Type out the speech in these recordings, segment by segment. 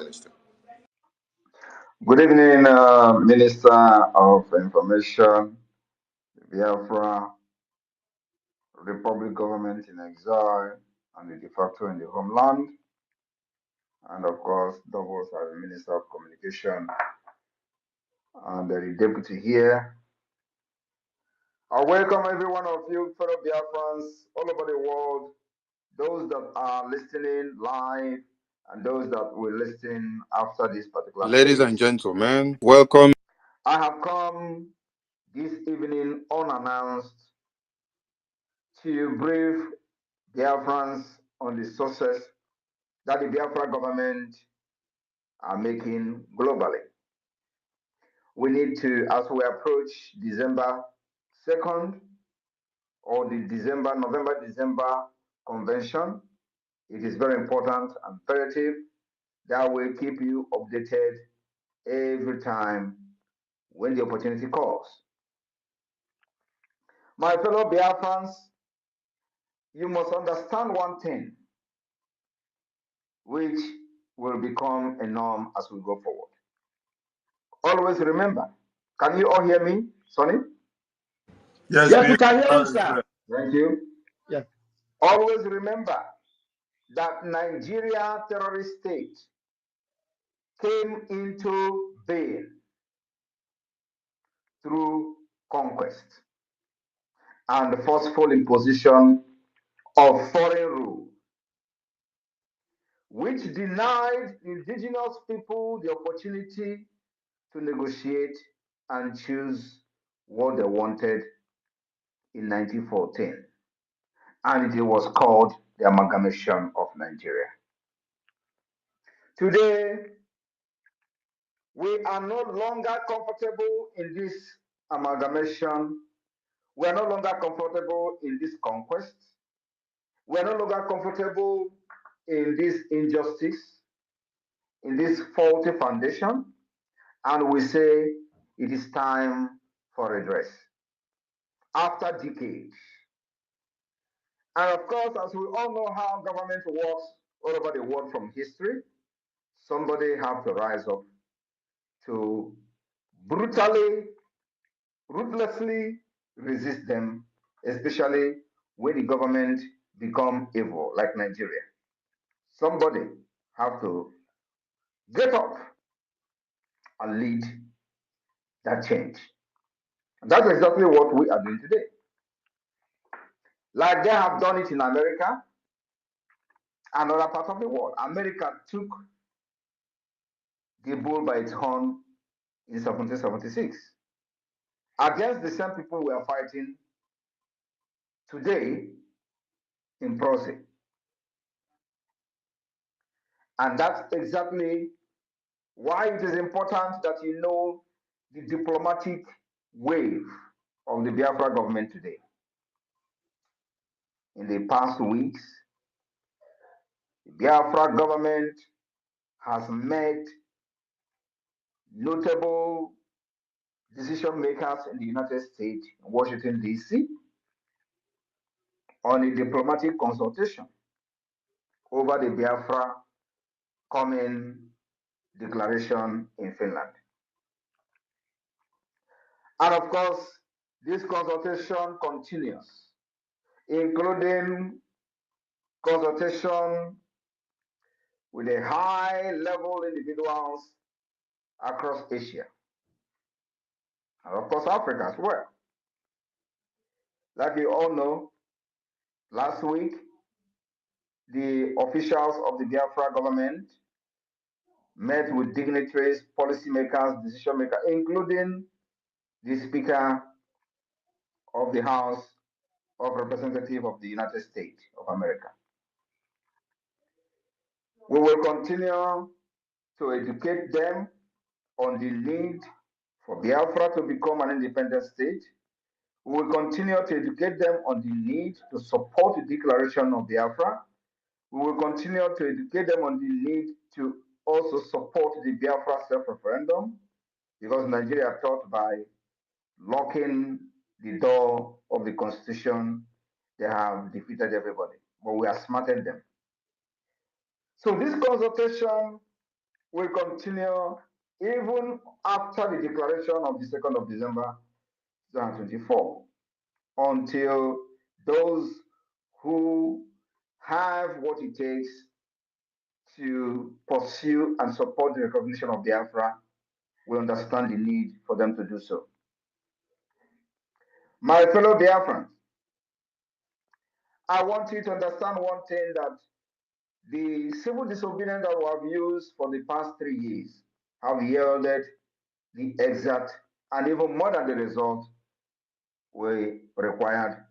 Minister. Good evening, Minister of Information, Biafra Republic Government in Exile, and the de facto in the homeland, and of course, doubles as the Minister of Communication and the deputy here. I welcome every one of you, fellow Biafrans all over the world, those that are listening live and those that will listen after this particular Ladies phase. and gentlemen, welcome. I have come this evening unannounced to brief Biafrans on the success that the Biafra government are making globally. We need to, as we approach December 2nd or the November-December convention, it is very important and imperative that we keep you updated every time when the opportunity calls. My fellow Biafrans, you must understand one thing, which will become a norm as we go forward. Always remember, can you all hear me, Sonny? Yes, we can hear you, sir. Thank you. Yes. Always remember that Nigeria terrorist state came into being through conquest and the forceful imposition of foreign rule, which denied indigenous people the opportunity to negotiate and choose what they wanted in 1914. And it was called the amalgamation of Nigeria. Today, we are no longer comfortable in this amalgamation. We are no longer comfortable in this conquest. We are no longer comfortable in this injustice, in this faulty foundation. And we say it is time for redress after decades. And of course, as we all know how government works all over the world from history, somebody have to rise up to brutally, ruthlessly resist them, especially when the government become evil, like Nigeria. Somebody have to get up and lead that change. And that's exactly what we are doing today. Like they have done it in America and other parts of the world. America took the bull by its horn in 1776 against the same people we are fighting today in Proce. And that's exactly why it is important that you know the diplomatic wave of the Biafra government today. In the past weeks, the Biafra government has met notable decision makers in the United States, Washington, D.C., on a diplomatic consultation over the Biafra coming declaration in Finland. And of course, this consultation continues, including consultation with a high-level individuals across Asia, and of course Africa as well. Like you all know, last week, the officials of the Biafra government met with dignitaries, policymakers, decision makers, including the Speaker of the House of Representatives of the United States of America. We will continue to educate them on the need for Biafra to become an independent state. We will continue to educate them on the need to support the declaration of Biafra. We will continue to educate them on the need to also support the Biafra self-referendum, because Nigeria thought by locking the door of the constitution, they have defeated everybody, but we have smarted them. So this consultation will continue even after the declaration of the 2nd of December 2024 until those who have what it takes to pursue and support the recognition of Biafra will understand the need for them to do so. My fellow Biafrans, I want you to understand one thing, that the civil disobedience that we have used for the past 3 years have yielded the exact and even more than the result we required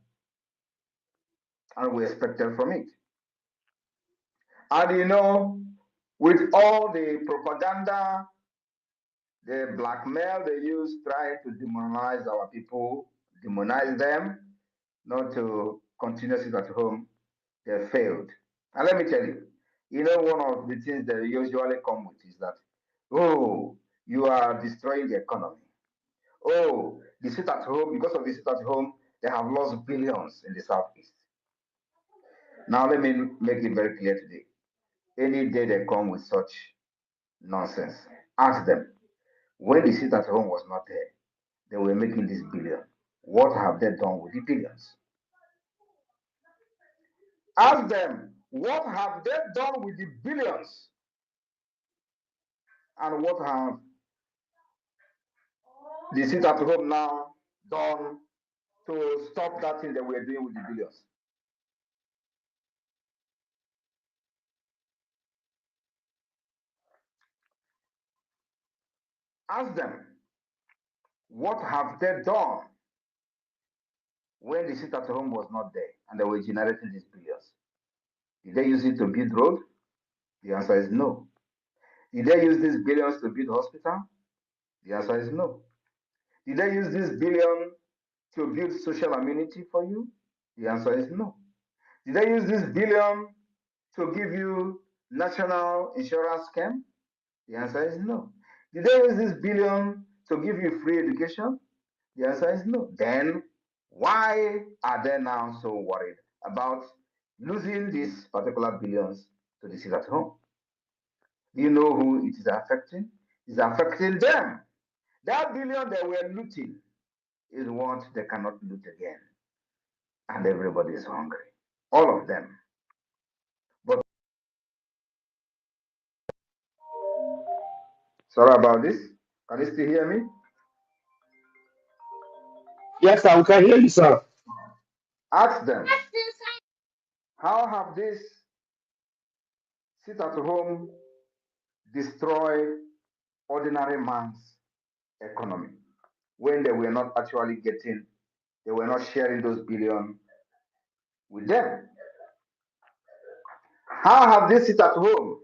and we expected from it. And you know, with all the propaganda, the blackmail they use trying to demonize our people, demonize them, not to continue to sit at home, they failed. And let me tell you, you know, one of the things they usually come with is that, oh, you are destroying the economy. Oh, the sit at home, because of the sit at home, they have lost billions in the Southeast. Now, let me make it very clear today. Any day they come with such nonsense, ask them, when the sit at home was not there, they were making this billion. What have they done with the billions? Ask them, what have they done with the billions? And what have the sit at home now done to stop that thing that we're doing with the billions? Ask them, what have they done when the sit at home was not there and they were generating these billions? Did they use it to build road? The answer is no. Did they use these billions to build hospital? The answer is no. Did they use this billion to build social amenity for you? The answer is no. Did they use this billion to give you national insurance scheme? The answer is no. Did they use this billion to give you free education? The answer is no. Then why are they now so worried about losing these particular billions to the sit at home? Do you know who it is affecting? It's affecting them. That billion they were looting is what they cannot loot again. And everybody is hungry. All of them. But sorry about this. Can you still hear me? Yes, sir, we can hear you, sir. Ask them, how have this sit at home destroyed ordinary man's economy when they were not actually getting, they were not sharing those billion with them? How have this sit at home,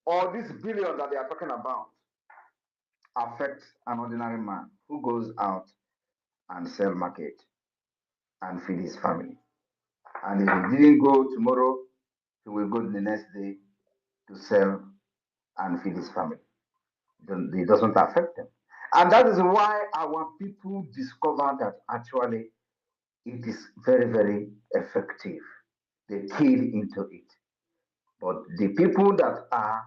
or this billion that they are talking about, affect an ordinary man who goes out and sell market and feed his family? And if he didn't go tomorrow, he will go the next day to sell and feed his family. It doesn't affect them. And that is why our people discover that actually it is very, very effective. They keyed into it. But the people that are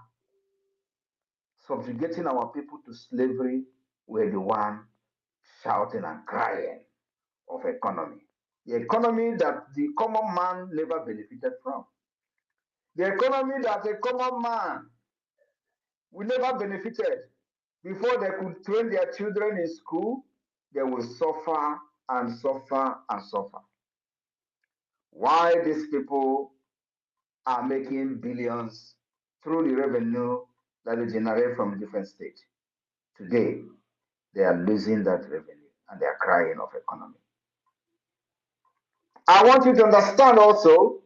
subjugating our people to slavery were the one shouting and crying of economy. The economy that the common man never benefited from. The economy that a common man we never benefited. Before they could train their children in school, they will suffer and suffer and suffer. Why these people are making billions through the revenue that they generate from different states? Today, they are losing that revenue and they are crying of economy. I want you to understand also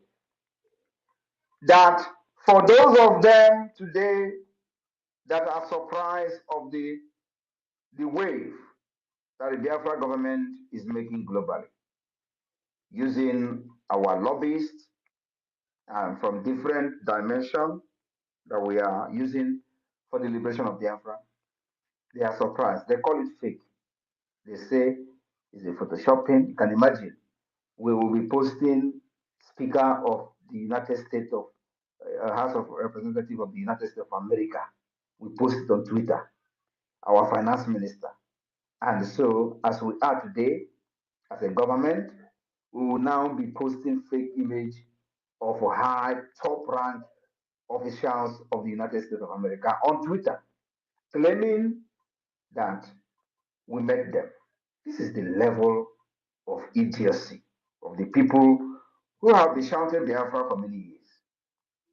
that for those of them today that are surprised of the wave that the Biafra government is making globally, using our lobbyists from different dimensions that we are using for the liberation of Biafra, they are surprised. They call it fake. They say it's a photoshopping. You can imagine we will be posting Speaker of the United States of House of Representatives of the United States of America. We posted on Twitter, our finance minister. And so, as we are today, as a government, we will now be posting fake image of high top rank officials of the United States of America on Twitter, claiming that we met them. This is the level of idiocy of the people who have been shouting Biafra for many years.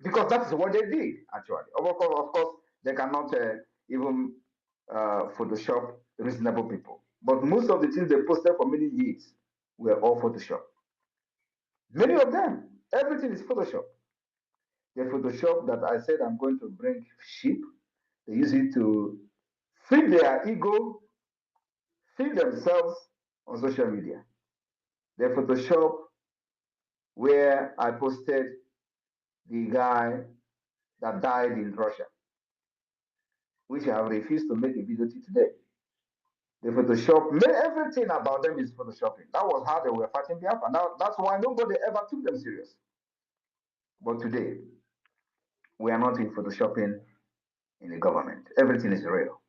Because that's what they did, actually. Of course, they cannot even Photoshop reasonable people. But most of the things they posted for many years were all Photoshop. Many of them, everything is Photoshop. The Photoshop that I said I'm going to bring sheep, they use it to feed their ego, feed themselves on social media. The Photoshop where I posted the guy that died in Russia, which I have refused to make a video to today. The Photoshop, everything about them is Photoshopping. That was how they were fighting Biafra. Now, that's why nobody ever took them serious. But today, we are not in Photoshopping in the government. Everything is real.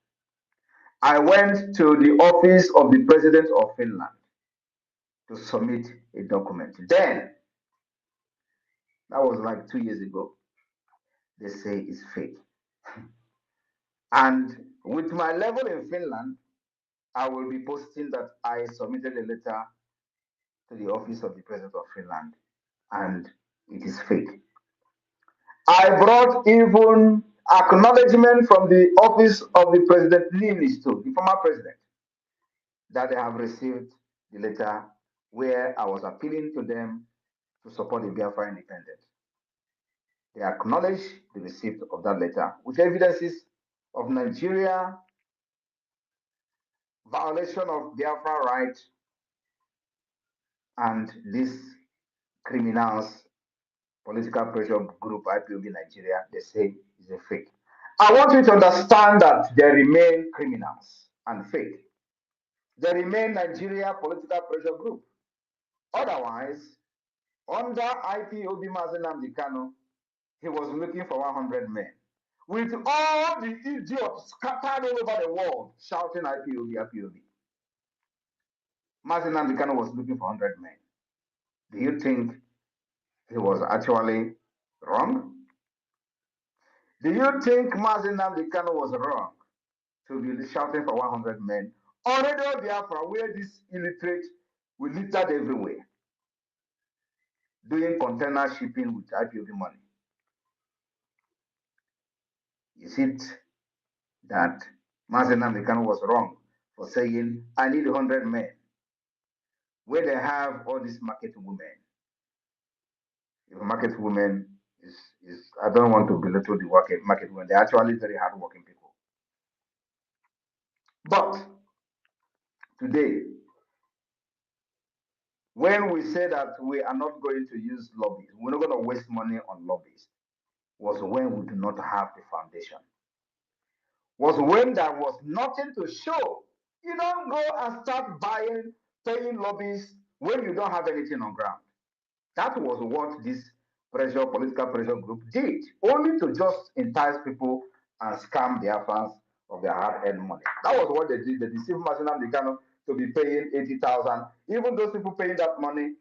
I went to the office of the president of Finland to submit a document. Then, that was like 2 years ago, they say it's fake. And with my level in Finland, I will be posting that I submitted a letter to the office of the president of Finland and it is fake. I brought even acknowledgement from the office of the president Niinisto, the former president, that they have received the letter where I was appealing to them to support the Biafra independence. They acknowledge the receipt of that letter with evidences of Nigeria violation of Biafra rights and these criminals, political pressure group IPOB Nigeria, they say is a fake. I want you to understand that there remain criminals and fake. There remain Nigeria political pressure group. Otherwise, under IPOB Mazen Nnamdi Kanu, he was looking for 100 men. With all the idiots scattered all over the world shouting IPOB, IPOB. Mazen Nnamdi Kanu was looking for 100 men. Do you think he was actually wrong? Do you think Mazen Nnamdi Kanu was wrong to be shouting for 100 men on Radio Biafra, where this illiterate will littered everywhere, doing container shipping with IPOB money? Is it that Mazen Nnamdi Kanu was wrong for saying, I need 100 men, where they have all these market women? If market women is I don't want to belittle the market women, they're actually very hardworking people. But today, when we say that we are not going to use lobbies, we're not going to waste money on lobbies, was when we do not have the foundation. Was when there was nothing to show. You don't go and start paying lobbies when you don't have anything on ground. That was what this political pressure group did, only to just entice people and scam their fans of their hard-earned money. That was what they did. They deceived Mazen Nnamdi Kanu to be paying 80,000. Even those people paying that money,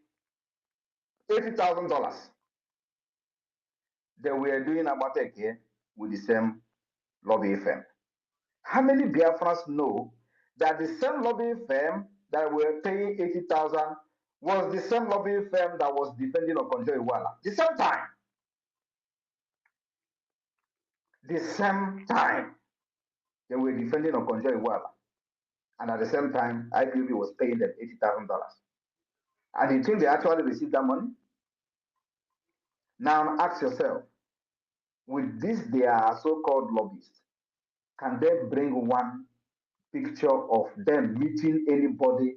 $80,000, they were doing Abateke here with the same lobby firm. How many Biafrans know that the same lobby firm that were paying 80,000 was the same lobby firm that was defending Okonjo Iweala? The same time. The same time they were defending Okonjo Iweala. And at the same time, IPOB was paying them $80,000. And you think they actually received that money? Now ask yourself, with this their so-called lobbyists, can they bring one picture of them meeting anybody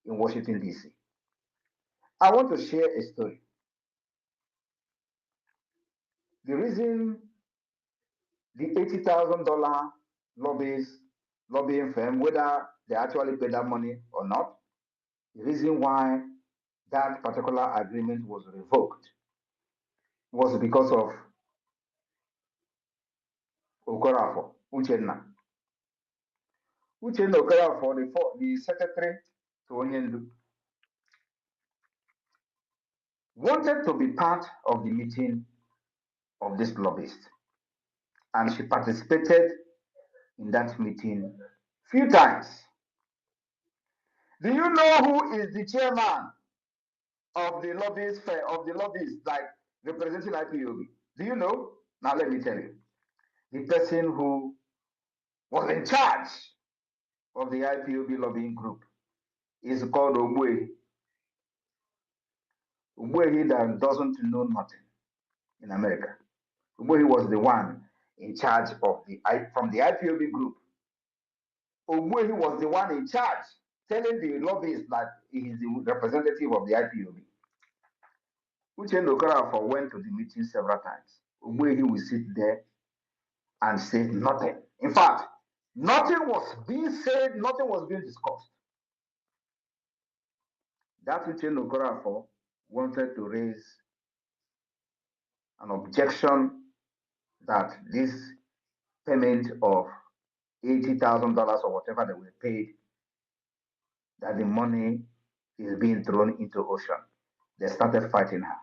in Washington, D.C.? I want to share a story. The reason the $80,000 lobbying firm, whether they actually paid that money or not, the reason why that particular agreement was revoked was because of Okorafor, Uchenna. Uchenna Okorafor, the secretary to Onyendu, wanted to be part of the meeting of this lobbyist, and she participated in that meeting few times. Do you know who is the chairman of the lobbyists like representing IPOB? Do you know? Now let me tell you. The person who was in charge of the IPOB lobbying group is called Ogbuehi. Ogbuehi that doesn't know nothing in America. Ogbuehi was the one in charge of from the IPOB group. Ogbuehi was the one in charge telling the lobbyists that he is the representative of the IPOB. Uchenna Okorafor went to the meeting several times. Ogbuehi will sit there and say nothing. In fact, nothing was being said, nothing was being discussed. That Uchenna Okorafor wanted to raise an objection that this payment of $80,000 or whatever they were paid, that the money is being thrown into ocean. They started fighting her.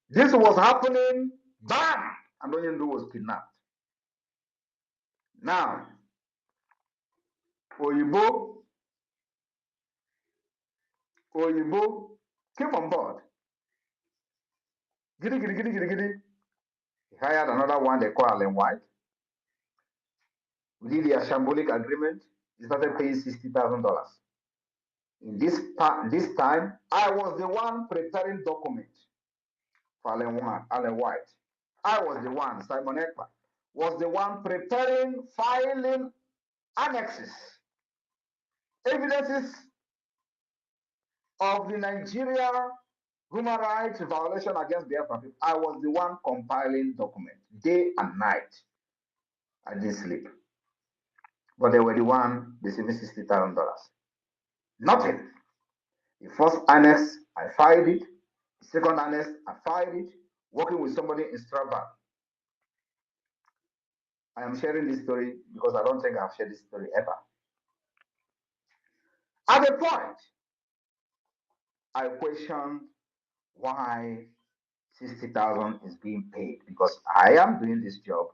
This was happening, bam, and Onyendu was kidnapped. Now, Oyibo came on board. Giddy. He hired another one they call Allen White. We did the shambolic agreement. He started paying $60,000. In this time, I was the one preparing documents for Allen White. I was the one, Simon Ekpa, was the one preparing, filing annexes, evidences of the Nigeria human rights violation against Biafra people. I was the one compiling documents day and night. I didn't sleep. But they were the one receiving $60,000. Nothing. The first annex, I filed it. The second annex, I filed it, working with somebody in Strasbourg. I am sharing this story because I don't think I've shared this story ever. At a point, I questioned why 60,000 is being paid, because I am doing this job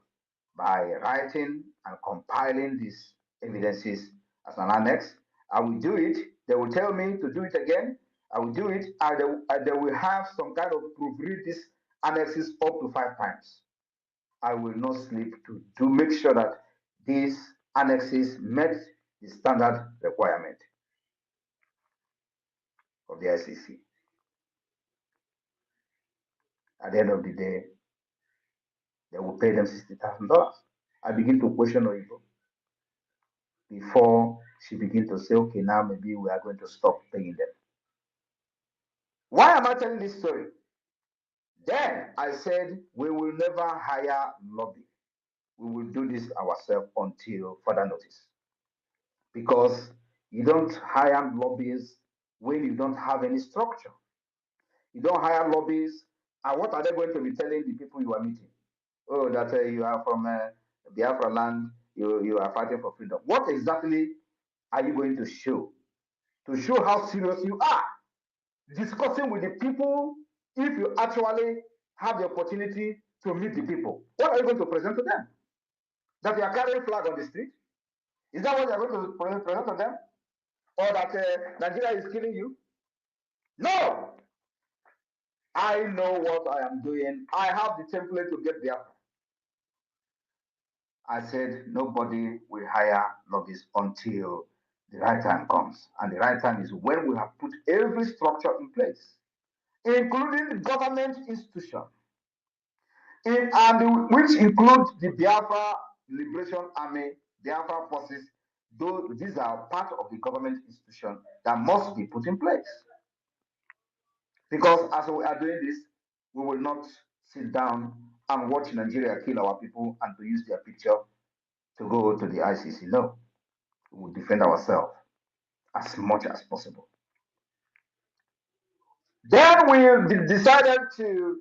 by writing and compiling these evidences as an annex. I will do it. They will tell me to do it again. I will do it. They will have some kind of proofread these annexes up to 5 times. I will not sleep to make sure that these annexes met the standard requirement of the ICC. At the end of the day, they will pay them $60,000. I begin to question Oyibo before she begin to say, okay, now maybe we are going to stop paying them. Why am I telling this story? Then I said, we will never hire lobby. We will do this ourselves until further notice. Because you don't hire lobbyists when you don't have any structure. You don't hire lobbyists, and what are they going to be telling the people you are meeting? Oh, that you are from Biafra land, you are fighting for freedom. What exactly are you going to show? To show how serious you are. Discussing with the people, if you actually have the opportunity to meet the people, what are you going to present to them? That you are carrying flag on the street? Is that what you are going to present to them? Or that Nigeria is killing you? No! I know what I am doing. I have the template to get there. I said nobody will hire lobbyists until the right time comes. And the right time is when we have put every structure in place, including the government institution, which includes the Biafra Liberation Army, Biafra forces. These are part of the government institution that must be put in place. Because as we are doing this, we will not sit down and watch Nigeria kill our people and to use their picture to go to the ICC. No, we will defend ourselves as much as possible. Then we decided to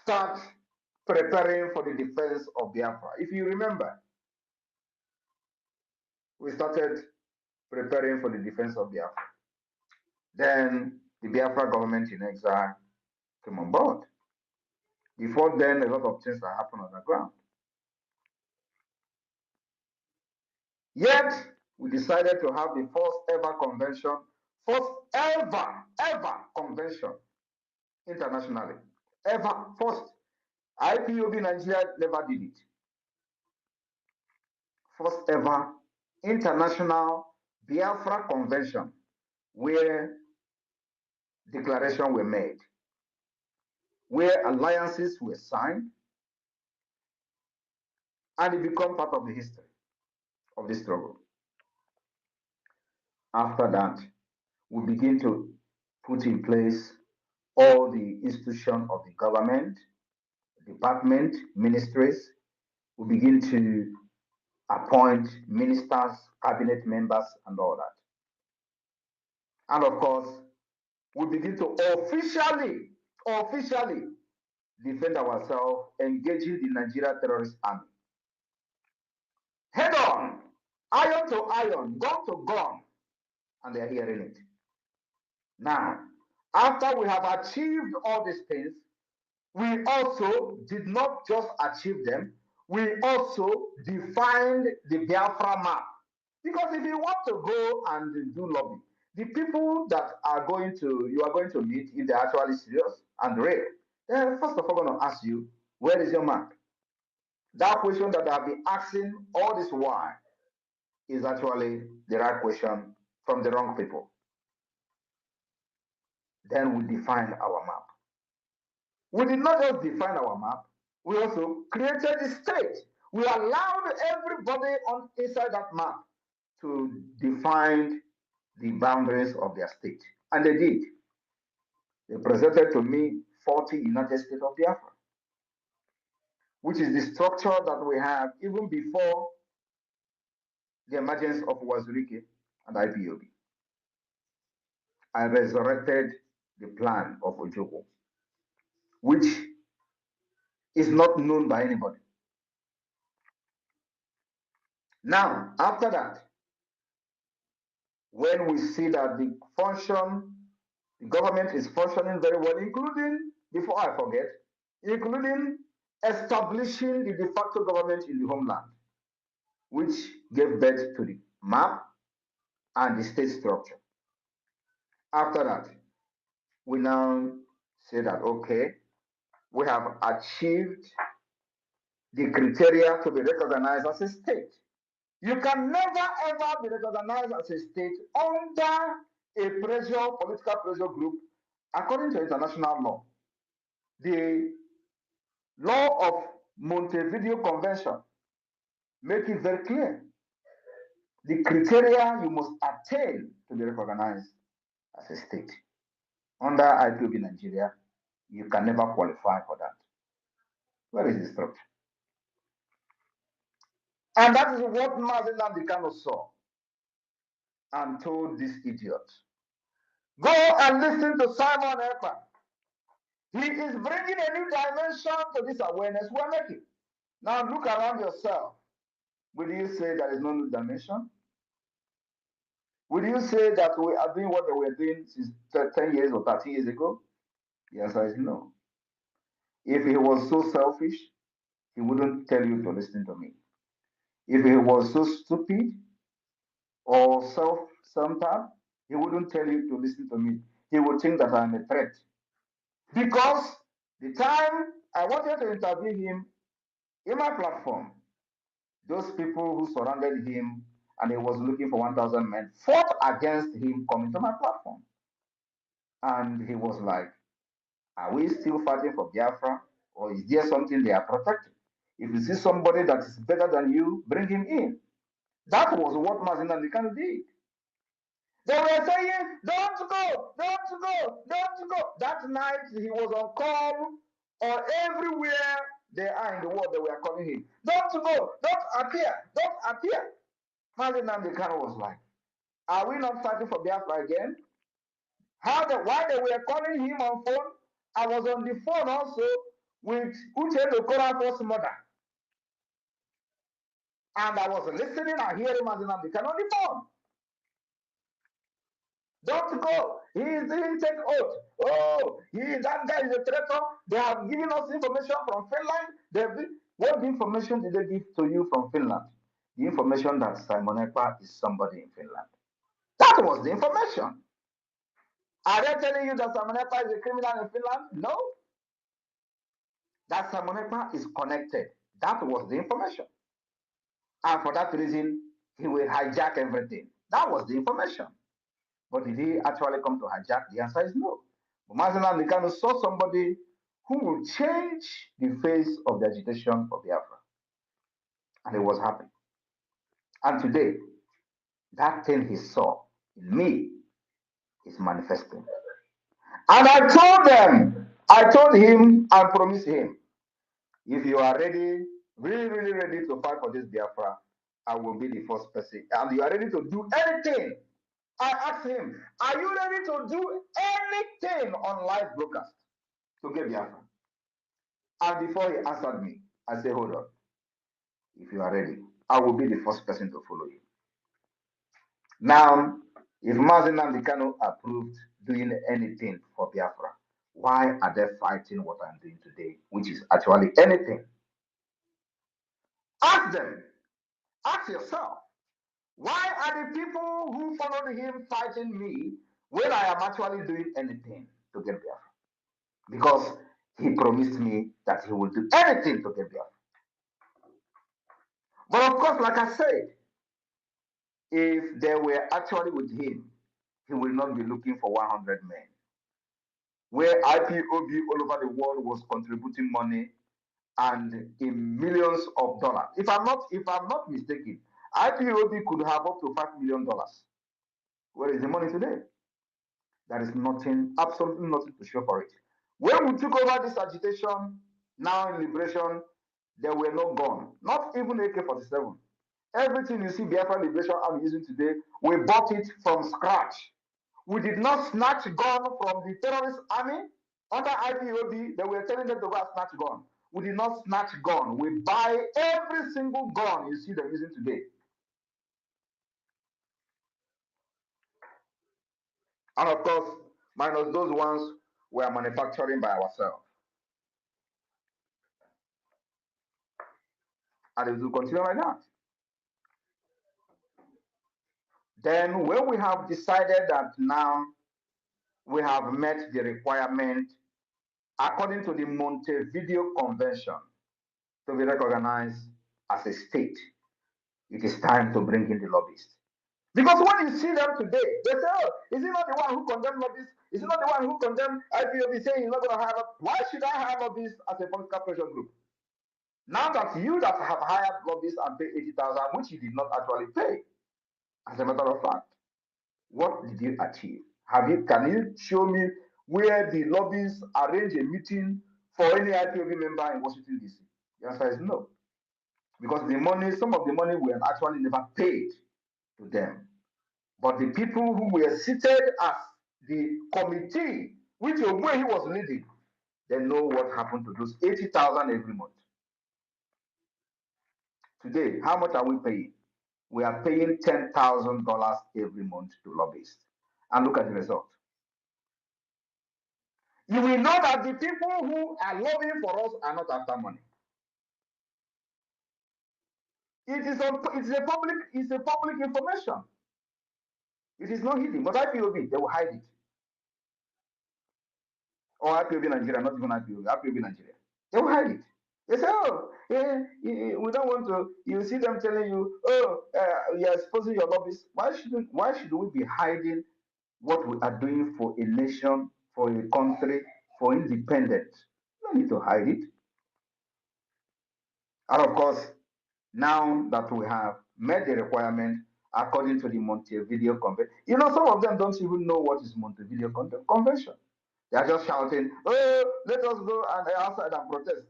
start preparing for the defense of Biafra. If you remember, we started preparing for the defense of Biafra. Then the Biafra government in exile came on board. Before then, a lot of things that happened on the ground. Yet, we decided to have the first ever convention, first ever convention internationally. Ever, first. IPOB Nigeria never did it. First ever international Biafra convention where declarations were made, where alliances were signed, and it became part of the history of the struggle. After that, we begin to put in place all the institutions of the government, department, ministries. We begin to appoint ministers, cabinet members, and all that. And of course, we begin to officially defend ourselves, engaging the Nigeria terrorist army. Head on, iron to iron, gun to gun, and they're hearing it. Now, after we have achieved all these things, we also did not just achieve them, we also defined the Biafra map. Because if you want to go and do lobby, the people that you are going to meet, if they're actually serious and real, they're first of all going to ask you, where is your map? That question that I've been asking all this while is actually the right question from the wrong people. Then we define our map. We did not just define our map, we also created the state. We allowed everybody on inside that map to define the boundaries of their state. And they did. They presented to me 40 United States of Biafra, which is the structure that we have even before the emergence of Wazirike and IPOB. I resurrected the plan of Ojoko, which is not known by anybody. Now, after that, when we see that the government is functioning very well, including, before I forget, including establishing the de facto government in the homeland, which gave birth to the map and the state structure. After that, we now say that, okay, we have achieved the criteria to be recognized as a state. You can never ever be recognized as a state under a political pressure group, according to international law. The law of Montevideo Convention make it very clear. The criteria you must attain to be recognized as a state. Under IPOB Nigeria, you can never qualify for that. Where is the structure? And that is what Mazi Nnamdi Kanu saw and told this idiot. Go and listen to Simon Ekpa. He is bringing a new dimension to this awareness we're making. Now look around yourself. Will you say there is no new dimension? Will you say that we are doing what they were doing since 10 years or 30 years ago? The answer is no. If he was so selfish, he wouldn't tell you to listen to me. If he was so stupid or self-centered, he wouldn't tell you to listen to me. He would think that I'm a threat. Because the time I wanted to interview him in my platform, those people who surrounded him and he was looking for 1,000 men fought against him coming to my platform. And he was like, are we still fighting for Biafra? Or is there something they are protecting? If you see somebody that is better than you, bring him in. That was what Mazi Nnamdi Kanu did. They were saying, don't go, don't go, don't go. That night he was on call, or everywhere they are in the world, they were calling him. Don't go, don't appear, don't appear. Mazi Nnamdi Kanu was like, are we not fighting for Biafra again? Why they were calling him on phone? I was on the phone also with Uche Okorafor's mother. And I was listening and hearing Mazinam Kanu on the phone. Don't go. He didn't take oath. Oh, that guy is a traitor. They have given us information from Finland. What information did they give to you from Finland? The information that Simon Ekpa is somebody in Finland. That was the information. Are they telling you that Simon Ekpa is a criminal in Finland? No. That Simon Ekpa is connected. That was the information. And for that reason, he will hijack everything. That was the information. But did he actually come to hijack? The answer is no. But Mazina Mikano saw somebody who will change the face of the agitation for Biafra. And he was happy. And today, that thing he saw in me is manifesting. And I told him and promised him, if you are ready, really ready to fight for this Biafra, I will be the first person. And you are ready to do anything. I asked him, are you ready to do anything on live broadcast to get Biafra? And before he answered me, I said, hold on. If you are ready, I will be the first person to follow you. Now, if Mazi Nnamdi Kanu approved doing anything for Biafra, why are they fighting what I'm doing today, which is actually anything? Ask them. Ask yourself. Why are the people who followed him fighting me when I am actually doing anything to get Biafra? Because he promised me that he will do anything to get Biafra. But of course, like I said, if they were actually with him, he will not be looking for 100 men. Where IPOB all over the world was contributing money and in millions of dollars. If I'm not mistaken, IPOB could have up to $5 million. Where is the money today? There is nothing, absolutely nothing to show for it. When we took over this agitation, now in liberation, there were no guns, not even AK-47. Everything you see Biafra Liberation Army using today, we bought it from scratch. We did not snatch gun from the terrorist army under IPOB. They were telling them to go and snatch gun. We did not snatch gun. We buy every single gun you see them using today. And of course, minus those ones we are manufacturing by ourselves. And it will continue like that. Then when we have decided that now we have met the requirement according to the Montevideo Convention to be recognized as a state, it is time to bring in the lobbyists. Because when you see them today, they say, oh, is he not the one who condemned lobbyists? Is he not the one who condemned IPOB saying he's not going to hire? Why should I hire lobbyists as a political pressure group? Now that you that have hired lobbyists and paid 80,000, which you did not actually pay, as a matter of fact, what did you achieve? Can you show me where the lobbyists arrange a meeting for any IPOB member in Washington, D.C.? The answer is no. Because the money, some of the money were actually never paid to them. But the people who were seated as the committee, which where he was leading, they know what happened to those 80,000 every month. Today, how much are we paying? We are paying $10,000 every month to lobbyists. And look at the result. You will know that the people who are lobbying for us are not after money. It's a public information. It is not hidden, but IPOB, they will hide it. Or IPOB Nigeria, not even IPOB Nigeria. They will hide it. They say, oh, we don't want to. You see them telling you, oh, you're exposing your lobbyists. Why should we be hiding what we are doing for a nation, for a country, for independence? You don't need to hide it. And of course, now that we have met the requirement according to the Montevideo Convention, some of them don't even know what is Montevideo Convention. They are just shouting, oh, let us go and outside and protest.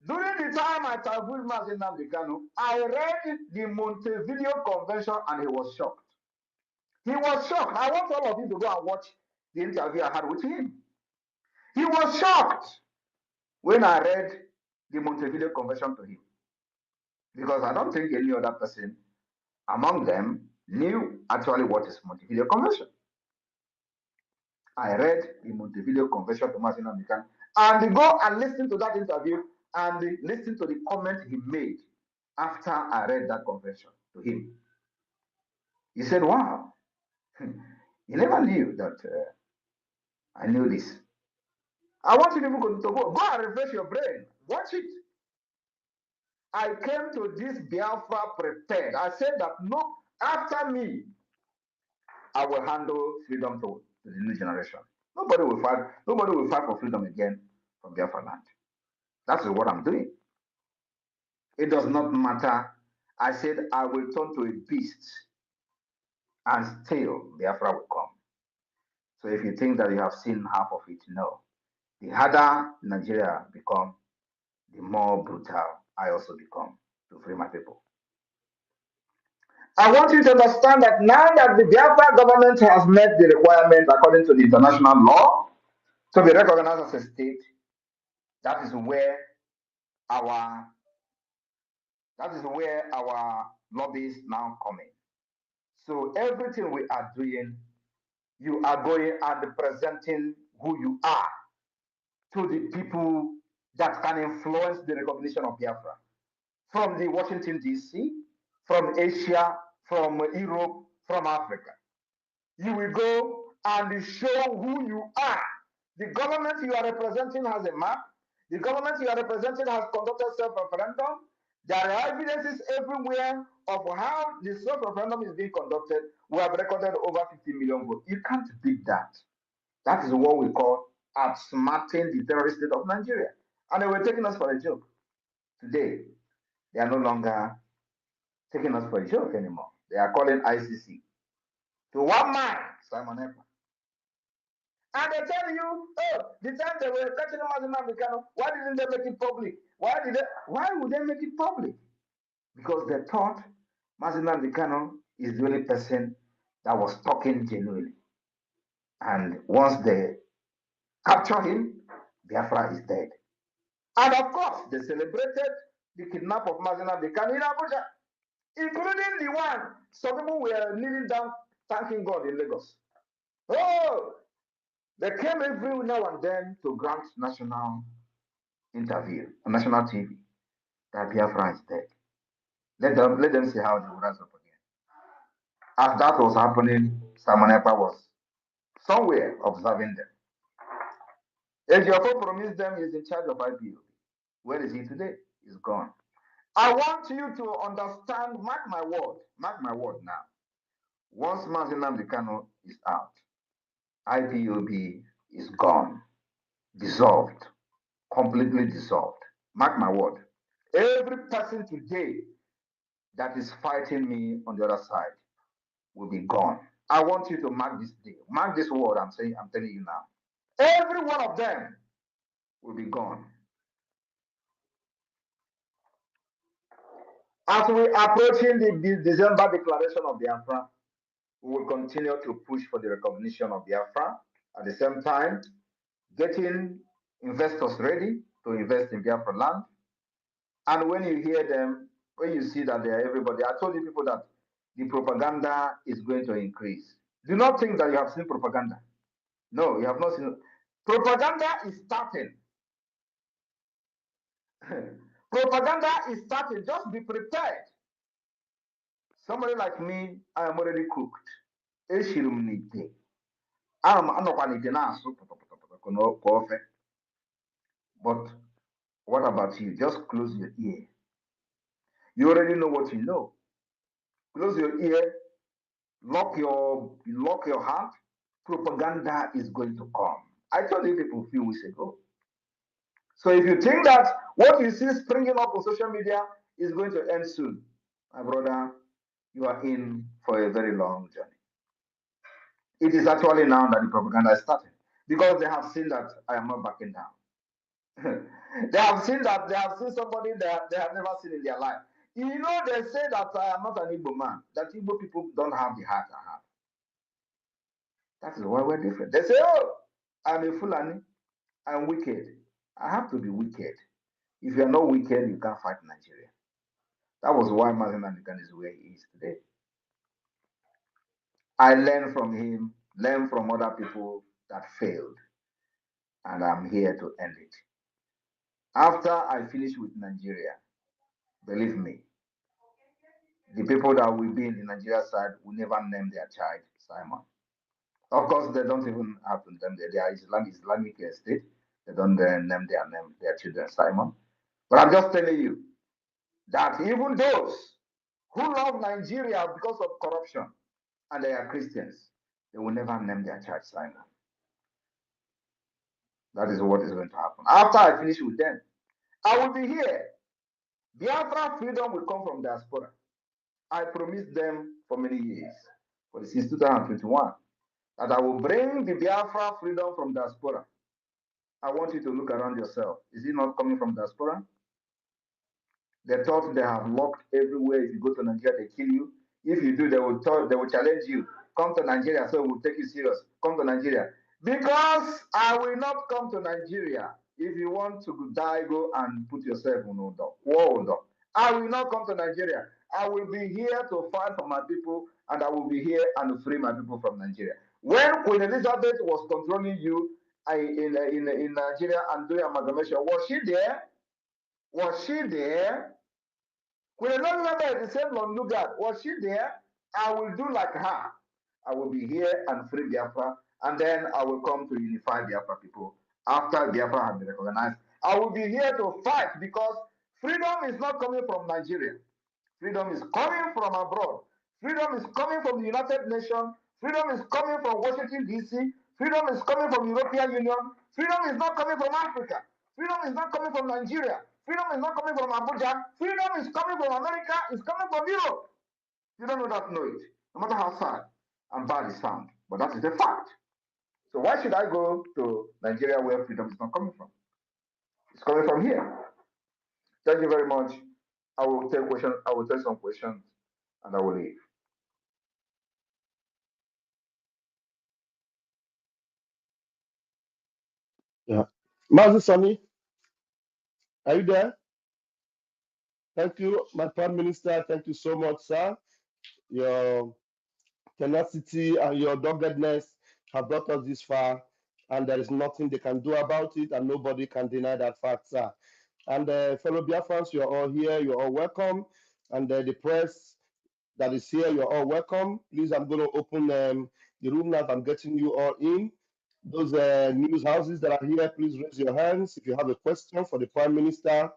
During the time I traveled with Mazi Nnamdi Kanu, I read the Montevideo Convention and he was shocked. He was shocked. I want all of you to go and watch the interview I had with him. He was shocked when I read the Montevideo Convention to him, because I don't think any other person among them knew actually what is Montevideo Convention. I read the Montevideo Convention to Martin American and go and listen to that interview and listen to the comment he made after I read that convention to him. He said, wow, you never knew that I knew this. I want you to go and refresh your brain. Watch it. I came to this Biafra prepared. I said that no, after me, I will handle freedom to the new generation. Nobody will fight for freedom again from Biafra land. That is what I'm doing. It does not matter. I said I will turn to a beast and still Biafra will come. So if you think that you have seen half of it, no. The harder Nigeria become, the more brutal I also become to free my people. I want you to understand that now that the Biafra government has met the requirement according to the international law to be recognized as a state, that is where our lobbies now come in. So everything we are doing, you are going and presenting who you are to the people that can influence the recognition of Biafra. From the Washington, D.C., from Asia, from Europe, from Africa. You will go and show who you are. The government you are representing has a map. The government you are representing has conducted self-referendum. There are evidences everywhere of how the self-referendum is being conducted. We have recorded over 50 million votes. You can't beat that. That is what we call outsmarting the terrorist state of Nigeria. And they were taking us for a joke. Today, they are no longer taking us for a joke anymore. They are calling ICC to one man, Simon Ekpa. And they tell you, oh, the time they were catching Mazina, why didn't they make it public? Why would they make it public? Because they thought Mazina Vicano is the only person that was talking genuinely. And once they capture him, Biafra is dead. And of course, they celebrated the kidnap of Mazina Vicano in Abuja, including the one some people were kneeling down thanking God in Lagos. Oh, they came every now and then to grant national interview on national TV that Biafra is dead. Let them see how they will rise up again. As that was happening, Simon Ekpa was somewhere observing them. Ejiofor promised them he's in charge of IPO. Where is he today? He's gone. I want you to understand, mark my word now. Once Mazinam Dekano is out, IPOB is gone, dissolved, completely dissolved. Mark my word. Every person today that is fighting me on the other side will be gone. I want you to mark this day. Mark this word I'm telling you now. Every one of them will be gone. As we are approaching the December declaration of Biafra, we will continue to push for the recognition of Biafra. At the same time, getting investors ready to invest in Biafra land. And when you hear them, when you see that they are everybody, I told you people that the propaganda is going to increase. Do not think that you have seen propaganda. No, you have not seen. Propaganda is starting. Propaganda is starting. Just be prepared. Somebody like me, I am already cooked. But what about you? Just close your ear. You already know what you know. Close your ear, lock your heart. Propaganda is going to come. I told you people a few weeks ago. So if you think that what you see springing up on social media is going to end soon, my brother, you are in for a very long journey. It is actually now that the propaganda is starting because they have seen that I am not backing down. They have seen somebody that they have never seen in their life. You know, they say that I am not an Igbo man, that Igbo people don't have the heart I have. That is why we're different. They say, oh, I'm a Fulani, I'm wicked. I have to be wicked. If you are not wicked, you can't fight Nigeria. That was why Martin Anigan is where he is today. I learned from him, learned from other people that failed, and I'm here to end it. After I finish with Nigeria, believe me, the people that will be in the Nigeria side will never name their child Simon. Of course, they don't even have to name their Islamic state. They don't name their children Simon. But I'm just telling you that even those who love Nigeria because of corruption and they are Christians, they will never name their child Simon. That is what is going to happen. After I finish with them, I will be here. Biafra freedom will come from diaspora. I promised them for many years, since 2021, that I will bring the Biafra freedom from diaspora. I want you to look around yourself. Is it not coming from diaspora? They thought they have locked everywhere. If you go to Nigeria, they kill you. If you do, they will challenge you. Come to Nigeria, so we'll take you serious. Come to Nigeria. Because I will not come to Nigeria. If you want to die, go and put yourself in order. I will not come to Nigeria. I will be here to fight for my people, and I will be here and free my people from Nigeria. When Queen Elizabeth was controlling you in Nigeria and doing amalgamation, was she there? Was she there? Queen Elizabeth, the same Lugard, was she there? I will do like her. I will be here and free Biafra, and then I will come to unify Biafra people after Biafra has been recognized. I will be here to fight because freedom is not coming from Nigeria. Freedom is coming from abroad. Freedom is coming from the United Nations. Freedom is coming from Washington, D.C. Freedom is coming from European Union. Freedom is not coming from Africa. Freedom is not coming from Nigeria. Freedom is not coming from Abuja. Freedom is coming from America. It's coming from Europe. You don't know that, know it. No matter how sad and bad it sounds. But that is a fact. So why should I go to Nigeria where freedom is not coming from? It's coming from here. Thank you very much. I will take questions. I will take some questions and I will leave. Yeah. Mazi Sani, are you there? Thank you, my Prime Minister. Thank you so much, sir. Your tenacity and your doggedness have brought us this far, and there is nothing they can do about it, and nobody can deny that fact, sir. And fellow Biafrans, you're all here. You're all welcome. And the press that is here, you're all welcome. Please, I'm going to open the room now. I'm getting you all in. Those news houses that are here, please raise your hands if you have a question for the Prime Minister.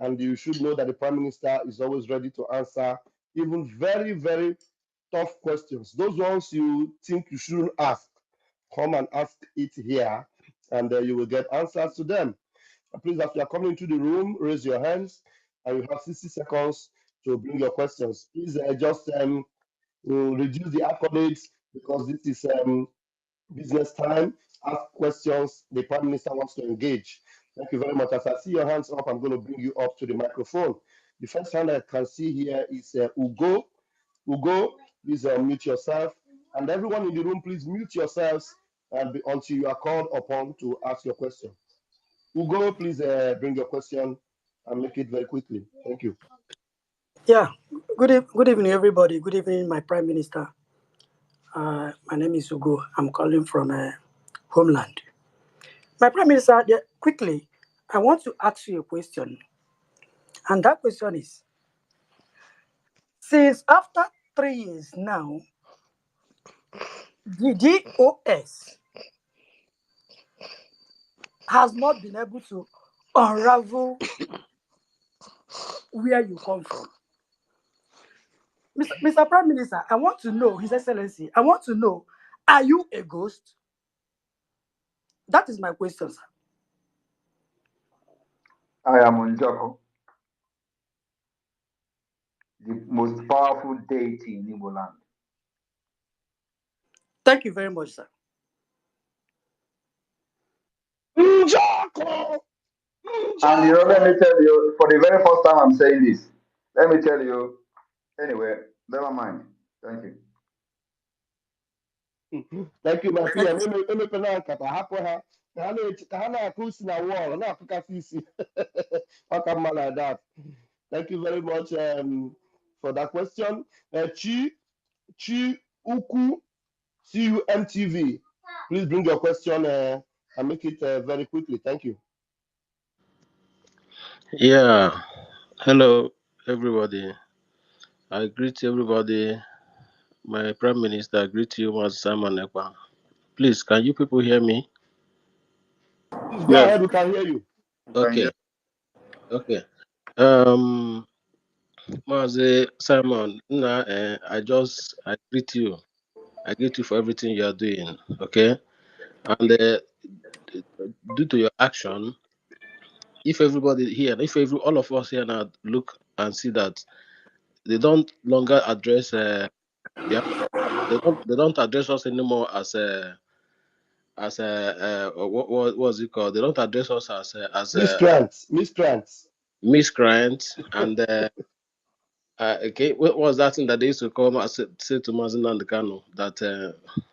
And you should know that the Prime Minister is always ready to answer even very, very tough questions. Those ones you think you shouldn't ask, come and ask it here, and you will get answers to them. Please, as you are coming into the room, raise your hands, and you have 60 seconds to bring your questions. Please just reduce the accolades because this is business time. Ask questions the Prime Minister wants to engage. Thank you very much. As I see your hands up, I'm going to bring you up to the microphone. The first hand I can see here is Ugo. Ugo, please mute yourself. And everyone in the room, please mute yourselves until you are called upon to ask your question. Ugo, please bring your question and make it very quickly. Thank you. Yeah, good evening, everybody. Good evening, my Prime Minister. My name is Ugo. I'm calling from Homeland. My Prime Minister, quickly, I want to ask you a question. And that question is, since after 3 years now, the DOS has not been able to unravel where you come from. Mr. Prime Minister, I want to know, His Excellency, I want to know, are you a ghost? That is my question, sir. I am Unjoko, the most powerful deity in Igbo land. Thank you very much, sir. Njako! And let me tell you, for the very first time I'm saying this, let me tell you, anyway, never mind. Thank you. Thank you, my Thank PM. you. Eme penal kata hapụ ha Hana Kusi na wall, na Kukafisi. How come man like that? Thank you very much for that question. Chi Uku CUMTV. Please bring your question and make it very quickly. Thank you. Yeah, hello everybody. I greet everybody. My Prime Minister, I greet you, Mas Simon Ekpa. Please, can you people hear me? Please go Yes, ahead, we can hear you. we can Okay, hear. okay. Um, Mas Simon, I greet you. I greet you for everything you are doing. Okay, and due to your action, if everybody here, all of us here now look and see that they don't longer address Biafra, they don't address us anymore as what was it called? They don't address us as Miscreants. miscreants and okay, what was that thing that they used to call say to Mazin and Kano that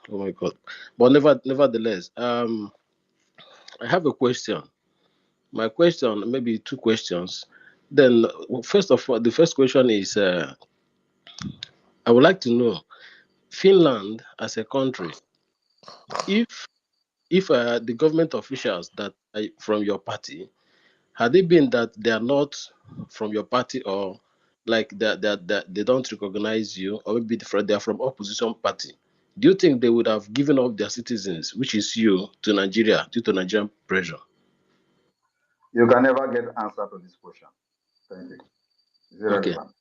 oh my god. But nevertheless, I have a question. My question, maybe two questions. Then first of all, the first question is I would like to know Finland as a country, if the government officials that are from your party, had it been that they are not from your party, or like they don't recognize you, or maybe they are from opposition party, do you think they would have given up their citizens, which is you, to Nigeria due to Nigerian pressure? You can never get answer to this question. Thank you. It's Okay, irrelevant.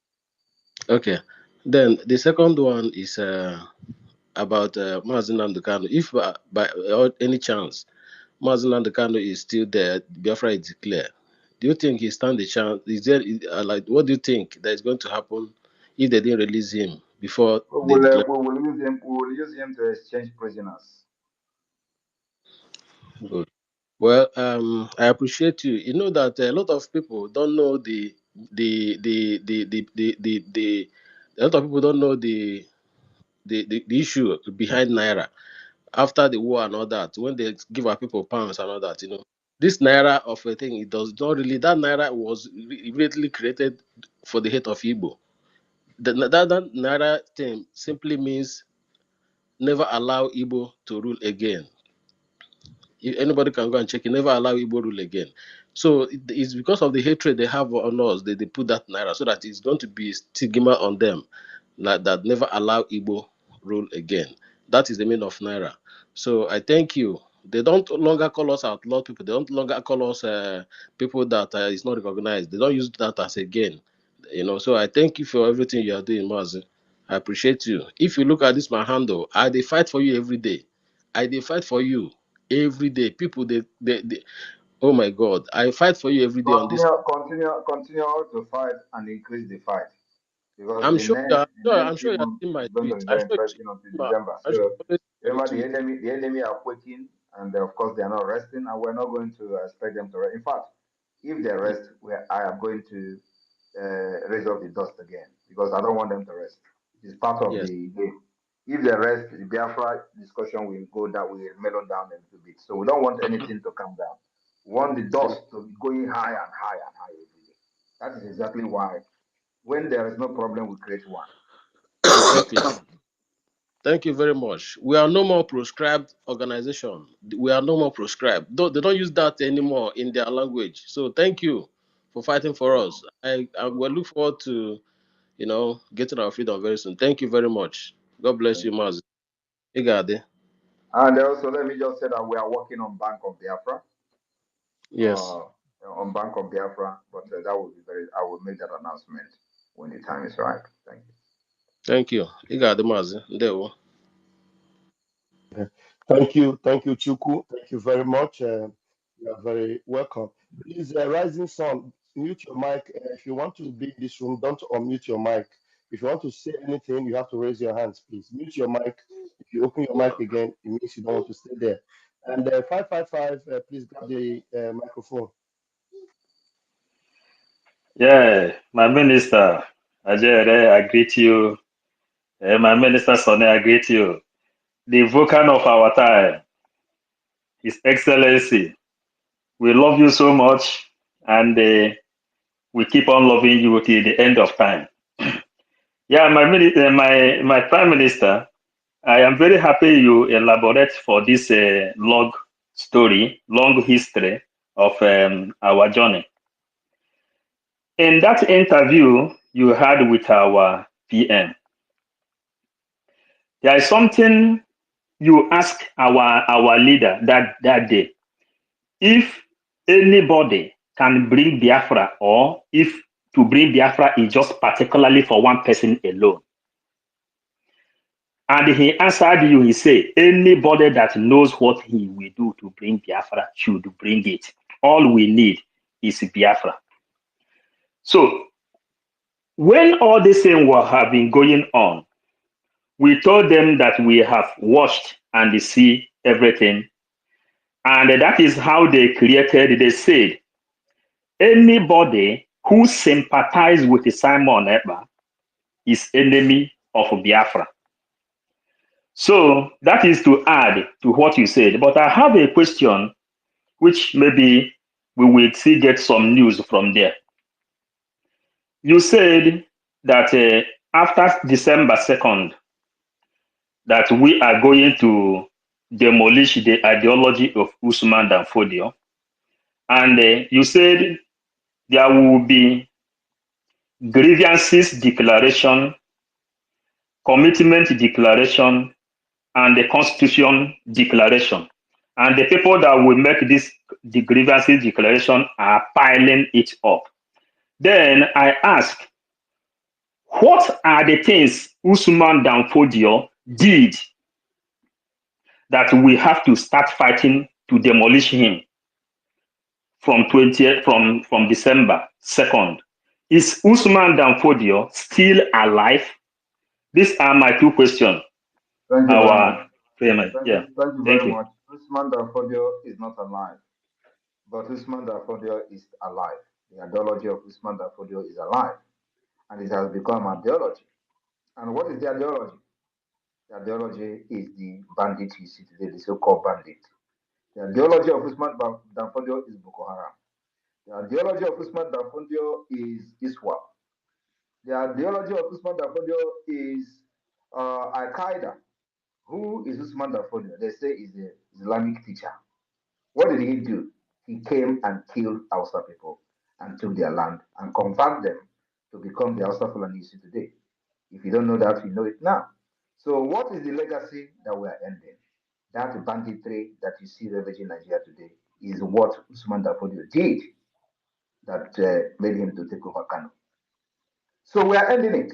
okay. Then the second one is about Mazin Kano. If by any chance Mazin Kano is still there, Biafra is declared, do you think he stand a chance? Is there like, what do you think that is going to happen if they didn't release him before they declare? We will use him. We will use him to exchange prisoners. Good. Well, I appreciate you. You know that a lot of people don't know the a lot of people don't know the issue behind Naira after the war and all that. When they give our people pounds and all that, this Naira of a thing, it does not really. That Naira was immediately created for the hate of Igbo. That Naira thing simply means never allow Igbo to rule again. If anybody can go and check it, never allow Igbo rule again. So it's because of the hatred they have on us, they put that Naira so that it's going to be stigma on them, like that never allow Igbo rule again. That is the meaning of Naira. So I thank you. They don't longer call us outlaw people. They don't longer call us people that is not recognized. They don't use that as a gain. So I thank you for everything you are doing, Mazi. I appreciate you. If you look at this, my handle, I they fight for you every day. I they fight for you every day. People, they oh my God, I fight for you every day on this. Continue to fight and increase the fight, because I'm sure you are. the Sure, I'm next sure few you have months seen my is going to tweet. be I'm very sure interesting until you. December. I'm sure So you always see my remember, tweet. the enemy are quaking, and of course they are not resting, and we're not going to expect them to rest. In fact, if they rest, I am going to raise up the dust again, because I don't want them to rest. It is part of Yes. the game. If they rest, the Biafra discussion will go down, will mellow down a little bit. So we don't want anything to come down. We want the dust to be going high and high and high every day. That is exactly why when there is no problem, we create one. Exactly. Thank you very much. We are no more proscribed organization. We are no more proscribed. They don't use that anymore in their language. So thank you for fighting for us. I will look forward to getting our freedom very soon. Thank you very much. God bless Thank you, you. Maz. Igade. And also, let me just say that we are working on Bank of Biafra, Yes. but that will be I will make that announcement when the time is right. Thank you. Thank you. Igade Maz. Ndewo. Thank you, Chuku. Thank you very much. You are very welcome. Please, Rising Sun, mute your mic. If you want to be in this room, don't unmute your mic. If you want to say anything, you have to raise your hands, please. Mute your mic. If you open your mic again, it means you don't want to stay there. And 555, please grab the microphone. Yeah, my minister, Ajere, I greet you. My minister, Sonny, I greet you. The Vulcan of our time. His Excellency, we love you so much, and we keep on loving you till the end of time. Yeah, my Prime Minister, I am very happy you elaborate for this long story, long history of our journey. In that interview you had with our PM, there is something you asked our leader that day. If anybody can bring Biafra, or if to bring Biafra is just particularly for one person alone. And he answered you, he said, anybody that knows what he will do to bring Biafra should bring it. All we need is Biafra. So when all these things have been going on, we told them that we have watched and see everything. And that is how they said, anybody who sympathizes with Simon Ekpa is enemy of Biafra. So that is to add to what you said. But I have a question which maybe we will see get some news from there. You said that after December 2nd, that we are going to demolish the ideology of Usman Dan Fodio. And you said there will be grievances declaration, commitment declaration, and the constitution declaration. And the people that will make the grievances declaration are piling it up. Then I ask, what are the things Usman Dan Fodio did that we have to start fighting to demolish him from December 2nd? Is Usman Dan Fodio still alive? These are my two questions. Thank you very much. Payment. Thank Yeah. you very much. Usman Dan Fodio is not alive, but Usman Dan Fodio is alive. The ideology of Usman Dan Fodio is alive, and it has become ideology. And what is the ideology? The ideology is the bandit you see today, the so-called bandit. The ideology of Usman Dan Fodio is Boko Haram. The ideology of Usman Dan Fodio is ISWAP. The ideology of Usman Dan Fodio is Al Qaeda. Who is Usman Dan Fodio? They say he's an Islamic teacher. What did he do? He came and killed Hausa people and took their land and converted them to become the Hausa Fulani you see today. If you don't know that, you know it now. So, what is the legacy that we are ending? That banditry that you see ravaging Nigeria today is what Usman Dan Fodio did that made him to take over Kano. So, we are ending it.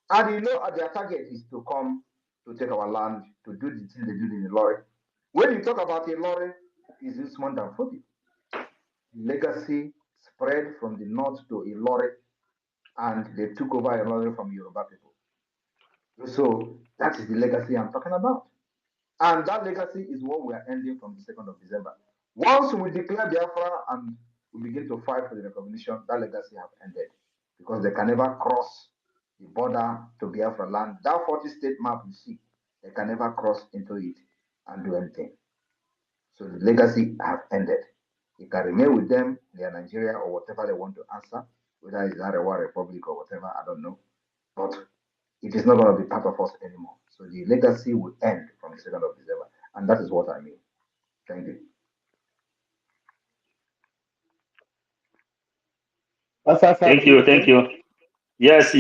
And you know, their target is to come to take our land, to do the thing they did in Ilori. When you talk about Ilori, it's Usman Dan Fodio. Legacy spread from the north to Ilori, and they took over Ilori from Yoruba people. So that is the legacy I'm talking about. And that legacy is what we are ending from the 2nd of December. Once we declare Biafra and we begin to fight for the recognition, that legacy has ended, because they can never cross the border to Biafra land. That 40-state map you see, they can never cross into it and do anything. So the legacy has ended. You can remain with them, they are Nigeria or whatever they want to answer, whether it's Arewa Republic or whatever, I don't know. But it is not going to be part of us anymore. So the legacy will end from the 2nd of December. And that is what I mean. Thank you. Thank you. Yes,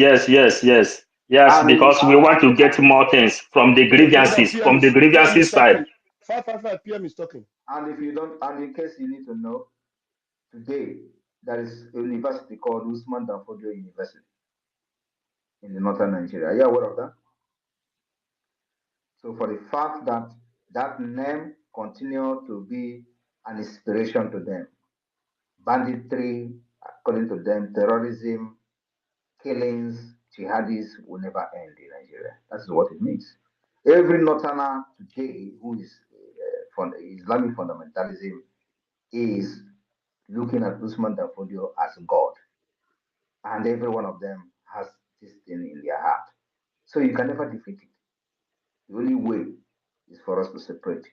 because we want to get more things from the grievances side. 555 PM is talking. And if you don't, and in case you need to know, today there is a university called Usman Dan Fodio University in the northern Nigeria. Are you aware of that? So for the fact that that name continues to be an inspiration to them, banditry, according to them, terrorism, killings, jihadis will never end in Nigeria. That's what it means. Every northerner today who is from Islamic fundamentalism is looking at Usman Dan Fodio as God. And every one of them has this thing in their heart. So you can never defeat it. The only way is for us to separate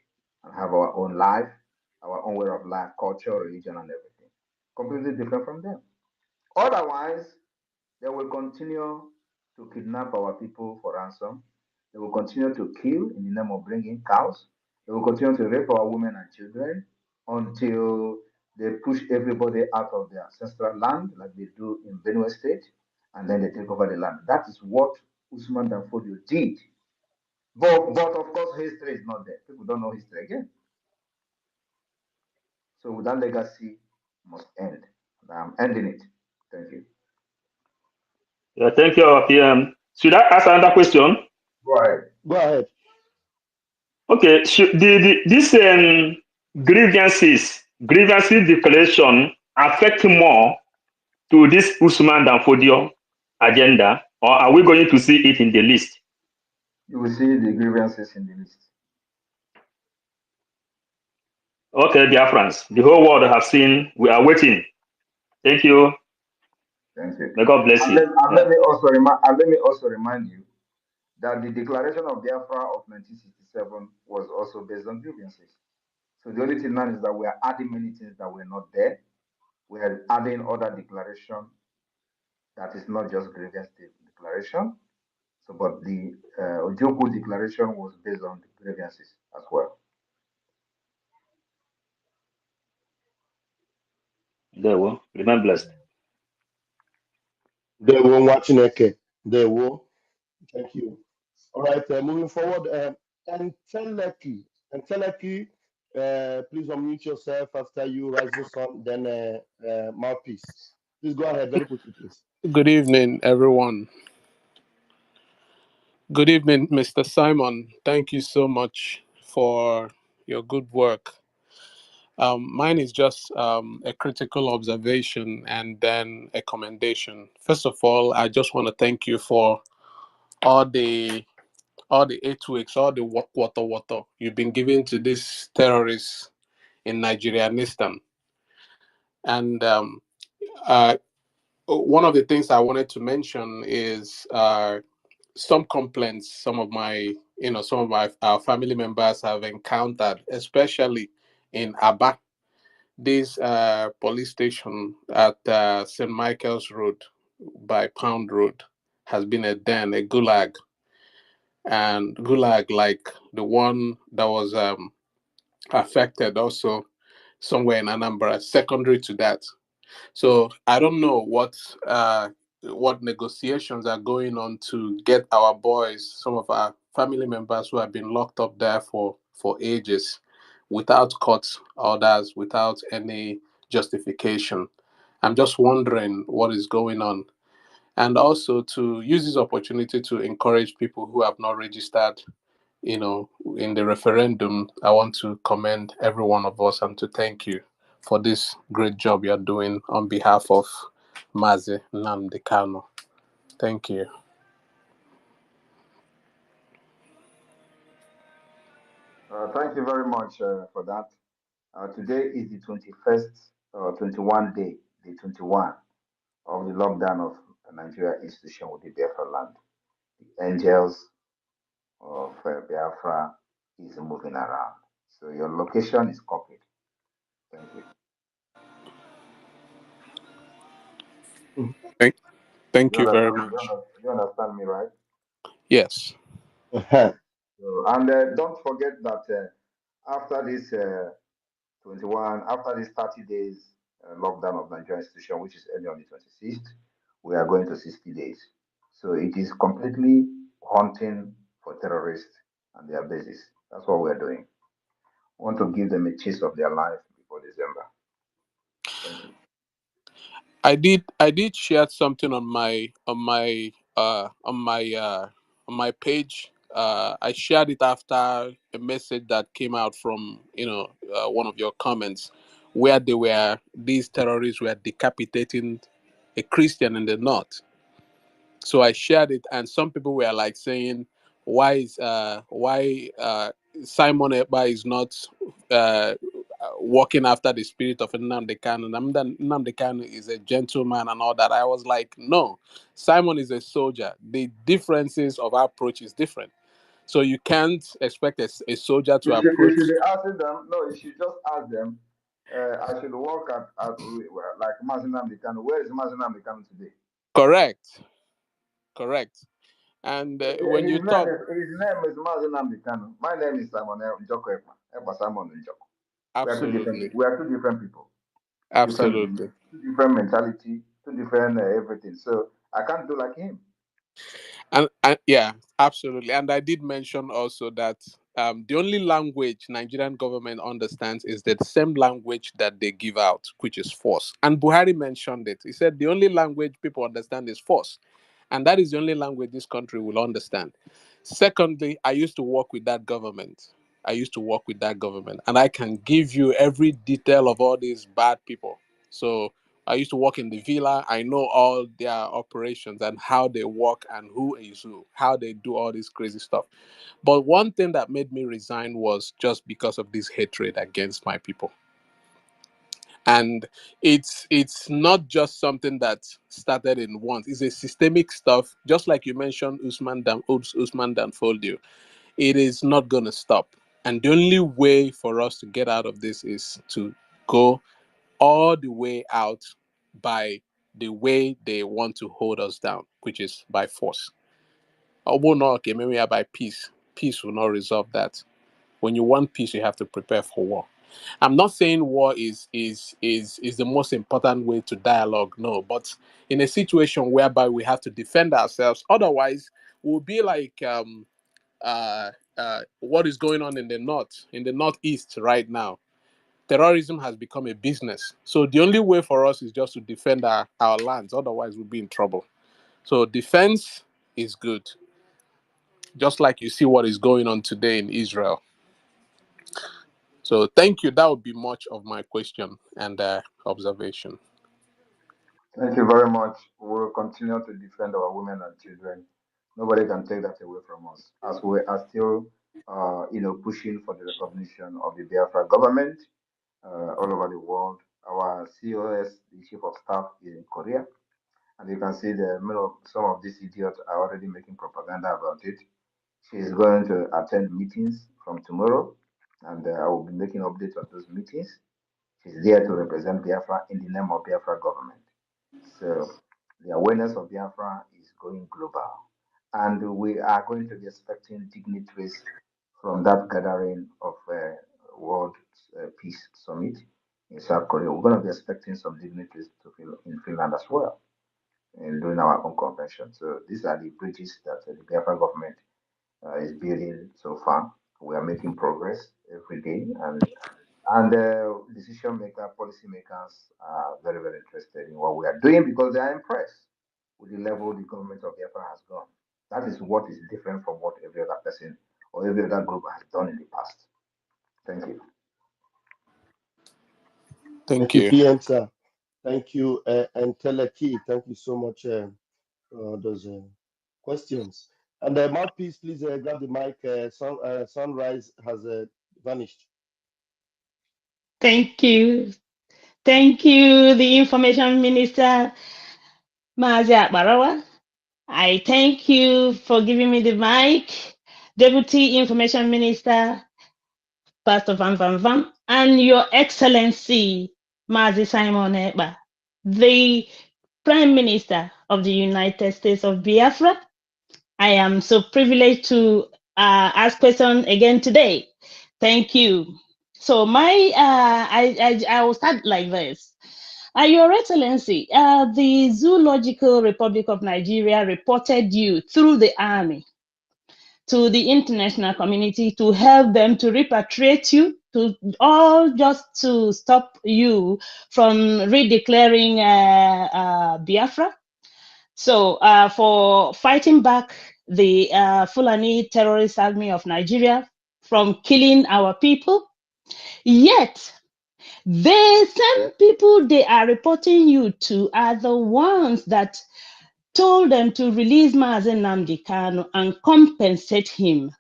and have our own life our own way of life, culture, religion, and everything. Completely different from them. Otherwise, they will continue to kidnap our people for ransom. They will continue to kill in the name of bringing cows. They will continue to rape our women and children until they push everybody out of their ancestral land, like they do in Benue State, and then they take over the land. That is what Usman Danfodio did. But of course, history is not there. People don't know history again. So that legacy must end. And I'm ending it. Thank you. Yeah, thank you, PM. Should I ask another question? Go ahead. Go ahead. Okay, should this grievances declaration affect more to this Usman Danfodio agenda, or are we going to see it in the list? You will see the grievances in the list. Okay, dear friends, the whole world have seen. We are waiting. Thank you. Thank you. May God bless And you. let, and Yeah. let me also remind and let me also remind you that the declaration of Biafra of 1967 was also based on grievances. So the only thing now is that we are adding many things that were not there. We are adding other declaration that is not just grievance declaration. So, but the Ojoku declaration was based on the grievances as well. There we remain blessed. They will watch Chineke. They will. Thank you. All right, moving forward. And Teleki, please unmute yourself after you, Rising Sun, then Mouthpiece. Please go ahead very quickly, please. Good evening, everyone. Good evening, Mr. Simon. Thank you so much for your good work. Mine is just a critical observation and then a commendation. First of all, I just want to thank you for all the 8 weeks, all the water you've been giving to these terrorists in Nigerianistan. And one of the things I wanted to mention is some complaints some of our family members have encountered, especially in Aba. This police station at St. Michael's Road by Pound Road has been a den, a gulag, and gulag like the one that was affected also somewhere in Anambra, secondary to that. So I don't know what negotiations are going on to get our boys, some of our family members who have been locked up there for ages, without court orders, without any justification. I'm just wondering what is going on, and also to use this opportunity to encourage people who have not registered in the referendum. I want to commend every one of us and to thank you for this great job you're doing on behalf of Mazi Nnamdi Kanu. Thank you. Thank you very much for that. Today is the 21st, 21 day, day 21 of the lockdown of Nigeria institution with the Biafra land. The angels of Biafra is moving around. So your location is copied. Thank you. Thank, thank you very much. You understand me, right? Yes. So, and don't forget that after this 21, after this 30 days lockdown of Nigerian institution, which is ending on the 26th, we are going to 60 days. So it is completely hunting for terrorists and their bases. That's what we're doing. We want to give them a taste of their life before December. Thank you. I did share something on my page. I shared it after a message that came out from one of your comments, where these terrorists were decapitating a Christian in the north. So I shared it, and some people were like saying, why Simon Ekpa is not uh, walking after the spirit of Nnamdi Kanu. Nnamdi Kanu is a gentleman and all that. I was like, no, Simon is a soldier. The differences of our approach is different. So you can't expect a soldier to You approach. should be asking them. No, you should just ask them. I should work at well, like Mazinam Kanu. Where is Mazinam Kanu today? Correct, correct. And when you talk, His name is Mazinam Kanu. My name is Simon Njoko Ekpa. Ekpa Simon Njoko. We are two different. absolutely, We are two different people. Two different beliefs. absolutely. Two different mentality. Two different everything. So I can't do like him. And yeah, absolutely. And I did mention also that the only language Nigerian government understands is the same language that they give out, which is force. And Buhari mentioned it. He said the only language people understand is force. And that is the only language this country will understand. Secondly, I used to work with that government. I used to work with that government. And I can give you every detail of all these bad people. So I used to work in the villa. I know all their operations and how they work and who is who, how they do all this crazy stuff. But one thing that made me resign was just because of this hatred against my people. And it's not just something that started in once. It's a systemic stuff. Just like you mentioned, Usman Danfodio, it is not going to stop. And the only way for us to get out of this is to go all the way out by the way they want to hold us down, which is by force. Maybe by peace. Peace will not resolve that. When you want peace, you have to prepare for war. I'm not saying war is the most important way to dialogue, no, but in a situation whereby we have to defend ourselves, otherwise we'll be like what is going on in the northeast right now. Terrorism has become a business. So the only way for us is just to defend our lands. Otherwise, we'll be in trouble. So defense is good. Just like you see what is going on today in Israel. So thank you. That would be much of my question and observation. Thank you very much. We will continue to defend our women and children. Nobody can take that away from us, as we are still, pushing for the recognition of the Biafra government all over the world. Our COS, the Chief of Staff, is in Korea, and you can see some of these idiots are already making propaganda about it. She is going to attend meetings from tomorrow, and I will be making updates on those meetings. She's there to represent Biafra in the name of Biafra government. So the awareness of Biafra is going global. And we are going to be expecting dignitaries from that gathering of World Peace Summit in South Korea. We're going to be expecting some dignitaries to feel in Finland as well in doing our own convention. So these are the bridges that the Biafra government is building so far. We are making progress every day, and decision makers, policy makers are very, very interested in what we are doing because they are impressed with the level the government of Biafra has gone. That is what is different from what every other person or every other group has done in the past. Thank you. Thank Thank you, you. PM, sir. Thank you, and Teleki. Thank you so much for those questions. And Mouthpiece, please grab the mic. Sunrise has vanished. Thank you. Thank you, the Information Minister, Mazia Barawa. I thank you for giving me the mic, Deputy Information Minister, Pastor Van Van Van, and Your Excellency, Mazi Simon Eba, the Prime Minister of the United States of Biafra. I am so privileged to ask questions again today. Thank you. So I will start like this. Your Excellency, the Zoological Republic of Nigeria reported you through the army to the international community to help them to repatriate you, to all just to stop you from redeclaring Biafra. So for fighting back the Fulani terrorist army of Nigeria from killing our people, yet the same people they are reporting you to are the ones that told them to release Mazen Namdi Kanu and compensate him.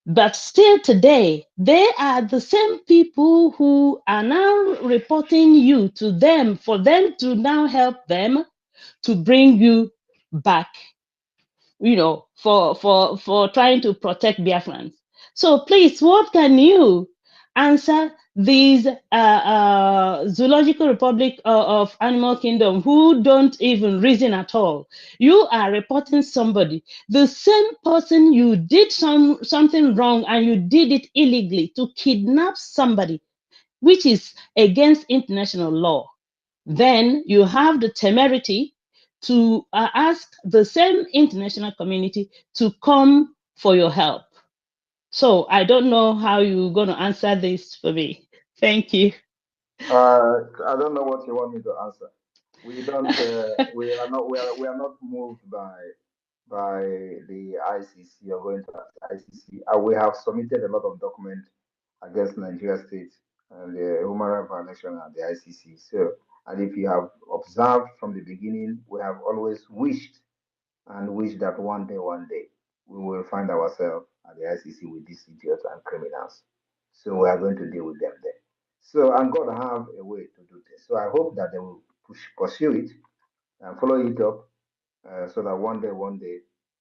But still today, they are the same people who are now reporting you to them for them to now help them to bring you back. for trying to protect Biafrans. So please, what can you answer these zoological republic of animal kingdom who don't even reason at all? You are reporting somebody, the same person you did something wrong and you did it illegally to kidnap somebody, which is against international law. Then you have the temerity to ask the same international community to come for your help. So I don't know how you're going to answer this for me. Thank you. I don't know what you want me to answer. We don't. We are not. We are not moved by the ICC or going to the ICC. We have submitted a lot of documents against Nigeria State and the human rights violation at the ICC. So, and if you have observed from the beginning, we have always wished and wish that one day, we will find ourselves at the ICC with these idiots and criminals. So we are going to deal with them there. So, and God have a way to do this. So I hope that they will pursue it and follow it up so that one day,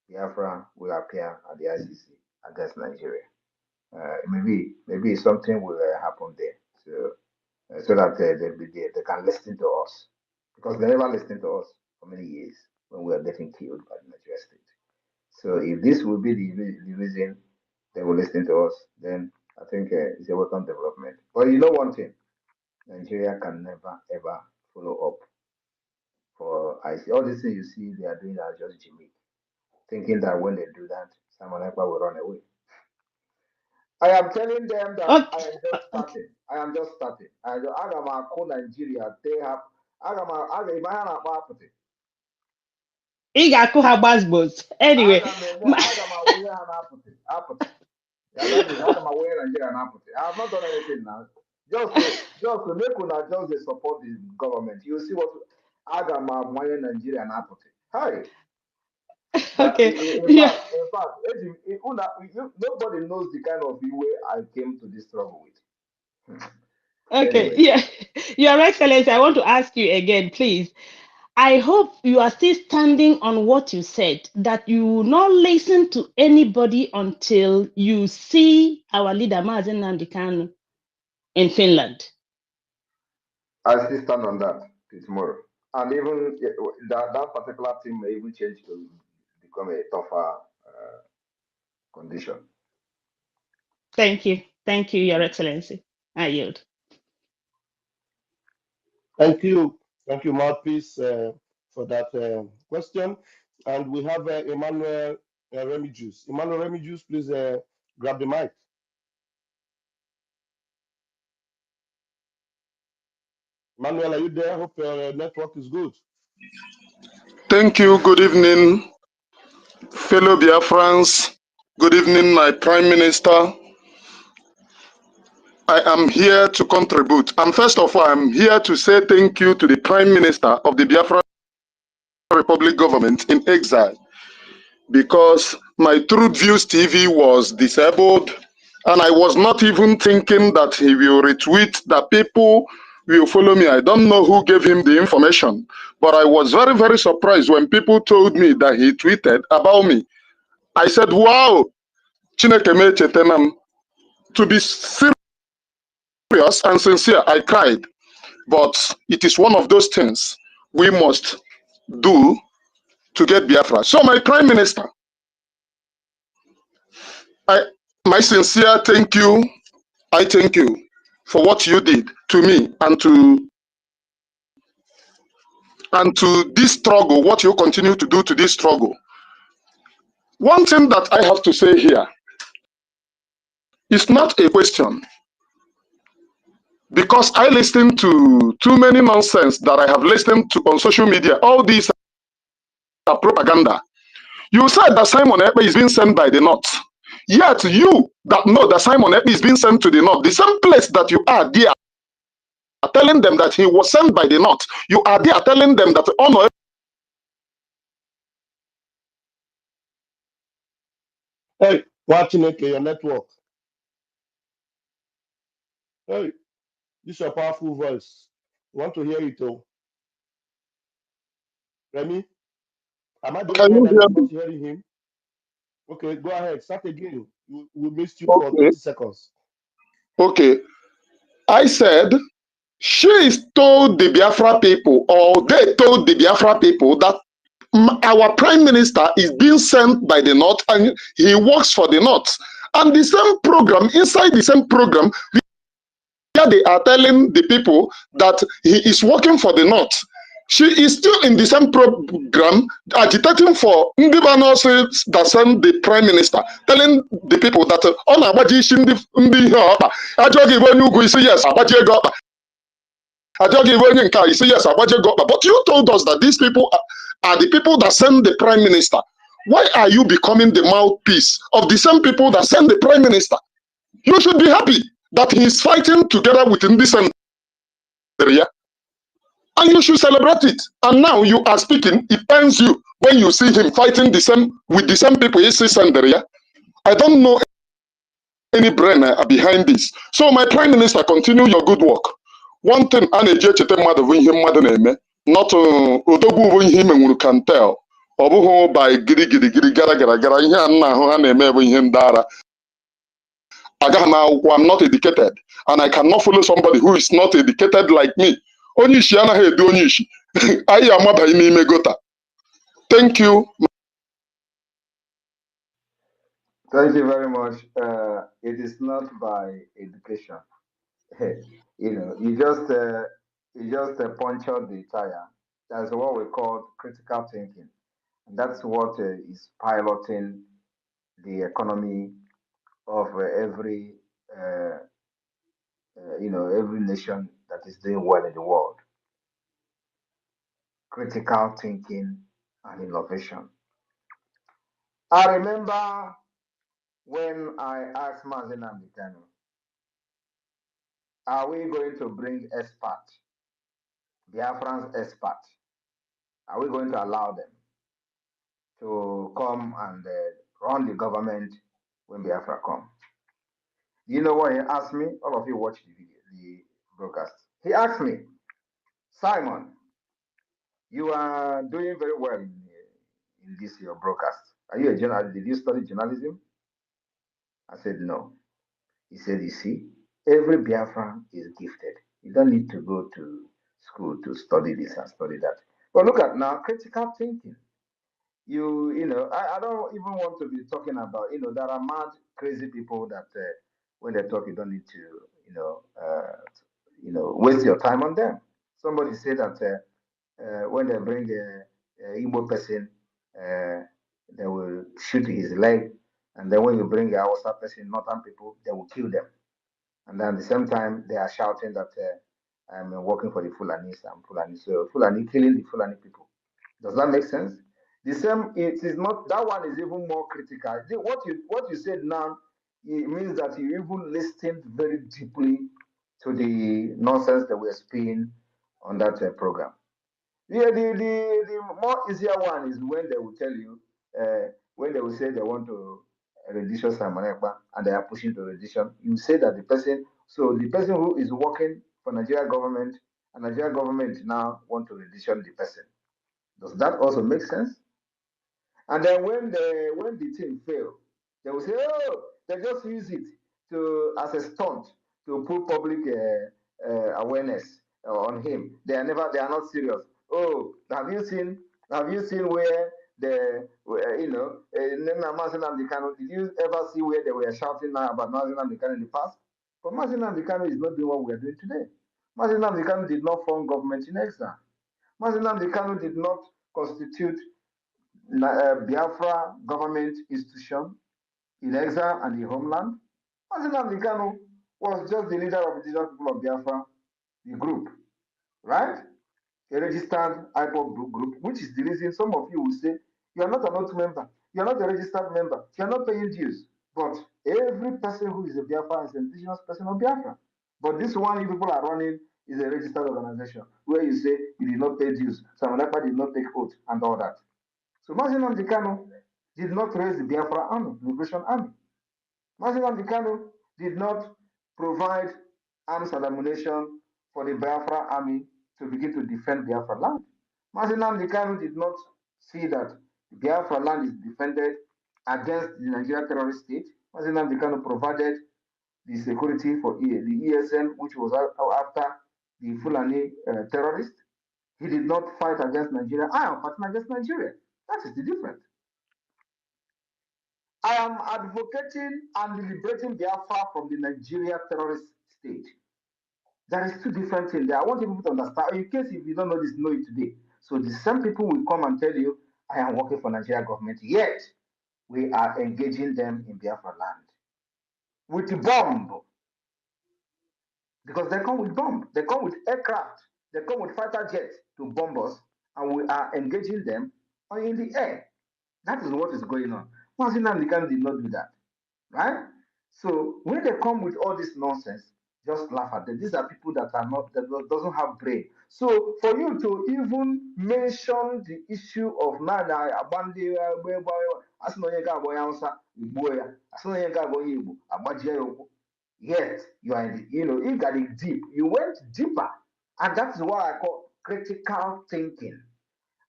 Biafra will appear at the ICC against Nigeria. Maybe something will happen there. So that they can listen to us because they never listened to us for many years when we were getting killed by the Nigeria state. So if this will be the reason they will listen to us, then I think it's a welcome development. But you know one thing, Nigeria can never ever follow up for IC. All these things you see they are doing are just gimmick, thinking that when they do that, Simon Ekpa will run away. I am telling them that I am just Okay. starting. I am just starting. Aga m akụ Nigeria they have aga ime ha na-akpọ apụtị. Ị ga-akụ ha gbazgbos. Anyway, Aga m awụnye ha na apụtị. Yeah, that is aga m awụnye Nigeria na apụtị. I have not done anything now. Just to make una just dey support the government. You see what aga m awụnye Nigeria na apụtị. Hi. okay. In Yeah. fact, nobody knows the kind of way I came to this struggle with. Okay. Anyway. Yeah. Your Excellency, I want to ask you again, please. I hope you are still standing on what you said, that you will not listen to anybody until you see our leader, Mazen Nandikanu, in Finland. I still stand on that till tomorrow. And even that particular thing may even change to become a tougher condition. Thank you. Thank you, Your Excellency. I yield. Thank you, Mouthpiece, for that question. And we have Emmanuel Remigius. Emmanuel Remigius, please grab the mic. Emmanuel, are you there? I hope your network is good. Thank you. Good evening, fellow Biafrans. Good evening, my Prime Minister. I am here to contribute. And first of all, I'm here to say thank you to the Prime Minister of the Biafra Republic Government in exile, because my Truth Views TV was disabled, and I was not even thinking that he will retweet, that people will follow me. I don't know who gave him the information, but I was very, very surprised when people told me that he tweeted about me. I said, wow, Chineke me chetenam. To be serious and sincere, I cried. But it is one of those things we must do to get Biafra. So my Prime Minister, my sincere thank you. I thank you for what you did to me and to this struggle, what you continue to do to this struggle. One thing that I have to say here is not a question, because I listen to too many nonsense that I have listened to on social media. All these are propaganda. You said that Simon Ekpa is being sent by the North. Yet you that know that Simon Ekpa is being sent to the North, the same place that you are there telling them that he was sent by the North, you are there telling them that honor. Hey, watching your network. Hey, this is a powerful voice. You want to hear it, though? Remy, am I the Can only one you that hear is me? not hearing him? Okay, go ahead. Start again. We missed you for Okay. 30 seconds. Okay. I said she is told the Biafra people, or they told the Biafra people that our prime minister is being sent by the North and he works for the North. And the same program, inside the same program, where they are telling the people that he is working for the North. She is still in the same program agitating for ndị nurses that send the prime minister, telling the people that ọ na-agbaji isi ndị ihe ọkpa, ajọ gị bụ onye ugwu isi yes agbaji ego ọkpa, ajọ gị bụ onye nke isi yes agbaji ego ọkpa. But you told us that these people are the people that send the prime minister. Why are you becoming the mouthpiece of the same people that send the prime minister? You should be happy that he is fighting together with this area, and you should celebrate it. And now you are speaking, it pains you when you see him fighting with the same people he sees area. I don't know any brain behind this. So my prime minister, continue your good work. One thing a na-eji echeta mmadụ bụ ihe mmadụ na-eme, not odogwu bụ ihe imenwuru can tell. Ọ bụghị by gịrịgịrịgịrị gara gara gara ihe a nna ahụ ha na-eme bụ ihe ndị ara. I'm not educated, and I cannot follow somebody who is not educated like me. Onye isi anaghị edu onye isi. Anyị amabaghị n'ime gota. Thank you. Thank you very much. It is not by education. You just punctured the tire. That's what we call critical thinking. And that's what is piloting the economy of every every nation that is doing well in the world. Critical thinking and innovation. I remember when I asked Mazen Amdekano, are we going to bring experts, Biafran's experts? Are we going to allow them to come and run the government when Biafra come? You know what he asked me? All of you watch the broadcast. He asked me, Simon, you are doing very well in this your broadcast. Are you a journalist? Did you study journalism? I said no. He said, you see, every Biafran is gifted. You don't need to go to school to study this and study that. But look at now, critical thinking. I don't even want to be talking about, there are mad, crazy people that when they talk, you don't need to, waste your time on them. Somebody said that when they bring a Igbo person, they will shoot his leg. And then when you bring a Hausa person, Northern people, they will kill them. And then at the same time, they are shouting that I'm working for the Fulanis. I'm Fulani. So Fulani killing the Fulani people. Does that make sense? The same, it is not, that one is even more critical. What you said now, it means that you even listened very deeply to the nonsense that we're spewing on that program. Yeah, the more easier one is when they will tell you, when they will say they want to rendition Simon Ekpa and they are pushing to rendition, you say that the person who is working for Nigeria government and Nigeria government now want to rendition the person. Does that also make sense? And then when the team fail, they will say, oh, they just use it as a stunt to put public awareness on him. They are not serious. Oh, have you seen where did you ever see where they were shouting now about Mazi Nnamdi Kanu in the past? But Mazi Nnamdi Kanu is not doing what we are doing today. Mazi Nnamdi Kanu did not form government in exile. Mazi Nnamdi Kanu did not constitute Biafra government institution in exile and in homeland. Mazi Nnamdi Kanu was just the leader of the indigenous people of Biafra, the group, right? A registered IPOB group, which is the reason some of you will say, you are not an oath member, you are not a registered member, you are not paying dues. But every person who is a Biafra is an indigenous person of Biafra. But this one you people are running is a registered organization where you say you did not pay dues, Simon Ekpa did not take oath and all that. So Mazi Nnamdi Kanu did not raise the Biafra Army, Liberation Army. Mazi Nnamdi Kanu did not provide arms and ammunition for the Biafra Army to begin to defend Biafra land. Mazi Nnamdi Kanu did not see that Biafra land is defended against the Nigeria terrorist state. Mazi Kanu provided the security for the ESN, which was after the Fulani terrorists. He did not fight against Nigeria. I am fighting against Nigeria. That is the difference. I am advocating and liberating Biafra from the Nigeria terrorist state. There is two different things there. I want people to understand. In case if you don't know this, know it today. So the same people will come and tell you, I am working for Nigeria government, yet we are engaging them in Biafra land with a bomb. Because they come with bomb, they come with aircraft, they come with fighter jets to bomb us, and we are engaging them in the air. That is what is going on. Mazi Nnamdi Kanu did not do that, right? So when they come with all this nonsense, just laugh at them. These are people that are not, that doesn't have brain. So for you to even mention the issue of Nana Abandi, yet you are, you got it deep. You went deeper, and that's what I call critical thinking,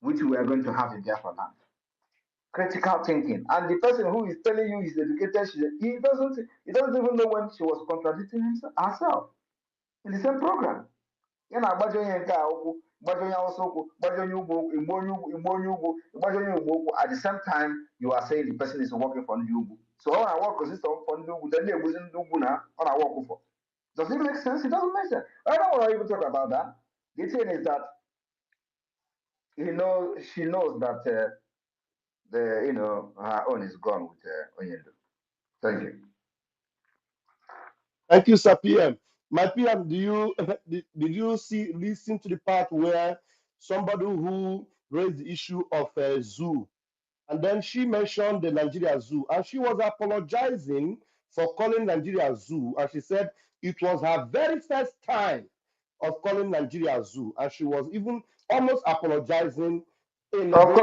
which we are going to have in Biafra land. Critical thinking, and the person who is telling you is educated, he doesn't even know when she was contradicting herself in the same program. You know, at the same time you are saying the person is working for Nubu. So all I work consists of Nubu, then they wasn't Nubu now, all I work for. Does it make sense? It doesn't make sense. I don't want to even talk about that. The thing is that she knows that her own is gone with Onyendo. Thank you. Thank you, Sir PM. My PM, did you listen to the part where somebody who raised the issue of a zoo, and then she mentioned the Nigeria Zoo, and she was apologizing for calling Nigeria Zoo, and she said it was her very first time of calling Nigeria Zoo, and she was even almost apologizing in Of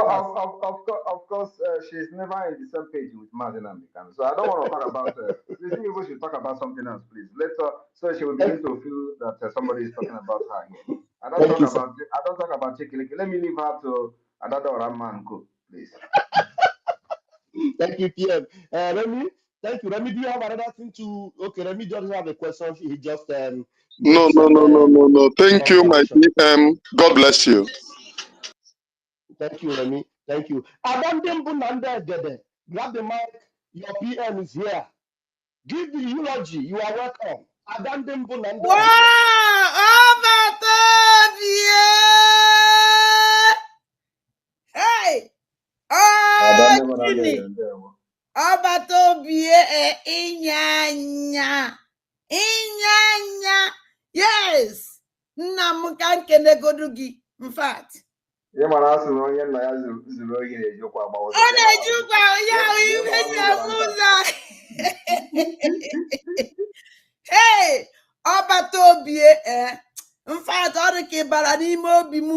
course, she's never in the same page with Mazi Nnamdi Kanu. So I don't want to talk about. Please, we should talk about something else, please. So she will begin to feel that somebody is talking about her here. I don't talk about Chikiliki. Let me leave her to another Raman go, please. Thank you, PM. Remy, thank you. Remy, do you have another thing to? Okay, Remy doesn't have a question. He just No. Thank you, my PM. God bless you. Thank you, Remy. Thank you. Grab the mic. Your PM is here. Give the eulogy. You are welcome. Wow! Hey! Oh, Jimmy! Obatobie Inyanya. Yes! Nna ka nkene godu gị. In fact. Ọ na-eji ụkwa ya ihe si amụ ụzọ. Hey! Obatobie in fact, ọ dị ka ịbara n'ime obi m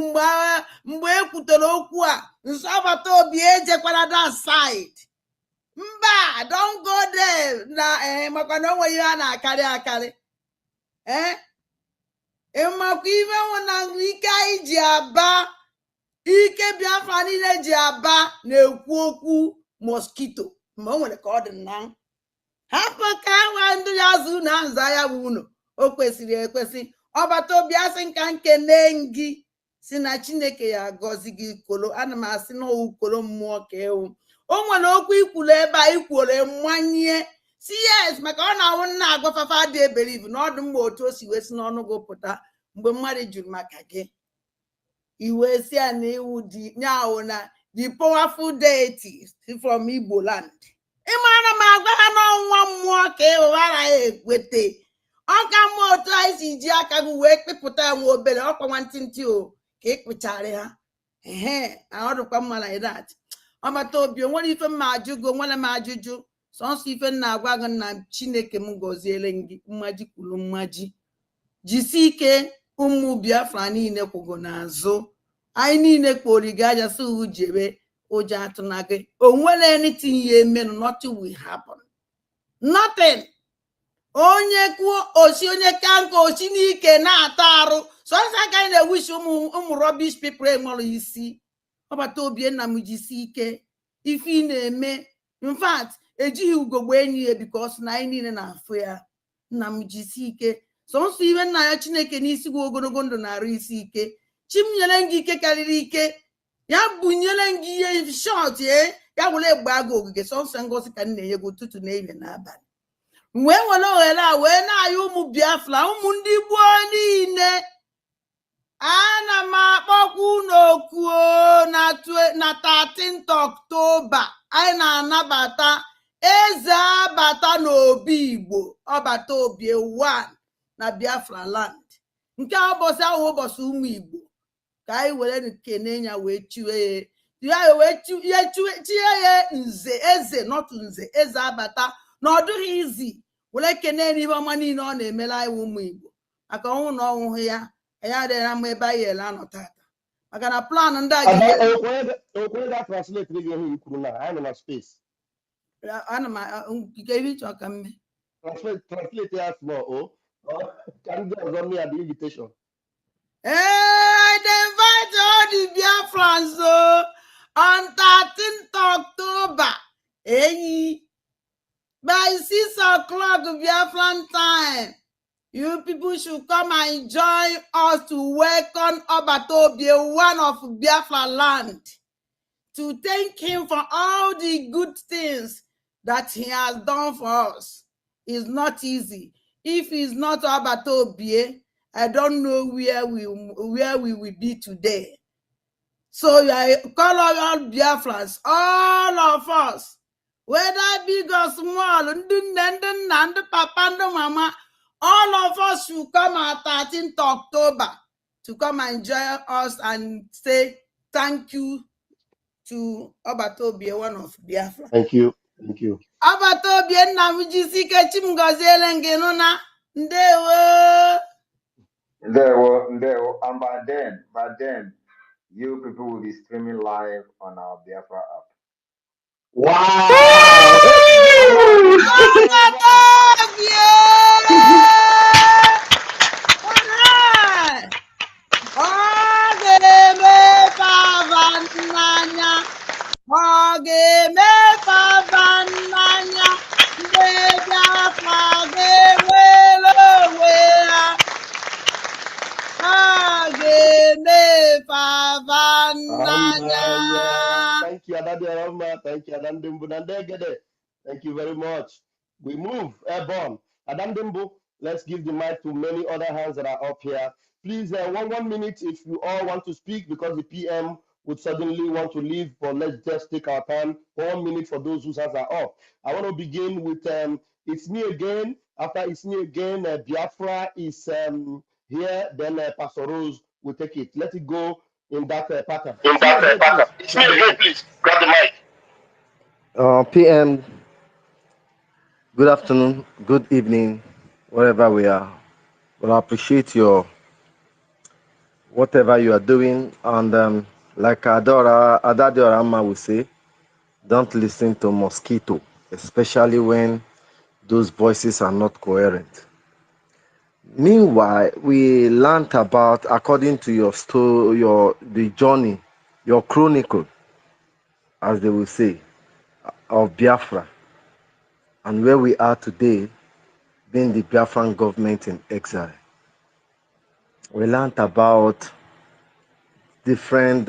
mgbe ekwutere okwu a. Nso Obatobie ejekwara that side. Mba, don't go there. Maka na onwe ihe a na-akarị. Ịmakwa ife nwụ na ike anyị ji aba, ike Biafra niile ji aba na-ekwu okwu mosquito. Ma o nwere ka ọ dị na hapụ ka nwa ndụ ya zụ na nza ya bụ unu. O kwesịrị ekwesị. Obatobie asị nka nkene gị si na Chineke ya agọzi gị kolo. Ana m asị na kolo mmụọ ka ewu. O nwere okwu ikwuru ebe a ikwere mmanye si yes maka ọ na-awụ nna agwafafa dị eberivu na ọdụ mma otu o si wee si n'ọnụ gị pụta mgbe mmadụ jụrụ maka gị iwe si ya na iwu dị nyawo na the powerful deities from Igbo land. Ịmara m agwa ha n'ọnwa mmụọ ka ewewara ya ekwete ọ ka mma otu anyị si ji aka gị wee kpịpụta ya nwa obere ọkwa nwantịntị o ka ịkpụchara ha ọdụkwa mma like that. Obatobie nwere ife mma ajụgo nwere m ajụjụ sọnsọ ife nna agwa gị na Chineke m gọziele gị mmaji kwuru mmaji jisi ike ụmụ Biafra niile kwụgo n'azụ anyị niile kpori gị aja sị ujebe ụjọ atụna gị o nwere anything ya emenụ nothing will happen nothing. Onye kwuo osi onye ka nka osi n'ike na-ata arụ sọnsọ aka anyị na-ewishi ụmụ rubbish people enwere isi. Obatobie nna m jisi ike ife ị na-eme in fact ejighị ugogbe enyi ya because na anyị niile na-afụ ya. Nna m jisi ike sọnsọ iwe nna ya Chineke n'isi gị ogologo ndụ na-arụ isi ike. Chi m nyere gị ike karịrị ike ya bunyere gị ihe short ya were gbaa gị ogige sọnsọ ngozi ka m na-enye gị ụtụtụ na ehihie na abalị. Wee were ohere a wee na-ayọ ụmụ Biafra, ụmụ ndị gboo niile, ana m akpọkwa unu oku na 13th October anyị na-anabata eze abata n'obi Igbo, ọbata obie 1 na Biafra land. Nke ụbọchị ahụ ụbọchị ụmụ Igbo ka anyị were kene ya wee chie ya nze eze, not nze eze abata na ọ dịghị izi were kene n'ihe ọma niile ọ na-emela anyị ụmụ Igbo maka ọnwụ na ọnwụhụ ya anyị adịghị mma ebe anyị ele anọ tata maka na plan ndị a ga translate gị ihe ikwu na anyị nọ na space. Ana m nke ihe ịchọ ka mme translate ya small ka ndị ọzọ mee the invitation. They invite all the Biafrans on 13th October by 6 o'clock Biafran time. You people should come and join us to welcome Obatobie, 1 of Biafra land, to thank him for all the good things that he has done for us. It's not easy. If it's not Obatobie, I don't know where we will be today. So I call all Biafrans, all of us, whether big or small, and papa and mama, all of us should come at 13th October to come and join us and say thank you to Obatobie, 1 of Biafra. Thank you. Thank you. Obatobie Namujisike Chimgozele Ngenona. Ndewo. And by then, you people will be streaming live on our Biafra app. Wow! Thank you, Adadiarama. Thank you, Adandimbu. Thank you very much. We move airborne. Adandimbu, let's give the mic to many other hands that are up here. Please, 1 minute if you all want to speak, because the PM would suddenly want to leave, but let's just take our time. 1 minute for those whose hands are up. I want to begin with It's Me Again. After It's Me Again, Biafra is here. Then Pastor Rose will take it. Let it go in that pattern. It's Me Again, please. Grab the mic. PM, good afternoon, good evening, wherever we are. Well, I appreciate your whatever you are doing, and like Adadiorama will say, don't listen to mosquito, especially when those voices are not coherent. Meanwhile, we learned about, according to your story, the journey, your chronicle, as they will say, of Biafra, and where we are today, being the Biafran government in exile. We learned about different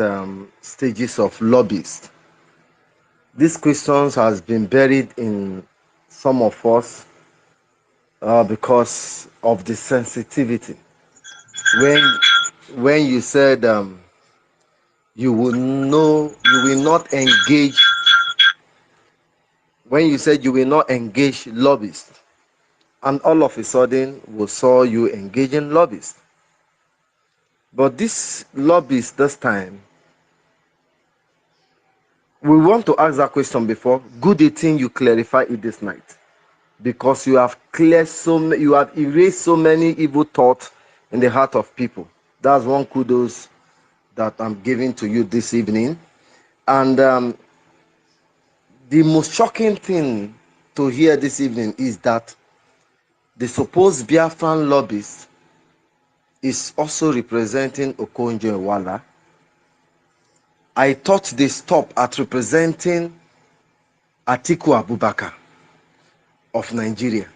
stages of lobbyists. These questions has been buried in some of us because of the sensitivity. When you said you will not engage. When you said you will not engage lobbyists, and all of a sudden we saw you engaging lobbyists. But this lobbyists this time, we want to ask that question before. Good thing you clarify it this night, because you have erased so many evil thoughts in the heart of people. That's one kudos that I'm giving to you this evening. And the most shocking thing to hear this evening is that the supposed Biafran lobbyist is also representing Okonjo-Iweala. I thought they stopped at representing Atiku Abubakar of Nigeria,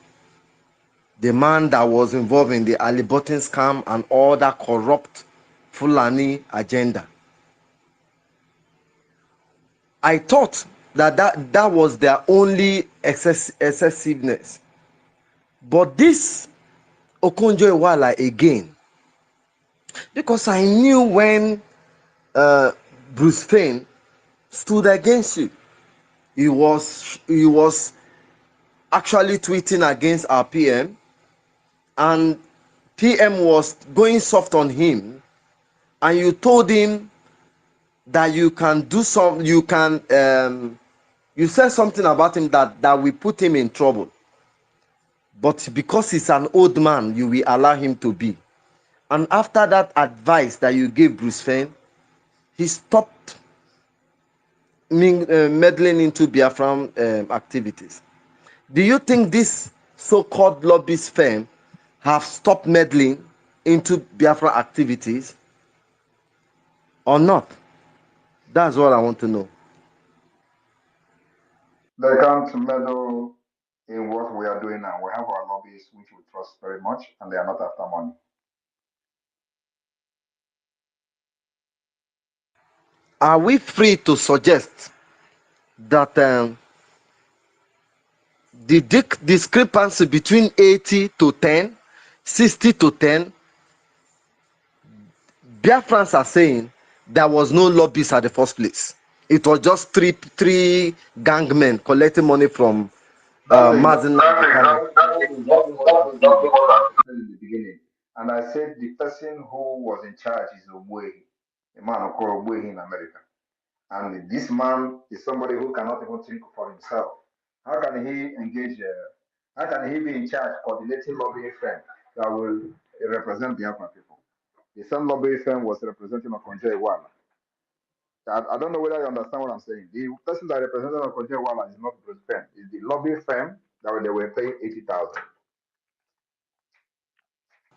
the man that was involved in the Ali Button scam and all that corrupt Fulani agenda. I thought that was their only excessiveness. But this Okonjo-Iweala again, because I knew when Bruce Fein stood against you, he was actually tweeting against our PM, and PM was going soft on him, and you told him that you can do some, you said something about him that will put him in trouble. But because he's an old man, you will allow him to be. And after that advice that you gave Bruce Fein, he stopped meddling into Biafran activities. Do you think this so-called lobbyist firm have stopped meddling into Biafra activities or not? That's what I want to know. They can't meddle in what we are doing now. We have our lobbyists, which we trust very much, and they are not after money. Are we free to suggest that the discrepancy between 80 to 10, 60 to 10, Biafrans are saying there was no lobbies at the first place? It was just three gang men collecting money from That's Mazin. exactly what I'm saying. I said in the beginning. And I said the person who was in charge is Ogbuehi, a man called Ogbuehi in America. And this man is somebody who cannot even think for himself. How can he engage? How can he be in charge coordinating lobbying firm that will represent the Biafran people? The same lobbying firm was representing Okonjo-Iweala. I don't know whether you understand what I'm saying. The person that represented Okonjo-Iweala is not the firm. It's the lobbying firm that they were paying 80,000.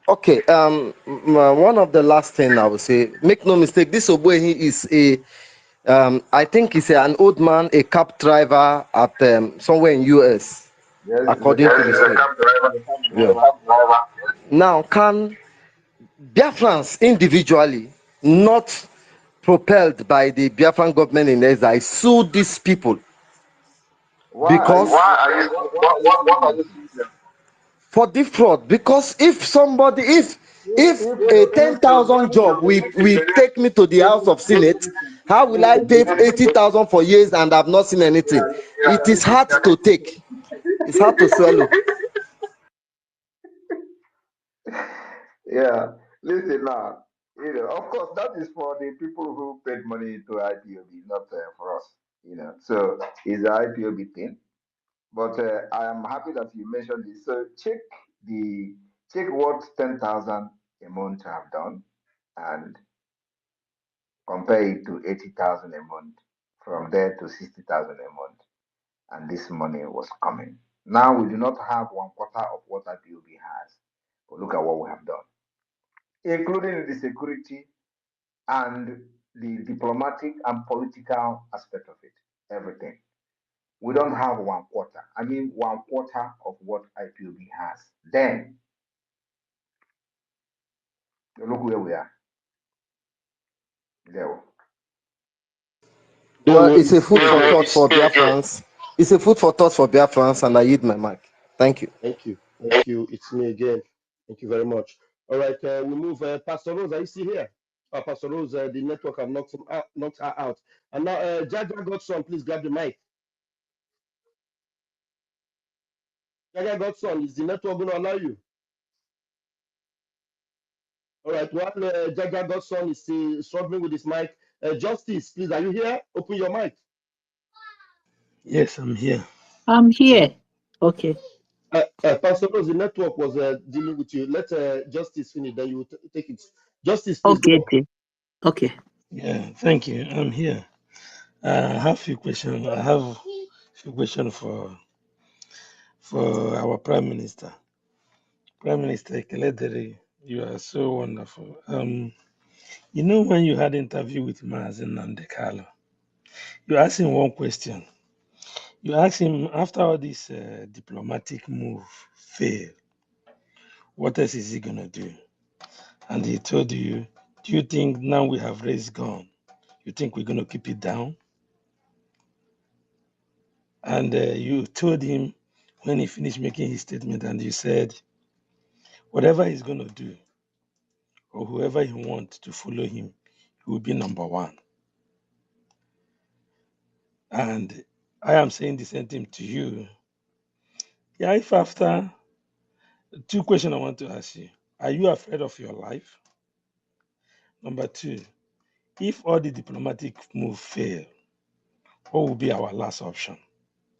Okay, one of the last thing I would say, make no mistake, this Ogbuehi is I think he's an old man, a cab driver at somewhere in US, Yes, he's a according cab to the driver. story. He's a cab Yeah. driver. Now, can Biafrans individually, not propelled by the Biafran government in exile, sue these people? Because Why are you suing them for? for the fraud, because if a If 10,000 job will take me to the House of Senate, how will I pay 80,000 for years and have not seen anything? It is hard to take. It's hard to swallow. Yeah, listen now. Of course, that is for the people who paid money to IPOB, not for us. So it's the IPOB thing. But I am happy that you mentioned this. So check what 10,000 a month have done, and compare it to 80,000 a month. From there to 60,000 a month, and this money was coming. Now we do not have 1/4 of what IPOB has. But look at what we have done, including the security and the diplomatic and political aspect of it, everything. We don't have 1/4. I mean, 1/4 of what IPOB has. Then, look where we are. There. Well, it's a food for thought for Biafrans. It's a food for thought for Biafrans, and I yield my mic. Thank you. Thank you. Thank you. It's me again. Thank you very much. All right, we move. Pastor Rose, are you still here? Pastor Rose, the network have knocked her out. And now, Jaja Godson, please grab the mic. Jaja Godson, is the network going to allow you? All right, while Jaja Godson is still struggling with his mic, Justice, please, are you here? Open your mic. Yes, I'm here. I'm here. Okay. Pastor Rose, the network was dealing with you. Let Justice finish, then you take it. Justice, please Okay. go. Okay. Yeah, thank you. I'm here. I have a few questions. I have a few questions for our Prime Minister. Prime Minister Keledere, you are so wonderful. When you had an interview with Mazen Nandekalo, you asked him one question. You asked him after all this diplomatic move fail, what else is he gonna do? And he told you, do you think now we have raised gun, you think we're gonna keep it down? And you told him when he finished making his statement, and you said, whatever he's gonna do, or whoever he wants to follow him, he will be number one. And I am saying the same thing to you. Yeah, if after two questions I want to ask you, are you afraid of your life? Number two, if all the diplomatic move fail, what will be our last option?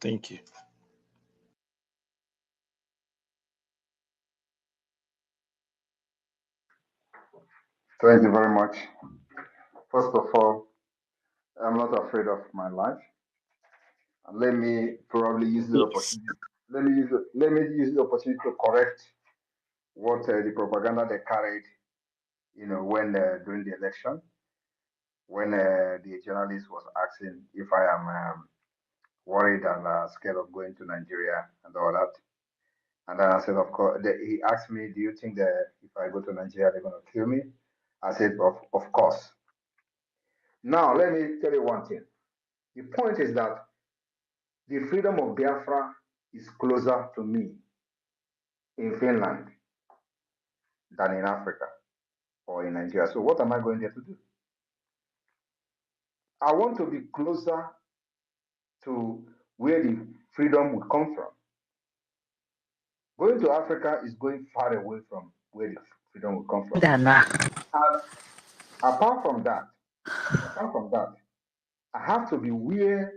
Thank you. Thank you very much. First of all, I'm not afraid of my life. And let me probably use the Yes. opportunity. Let me use the opportunity to correct what the propaganda they carried, when during the election, when the journalist was asking if I am worried and scared of going to Nigeria and all that. And then I said, of course, he asked me, do you think that if I go to Nigeria, they're going to kill me? I said, of course. Now, let me tell you one thing. The point is that the freedom of Biafra is closer to me in Finland than in Africa or in Nigeria. So what am I going there to do? I want to be closer to where the freedom will come from. Going to Africa is going far away from where the freedom will come from. Dana. And apart from that, I have to be where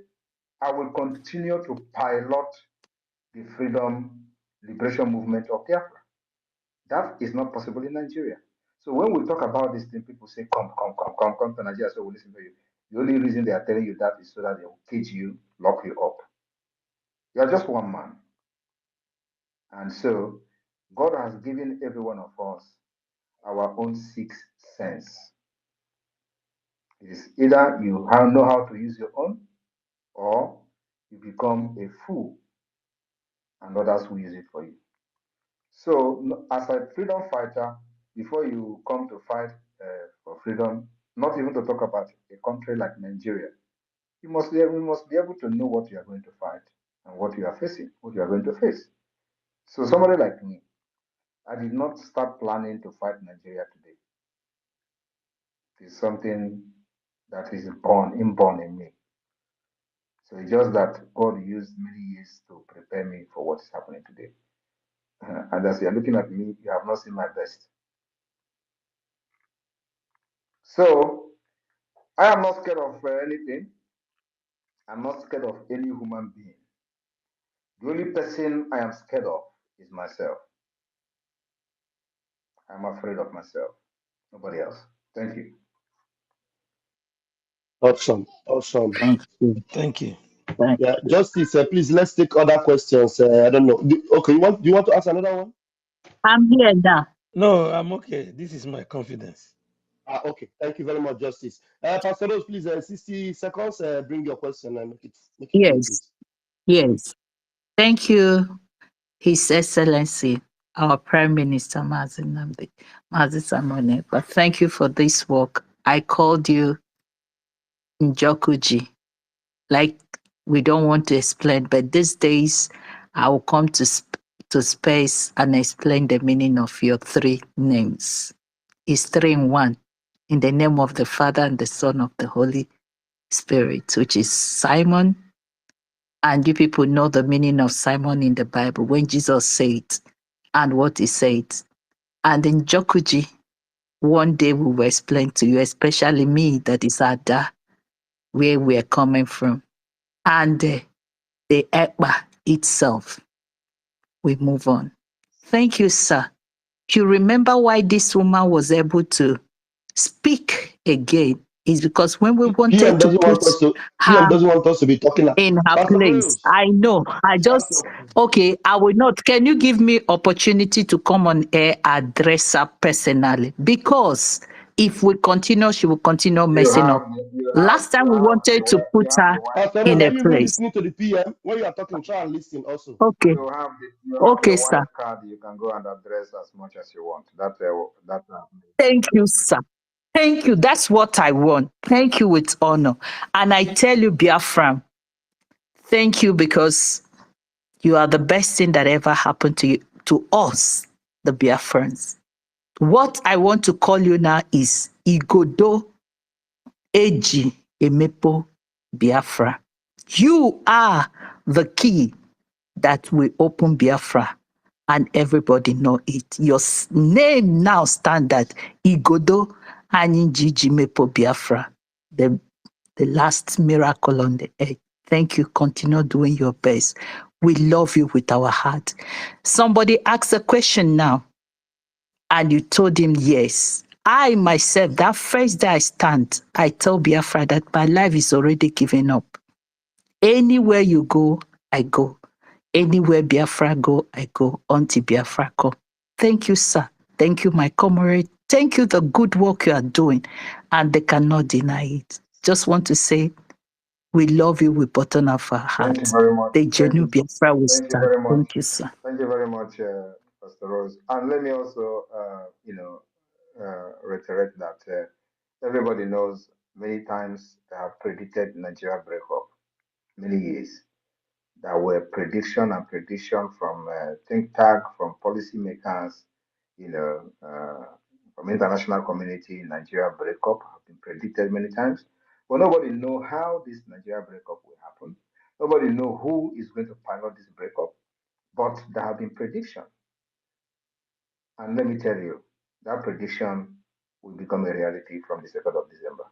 I will continue to pilot the freedom liberation movement of Biafra. That is not possible in Nigeria. So when we talk about this thing, people say, come to Nigeria, so we listen to you. The only reason they are telling you that is so that they will cage you, lock you up. You are just one man. And so God has given every one of us our own sixth sense. It is either you know how to use your own, or you become a fool and others will use it for you. So as a freedom fighter, before you come to fight for freedom, not even to talk about a country like Nigeria, we must be able to know what you are going to fight and what you are facing, what you are going to face. So somebody like me, I did not start planning to fight Nigeria today. It's something that is inborn in me. So it's just that God used many years to prepare me for what is happening today. And as you're looking at me, you have not seen my best. So I am not scared of anything. I'm not scared of any human being. The only person I am scared of is myself. I'm afraid of myself. Nobody else. Thank you. Awesome. Awesome. Thank you. Thank you. Thank Yeah, you. Justice, please let's take other questions. I don't know. Okay, do you want to ask another one? I'm here now. No, I'm okay. This is my confidence. Okay. Thank you very much, Justice. Pastor Rose, please, 60 seconds. Bring your question and make it quick, Yes. please. Yes. Thank you, His Excellency, our Prime Minister, Mazi Samone. But thank you for this work. I called you Njokuji. Like, we don't want to explain, but these days I will come to space and explain the meaning of your three names. It's 3 in 1. In the name of the Father and the Son of the Holy Spirit, which is Simon. And you people know the meaning of Simon in the Bible, when Jesus said and what he said. And in Jokuji, one day we will explain to you, especially me, that is Ada, where we are coming from. And the Ekpa itself, we move on. Thank you, sir. You remember why this woman was able to speak again is because when we PM wanted to doesn't want put us to. her PM doesn't want us to be talking. in her Pastor place. Rose, I know. Okay, I will not. Can you give me opportunity to come on air, address her personally? Because If we continue, she will continue messing up. Last time we wanted to put her in Are a you even place. listening to the PM? When you are talking, try and listen also. Okay. You have Okay, the sir. white card. You can go and address as much as you want. Thank you, sir. Thank you. That's what I want. Thank you with honor. And I tell you, Biafra, thank you because you are the best thing that ever happened to you, to us, the Biafrans. What I want to call you now is Igodo Eji Emepo Biafra. You are the key that will open Biafra and everybody know it. Your name now stand that Igodo Anyinjiji Mepo Biafra, the last miracle on the earth. Thank you. Continue doing your best. We love you with our heart. Somebody asked a question now, and you told him yes. I myself, that first day I stand, I tell Biafra that my life is already given up. Anywhere you go, I go. Anywhere Biafra go, I go until Biafra come. Thank you, sir. Thank you, my comrade. Thank you, the good work you are doing, and they cannot deny it. Just want to say, we love you with bottom of our heart. Thank you very much. The genuine Biafra will Thank you stand. very much. Thank you, sir. Thank you very much, Pastor Rose. And let me also, reiterate that everybody knows many times they have predicted Nigeria breakup, many years. There were prediction from think tank, from policymakers, from international community. Nigeria breakup have been predicted many times, but nobody know how this Nigeria breakup will happen. Nobody know who is going to pilot this breakup, but there have been predictions. And let me tell you, that prediction will become a reality from the 2nd of December.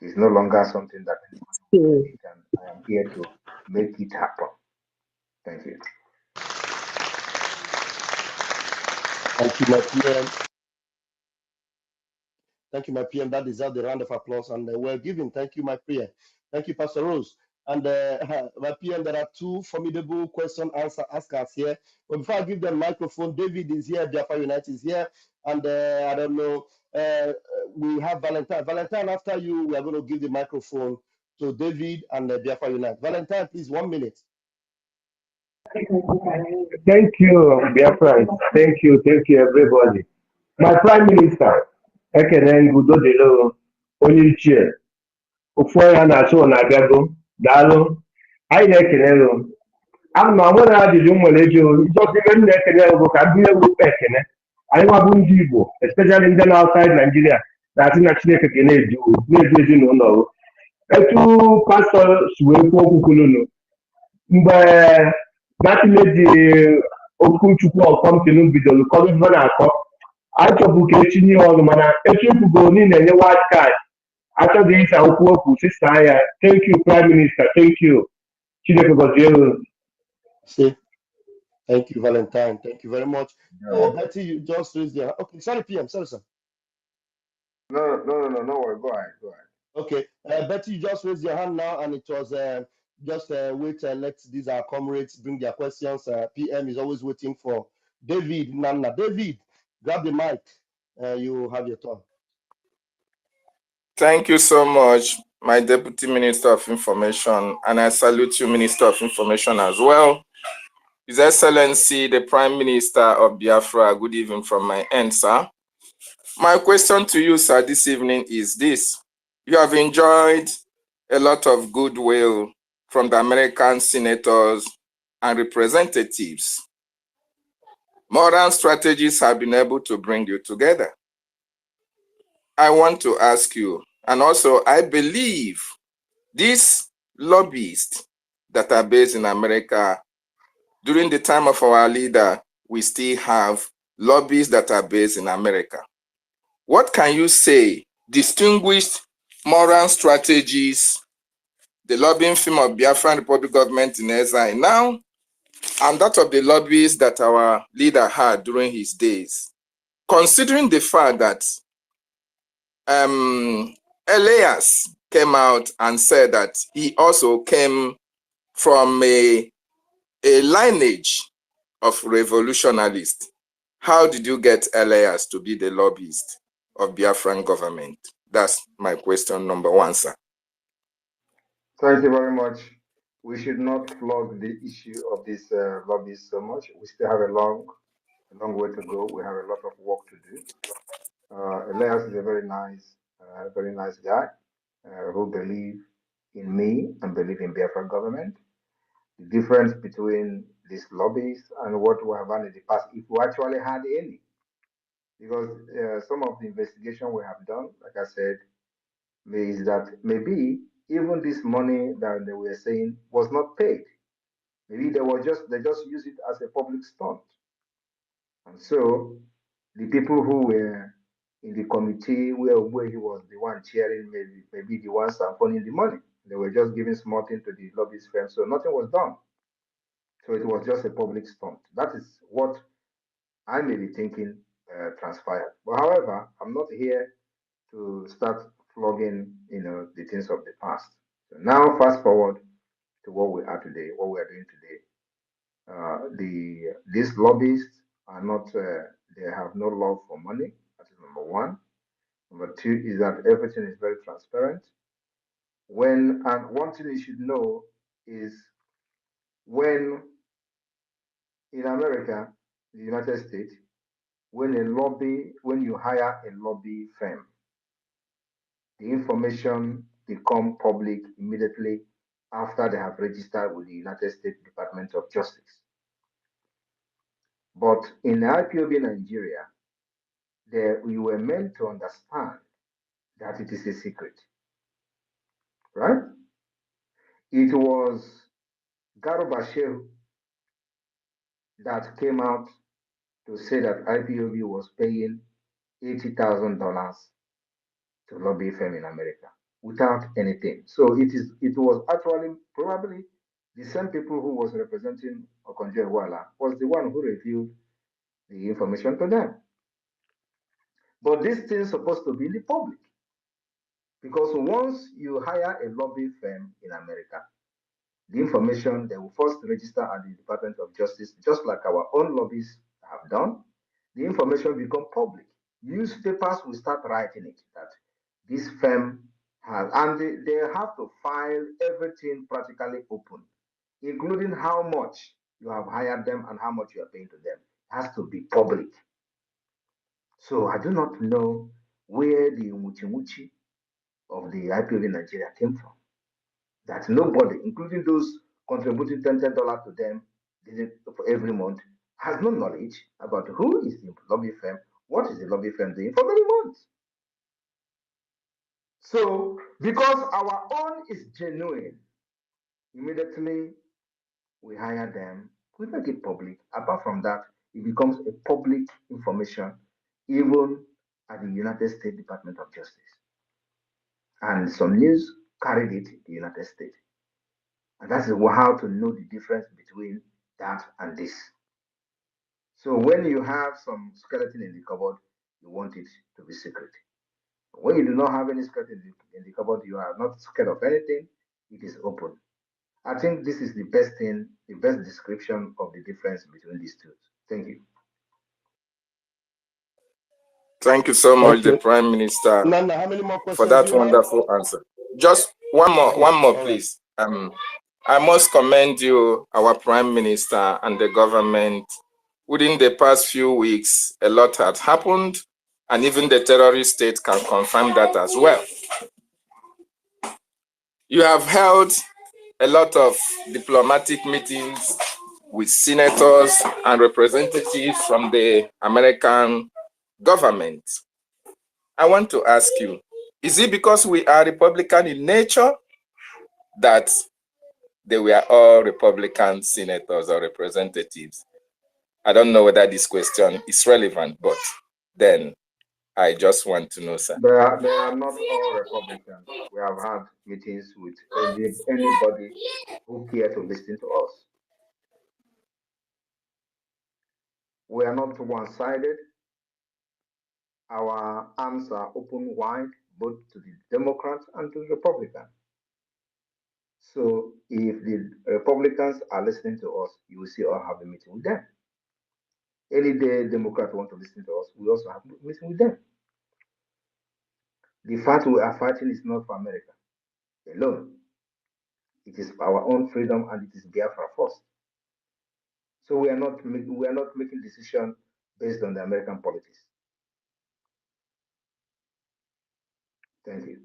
It's no longer something that anybody will predict, and I am here to make it happen. Thank you. Thank you, my PM. Thank you, my PM. That deserves the round of applause, and we're giving. Thank you, my PM. Thank you, Pastor Rose. And my PM, there are two formidable question answer askers here. But before I give them microphone, David is here, Biafra United is here, and I don't know, we have Valentine. Valentine, after you, we are going to give the microphone to David and Biafra United. Valentine, please, 1 minute. Thank you, Biafra. Thank you, everybody. My Prime Minister, Ekene Udodilo, Onyichie, Ufoya na-achọ na-abịago, daalụ, anyị na-ekene gị. Ama m nwere ajụjụ m nwere eji ịchọsi ibe m na-ekene gị bụ ka ndị egwu ekene. Anyị nwabụ ndị Igbo, especially ndị na outside Nigeria, na-asị na Chineke ga na-edu ezinụlọ. Etu pastọ si wee kwuo okwu kwulunu, mgbe Natinedi Okwuchukwu ọkọmtinu bidoro kọrọ ife na-akọ, achọbụ ka etinye ọnụ mana echefugo niile enye white card. Achọghị ịsa okwu sista ya. Thank you, Prime Minister. Thank you. Chineke gọzie unu. Thank you, Valentine. Thank you very much. Betty, you just raised your hand. Okay, sorry, PM. Sorry, sir. No worry. Go ahead. Okay, Betty, you just raised your hand now, and it was just wait. Let these our comrades bring their questions. PM is always waiting for David Nana. David, grab the mic. You have your turn. Thank you so much, my Deputy Minister of Information, and I salute you, Minister of Information, as well. His Excellency, the Prime Minister of Biafra, good evening from my end, sir. My question to you, sir, this evening is this. You have enjoyed a lot of goodwill from the American senators and representatives. Modern strategies have been able to bring you together. I want to ask you, and also I believe these lobbyists that are based in America, during the time of our leader, we still have lobbyists that are based in America. What can you say distinguished moral strategies, the lobbying firm of Biafra Republic Government in exile now, and that of the lobbyists that our leader had during his days, considering the fact that Elias came out and said that he also came from a lineage of revolutionalists. How did you get Elias to be the lobbyist? of Biafran government? That's my question number one, sir. Thank you very much. We should not flog the issue of this lobbies so much. We still have a long way to go. We have a lot of work to do. Elias is a very nice guy who believe in me and believe in Biafra government. The difference between these lobbies and what we have done in the past, if we actually had any, because some of the investigation we have done, like I said, is that maybe even this money that they were saying was not paid. Maybe they just use it as a public stunt. And so the people who were in the committee where he was the one chairing, maybe the ones funding the money. They were just giving small thing to the lobbyist firm, so nothing was done. So it was just a public stunt. That is what I may be thinking transpired. But however, I'm not here to start flogging, the things of the past. So now, fast forward to what we are today, what we are doing today. These lobbyists are not. They have no love for money. That is number one. Number two is that everything is very transparent. And one thing you should know is when in America, the United States, when you hire a lobby firm, the information become public immediately after they have registered with the United States Department of Justice. But in IPOB Nigeria, we were meant to understand that it is a secret, right? It was Garba that came out to say that IPOB was paying $80,000 to lobby firm in America without anything. So it was actually probably the same people who was representing Okonjo-Iweala was the one who revealed the information to them. But this thing is supposed to be in the public, because once you hire a lobby firm in America, the information they will first register at the Department of Justice, just like our own lobbies have done. The information become public. Newspapers will start writing it that this firm has, and they have to file everything practically open, including how much you have hired them and how much you are paying to them. It has to be public. So I do not know where the muchi of the IPOB in Nigeria came from. That nobody, including those contributing $10 to them for every month, has no knowledge about who is the lobby firm, what is the lobby firm doing for many months. So, because our own is genuine, immediately we hire them, we make it public. Apart from that, it becomes a public information, even at the United States Department of Justice. And some news carried it to the United States. And that's how to know the difference between that and this. So when you have some skeleton in the cupboard, you want it to be secret. When you do not have any skeleton in the cupboard, you are not scared of anything, it is open. I think this is the best thing, the best description of the difference between these two. Thank you. Thank you so much, the Prime Minister, Nana, how many more questions for that do you wonderful answer. Just one more, please. I must commend you, our Prime Minister, and the government. Within the past few weeks, a lot has happened, and even the terrorist state can confirm that as well. You have held a lot of diplomatic meetings with senators and representatives from the American government. I want to ask you, is it because we are Republican in nature that they were all Republican senators or representatives? I don't know whether this question is relevant, but then I just want to know, sir. They are not all Republicans. We have had meetings with anybody who care to listen to us. We are not one-sided. Our arms are open wide, both to the Democrats and to the Republicans. So if the Republicans are listening to us, you will see us have a meeting with them. Any day Democrats want to listen to us, we also have a meeting with them. The fight we are fighting is not for America alone. It is our own freedom, and it is Biafra first. So we are not making decisions based on the American politics. Thank you.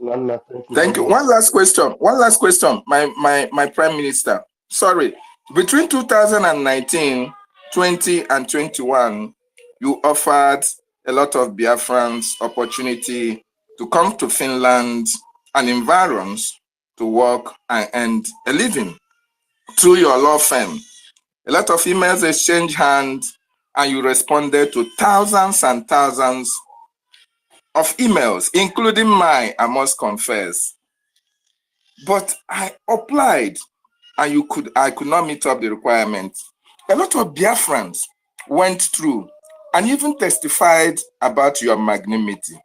Nana, thank you Thank very you. much. One last question. One last question, my Prime Minister. Sorry. Between 2019, 20, and 21, you offered a lot of Biafrans opportunity to come to Finland and environs to work and earn a living through your law firm. A lot of emails exchanged hands, and you responded to thousands and thousands of emails, including mine, I must confess. But I applied, and I could not meet up the requirements. A lot of Biafrans went through and even testified about your magnanimity.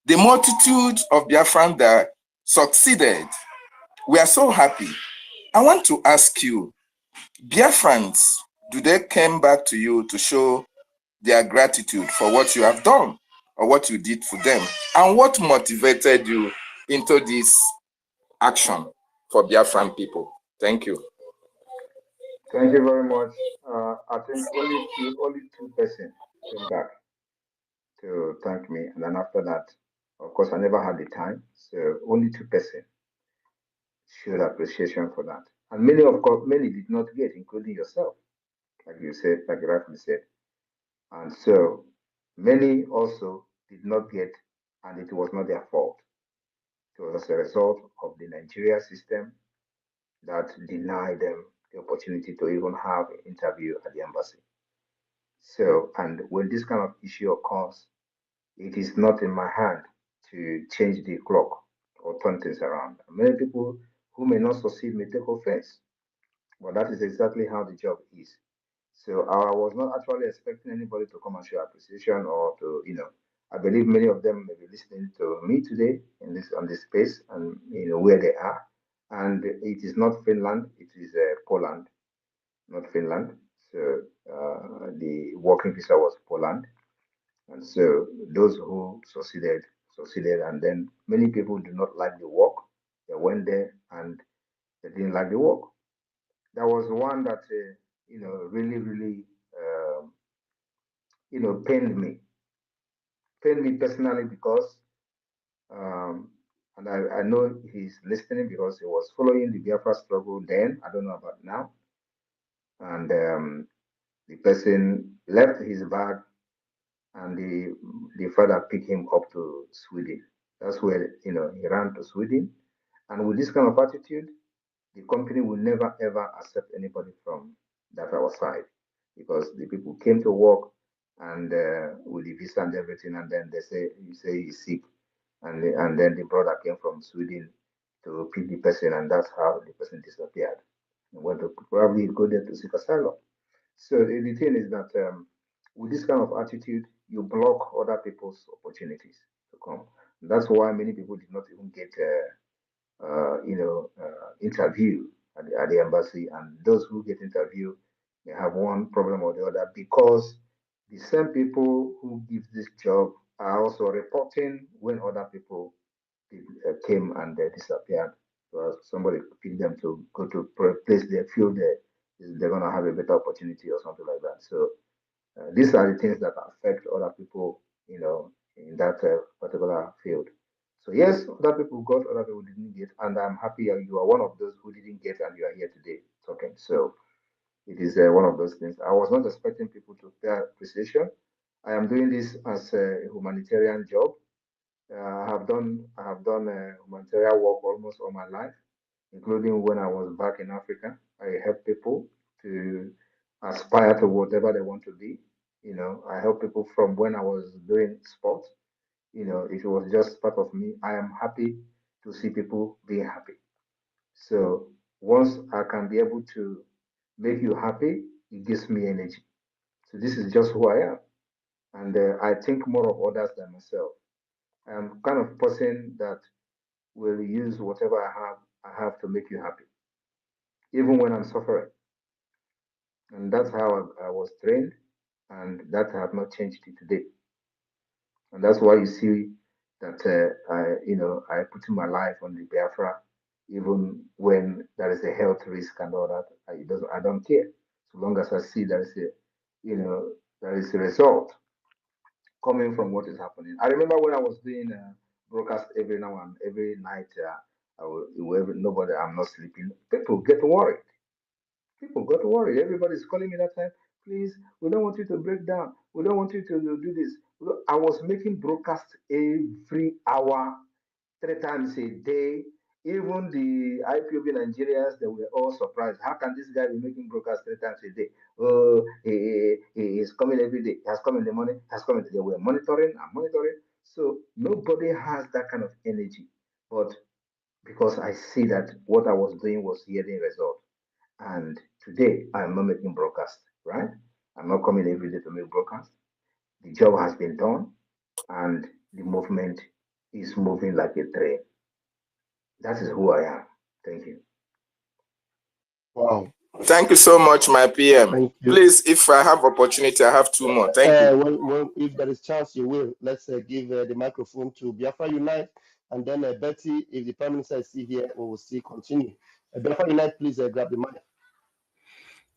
The multitude of Biafrans that succeeded, we are so happy. I want to ask you, Biafrans, do they come back to you to show their gratitude for what you have done or what you did for them? And what motivated you into this action for Biafran people? Thank you. Thank you very much. I think only two persons came back to thank me, and then after that, of course, I never had the time. So only two persons showed appreciation for that, and many did not get, including yourself, like you said, like you rightly said, and so many also did not get, and it was not their fault. It was as a result of the Nigeria system that denied them the opportunity to even have an interview at the embassy. So, and when this kind of issue occurs, it is not in my hand to change the clock or turn things around. Many people who may not succeed may take offense, but that is exactly how the job is. So I was not actually expecting anybody to come and show appreciation or to, I believe many of them may be listening to me today in this on this space and where they are. And it is not Finland, it is Poland, not Finland. So the working visa was Poland. And so those who succeeded, and then many people do not like the work. They went there and they didn't like the work. There was one that really, really, pained me personally because, and I know he's listening because he was following the Biafra struggle then. I don't know about now. And the person left his bag, and the father picked him up to Sweden. That's where he ran to Sweden, and with this kind of attitude, the company will never ever accept anybody from that our side, because the people came to work and with the visa and everything, and then you say he's sick, and then the brother came from Sweden to pick the person, and that's how the person disappeared. And went to probably go there to seek asylum. So the thing is that with this kind of attitude, you block other people's opportunities to come. That's why many people did not even get, interview at the embassy, and those who get interview may have one problem or the other, because the same people who give this job are also reporting when other people came and they disappeared. So somebody picked them to go to place they feel they're going to have a better opportunity or something like that. So these are the things that affect other people, in that particular field. So yes, other people got, other people didn't get, and I'm happy you are one of those who didn't get, and you are here today talking. So it is one of those things. I was not expecting people to pay appreciation. I am doing this as a humanitarian job. I have done humanitarian work almost all my life, including when I was back in Africa. I help people to aspire to whatever they want to be. I help people from when I was doing sports. It was just part of me. I am happy to see people being happy. So once I can be able to make you happy, it gives me energy. So this is just who I am, and I think more of others than myself. I am kind of person that will use whatever I have to make you happy, even when I'm suffering. And that's how I was trained, and that I have not changed it today. And that's why you see that I put in my life on the Biafra, even when there is a health risk and all that. I don't care, so long as I see there is there is a result coming from what is happening. I remember when I was doing broadcast every now and every night. Nobody, I'm not sleeping. People get worried. People got worried. Everybody's calling me that time. Please, we don't want you to break down. We don't want you to do this. I was making broadcasts every hour, 3 times a day. Even the IPOB Nigerians, they were all surprised. How can this guy be making broadcasts 3 times a day? Oh, he's coming every day. He has come in the morning. He has come in. They were monitoring and monitoring. So nobody has that kind of energy. But because I see that what I was doing was yielding result. And today I'm not making broadcast, right? I'm not coming every day to make broadcast. The job has been done and the movement is moving like a train. That is who I am. Thank you. Wow. Thank you so much, my PM. Thank you. Please, if I have opportunity, I have 2 more. Thank you. When if there is chance, you will. Let's give the microphone to Biafra Unite, and then Betty, if the Prime Minister is still here, we will see continue. Biafra Unite, please grab the mic.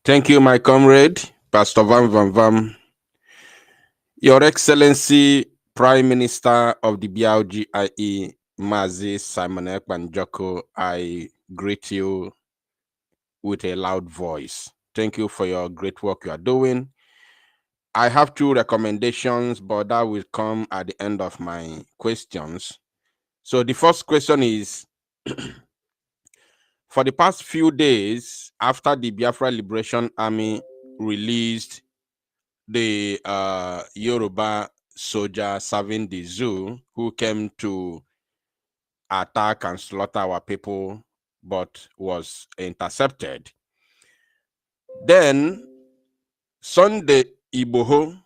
Thank you, my comrade, Pastor Van Van Vam. Your Excellency, Prime Minister of the BLGIE, Mazi Simon Ekpa Njoko, I greet you with a loud voice. Thank you for your great work you are doing. I have 2 recommendations, but that will come at the end of my questions. So the first question is, for the past few days, after the Biafra Liberation Army released the Yoruba soldier serving the zoo who came to attack and slaughter our people, but was intercepted. Then Sunday Igboho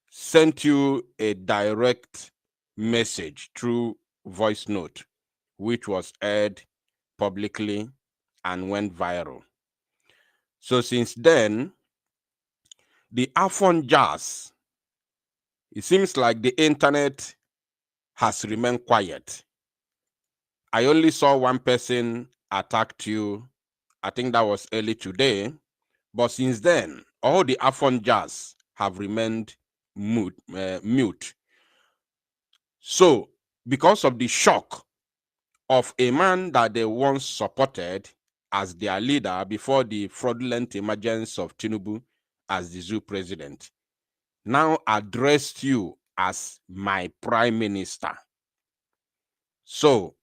sent you a direct message through voice note, which was aired publicly and went viral. So since then, the Afon jazz, it seems like the internet has remained quiet. I only saw one person attacked you. I think that was early today. But since then, all the Afon jazz have remained mute. So, because of the shock of a man that they once supported as their leader before the fraudulent emergence of Tinubu as the zoo president, now addressed you as my prime minister. So,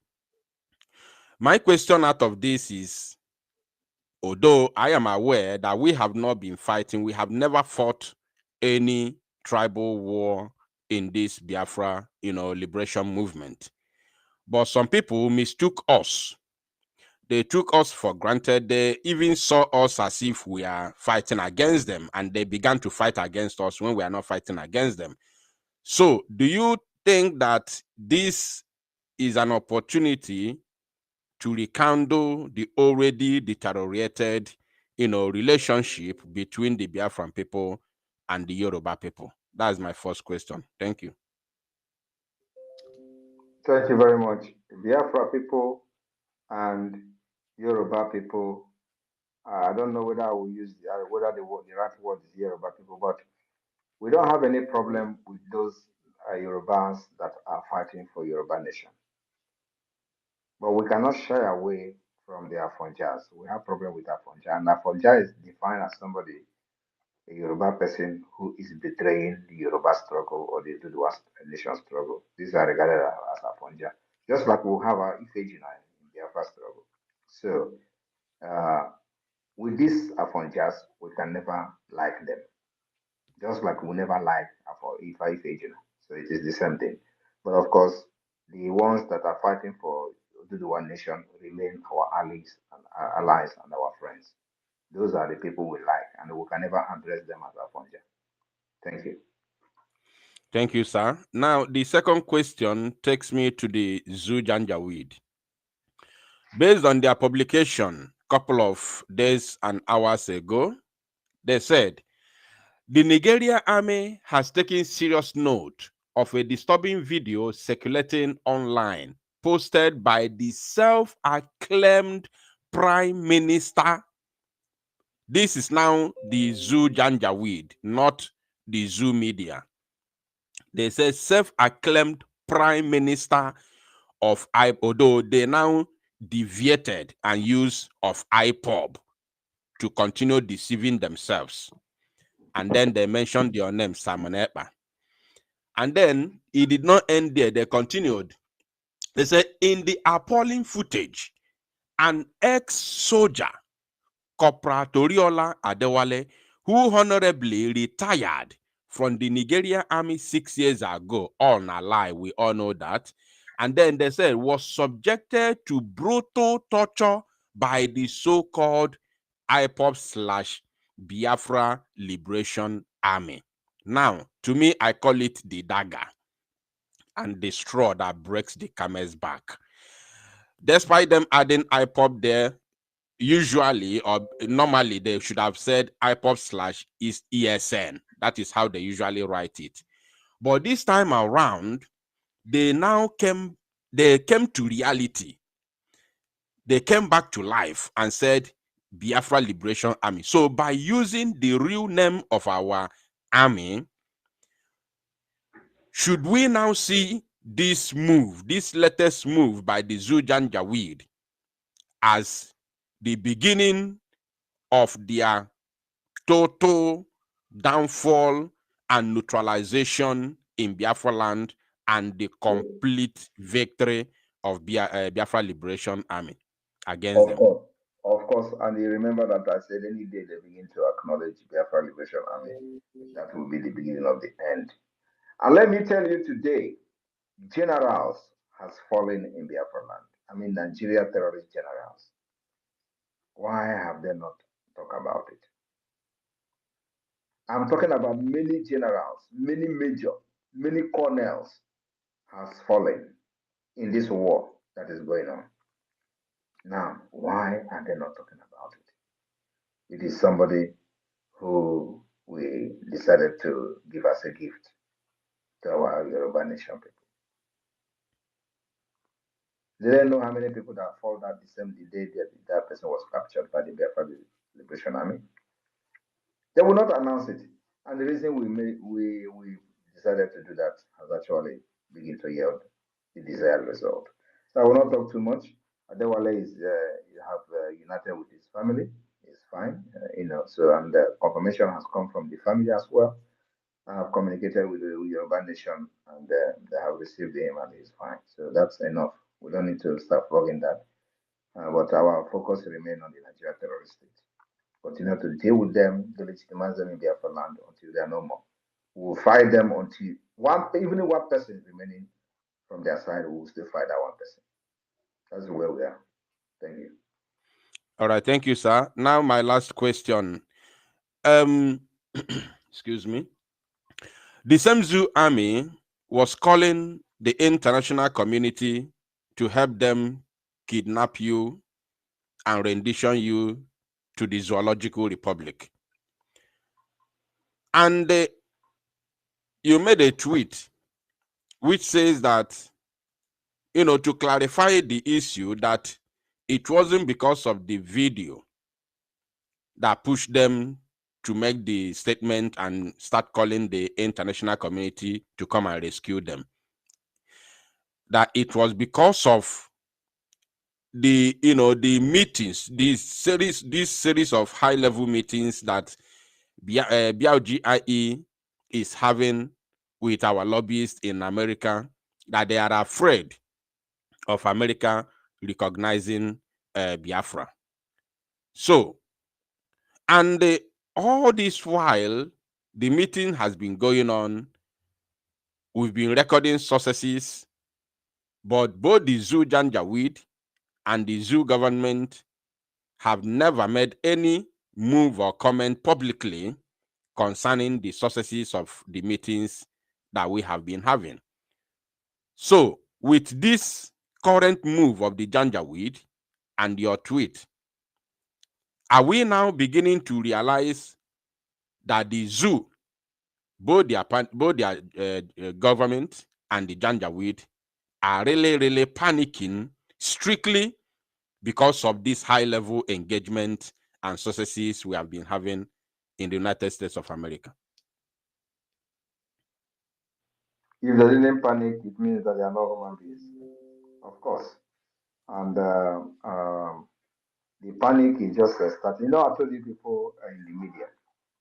my question out of this is, although I am aware that we have not been fighting, we have never fought any tribal war in this Biafra, liberation movement. But some people mistook us. They took us for granted. They even saw us as if we are fighting against them, and they began to fight against us when we are not fighting against them. So, do you think that this is an opportunity to rekindle the already deteriorated, relationship between the Biafran people and the Yoruba people? That's my first question. Thank you. Thank you very much. Biafra people and Yoruba people. I don't know whether I will use whether the right word is Yoruba people, but we don't have any problem with those Yorubas that are fighting for Yoruba nation. But we cannot shy away from the Afonjas. We have problem with Afonja, and Afonja is defined as somebody, a Yoruba person who is betraying the Yoruba struggle or the Duduwa nation struggle. These are regarded as Afonja, just like we have our Ifejina in the Biafra struggle. So with these Afonjas, we can never like them, just like we never like Ifa Ifejina. So it is the same thing. But of course, the ones that are fighting for Duduwa nation remain our allies and our friends. Those are the people we like, and we can never address them as Afonja. Thank you. Thank you, sir. Now, the second question takes me to the Zoo Janjaweed. Based on their publication a couple of days and hours ago, they said, the Nigeria army has taken serious note of a disturbing video circulating online, posted by the self-acclaimed Prime Minister. This is now the Zoo Janjaweed, not the Zoo media. They say self-acclaimed Prime Minister of IPOB, although they now deviated and use of IPOB to continue deceiving themselves. And then they mentioned your name, Simon Ekpa. And then it did not end there. They continued. They said, in the appalling footage, an ex-soldier, Corporal Toriola Adewale, who honorably retired from the Nigerian army 6 years ago, all a lie, we all know that. And then they said was subjected to brutal torture by the so-called IPOB/Biafra Liberation Army. Now, to me, I call it the dagger and the straw that breaks the camel's back. Despite them adding IPOB there, usually or normally they should have said IPOB/ESN. That is how they usually write it. But this time around, they came to reality. They came back to life and said Biafra Liberation Army. So by using the real name of our army, should we now see this move, this latest move by the Zoo Janjaweed as the beginning of their total downfall and neutralization in Biafra land and the complete victory of Biafra Liberation Army against them? Of course, and you remember that I said any day they begin to acknowledge Biafra Liberation Army, that will be the beginning of the end. And let me tell you today, generals has fallen in Biafra land. I mean, Nigeria terrorist generals. Why have they not talked about it? I'm talking about many generals, many major, many colonels has fallen in this war that is going on. Now, why are they not talking about it? It is somebody who we decided to give as a gift to our Yoruba nation people. They didn't know how many people that fall that the same day that person was captured by the Biafra Liberation Army. They will not announce it. And the reason we decided to do that has actually begun to yield the desired result. So I will not talk too much. Adewale is united with his family. It's fine, So and the confirmation has come from the family as well. I have communicated with the Yoruba nation, and they have received him, and he's fine. So that's enough. We don't need to start flogging that. But our focus remains on the Nigeria terrorist state. Continue to deal with them, delegitimize them in Biafra land until they are no more. We will fight them until even if one person is remaining from their side, we will still fight that one person. That's where we are. Thank you. All right, thank you, sir. Now my last question. Excuse me. The same Zoo Army was calling the international community to help them kidnap you and rendition you to the Zoological Republic. And you made a tweet which says that, to clarify the issue, that it wasn't because of the video that pushed them to make the statement and start calling the international community to come and rescue them. That it was because of the meetings, this series of high-level meetings that BRGIE is having with our lobbyists in America, that they are afraid of America recognizing Biafra. So, and all this while, the meeting has been going on. We've been recording successes, but both the Zoo Janjaweed and the Zoo government have never made any move or comment publicly concerning the successes of the meetings that we have been having. So, with this current move of the Janjaweed and your tweet, are we now beginning to realize that the Zoo both their government and the Janjaweed are really panicking strictly because of this high-level engagement and successes we have been having in the United States of America. If they didn't panic, it means that they are not human beings, of course. And the panic is just starting. You know, I told you people in the media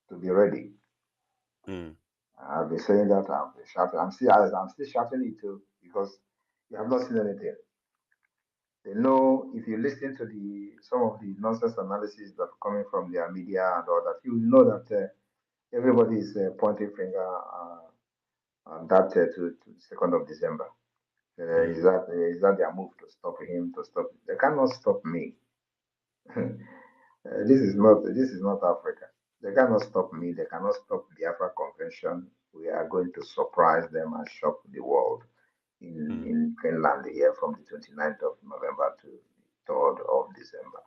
to be ready. Mm. I've been saying that. I've been shouting. I'm still shouting it too because you have not seen anything. They know if you listen to some of the nonsense analysis that are coming from their media and all that, you know that everybody is pointing finger on that to 2nd of December. Is that their move to stop him? To stop? They cannot stop me. This is not Africa. They cannot stop me. They cannot stop the Biafra Convention. We are going to surprise them and shock the world in Finland here from the 29th of November to the 3rd of December.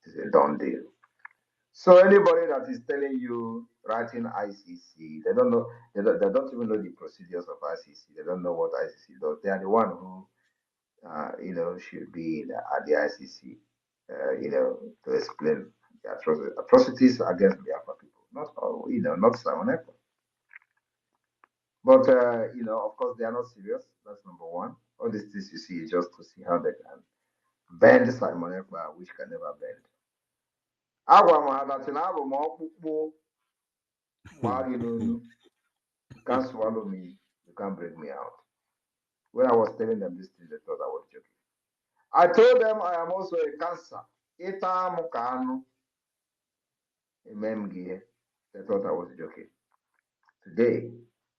It's a done deal. So anybody that is telling you writing ICC, they don't know. They don't even know the procedures of ICC. They don't know what ICC does. They are the one who, should be at the ICC, to explain the atrocities against Biafra people. Not all, not Simon Ekpa. But of course, they are not serious. That's number one. All these things you see is just to see how they can bend Simon Ekpa, which can never bend. You can't swallow me, you can't break me out. When I was telling them this thing, they thought I was joking. I told them I am also a cancer. They thought I was joking. Today,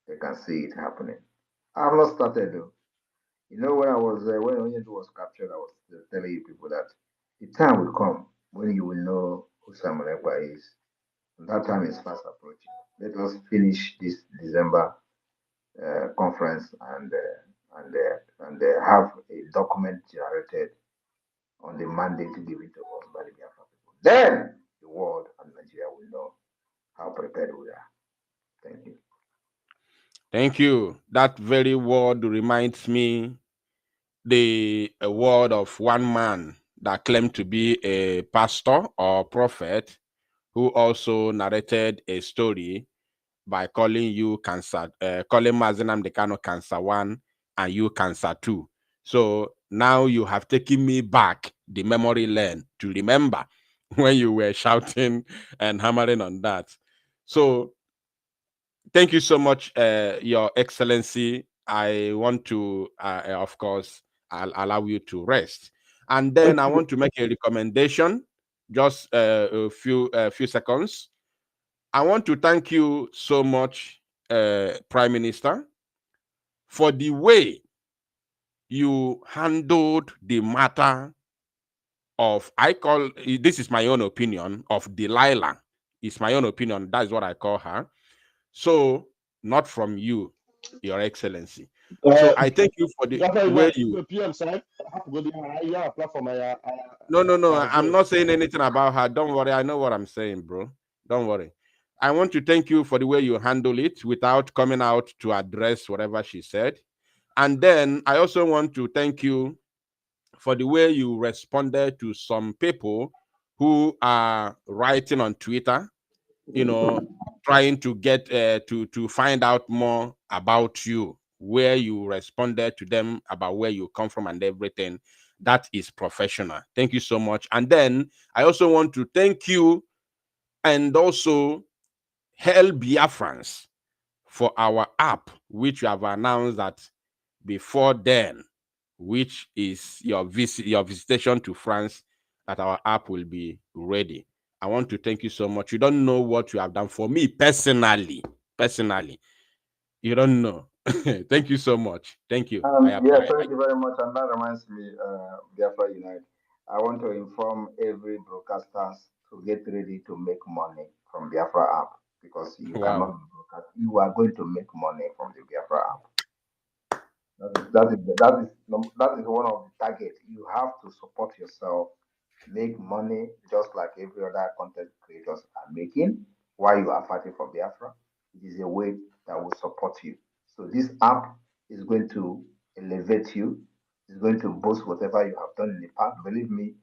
they can see it happening. I have not started though. You know, when Onyedu was captured, I was telling you people that the time will come when you will know who Samuel Ekpa is. And that time is fast approaching. Let us finish this December conference and have a document generated on the mandate to give it to us by the Biafra people. Then the world and Nigeria will know how prepared we are. Thank you. Thank you. That very word reminds me the word of one man that claimed to be a pastor or prophet who also narrated a story by calling you cancer, calling Mazenam Dekano cancer 1 and you cancer 2. So now you have taken me back the memory lane to remember when you were shouting and hammering on that. So thank you so much, Your Excellency. I want to, of course, I'll allow you to rest. And then I want to make a recommendation, just a few seconds. I want to thank you so much, Prime Minister, for the way you handled the matter of, this is my own opinion, of Delilah. It's my own opinion. That's what I call her. So, not from you, Your Excellency. So I thank you for the way you. PM side. Platform. No. I'm not saying anything about her. Don't worry. I know what I'm saying, bro. Don't worry. I want to thank you for the way you handle it without coming out to address whatever she said. And then I also want to thank you for the way you responded to some people who are writing on Twitter, trying to get to find out more about you, where you responded to them about where you come from and everything. That is professional. Thank you so much. And then I also want to thank you and also hail Biafrans for our app, which you have announced that before then, which is your visitation to France, that our app will be ready. I want to thank you so much. You don't know what you have done for me personally. You don't know. Thank you so much. Thank you. Thank you very much. And that reminds me, Biafra Unite. I want to inform every broadcasters to get ready to make money from Biafra app because you cannot broadcast. You are going to make money from the Biafra app. That is one of the targets. You have to support yourself, make money just like every other content creators are making while you are fighting for Biafra. it is a way that will support you. So this app is going to elevate you. It's going to boost whatever you have done in the past. Believe me,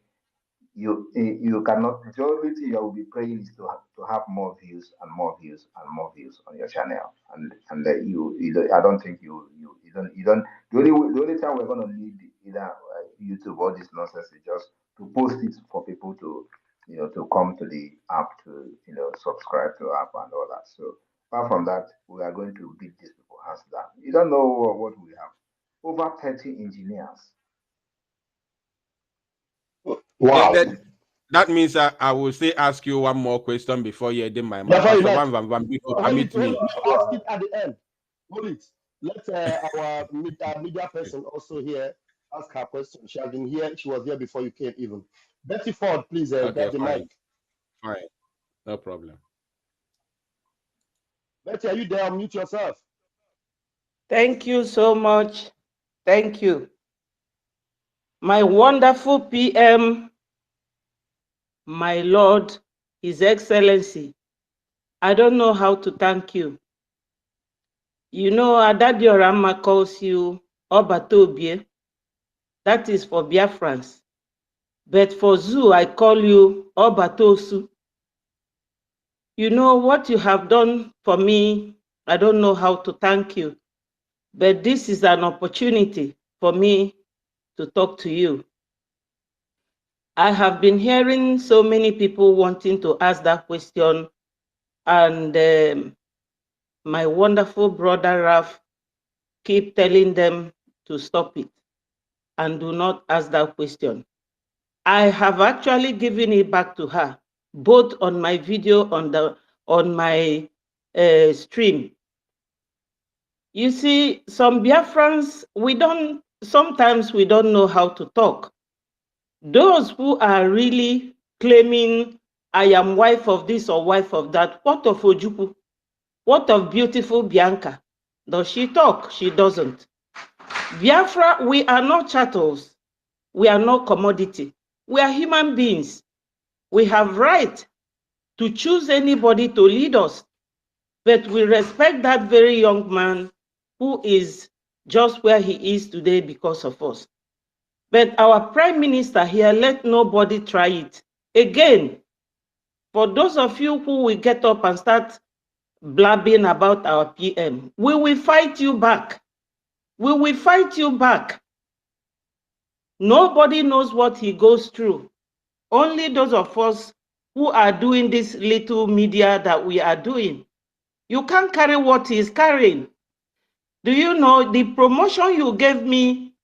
you cannot. The only thing you will be praying is to have more views and more views and more views on your channel. And I don't think you don't. The only time we're gonna need either YouTube or this nonsense is just to post it for people to to come to the app to subscribe to the app and all that. So apart from that, we are going to beat these people hands down. You don't know what we have. Over 30 engineers. Wow. That means I will say ask you one more question before you end my mind. Before you Pastor let, Van hold permit it, hold me. it. No, ask it at the end. Hold it. Let our media person also here ask her question. She has been here. She was here before you came even. Betty Ford, please Okay, get the fine. mic. Fine. No problem. Betty, are you there? Unmute yourself. Thank you so much. Thank you. My wonderful PM, my Lord, His Excellency, I don't know how to thank you. You know, Adadiorama calls you Obatobie. That is for Biafrans. But for Zoo, I call you Obatosu. You know what you have done for me, I don't know how to thank you. But this is an opportunity for me to talk to you. I have been hearing so many people wanting to ask that question, and my wonderful brother Raf keep telling them to stop it and do not ask that question. I have actually given it back to her, both on my video on my stream. You see, some Biafrans, sometimes we don't know how to talk. Those who are really claiming, I am wife of this or wife of that, what of Ojukwu? What of beautiful Bianca? Does she talk? She doesn't. Biafra, we are not chattels. We are not commodity. We are human beings. We have right to choose anybody to lead us. But we respect that very young man who is just where he is today because of us. But our Prime Minister here, let nobody try it. Again, for those of you who will get up and start blabbing about our PM, we will fight you back. We will fight you back. Nobody knows what he goes through. Only those of us who are doing this little media that we are doing. You can't carry what he is carrying. Do you know the promotion you gave me?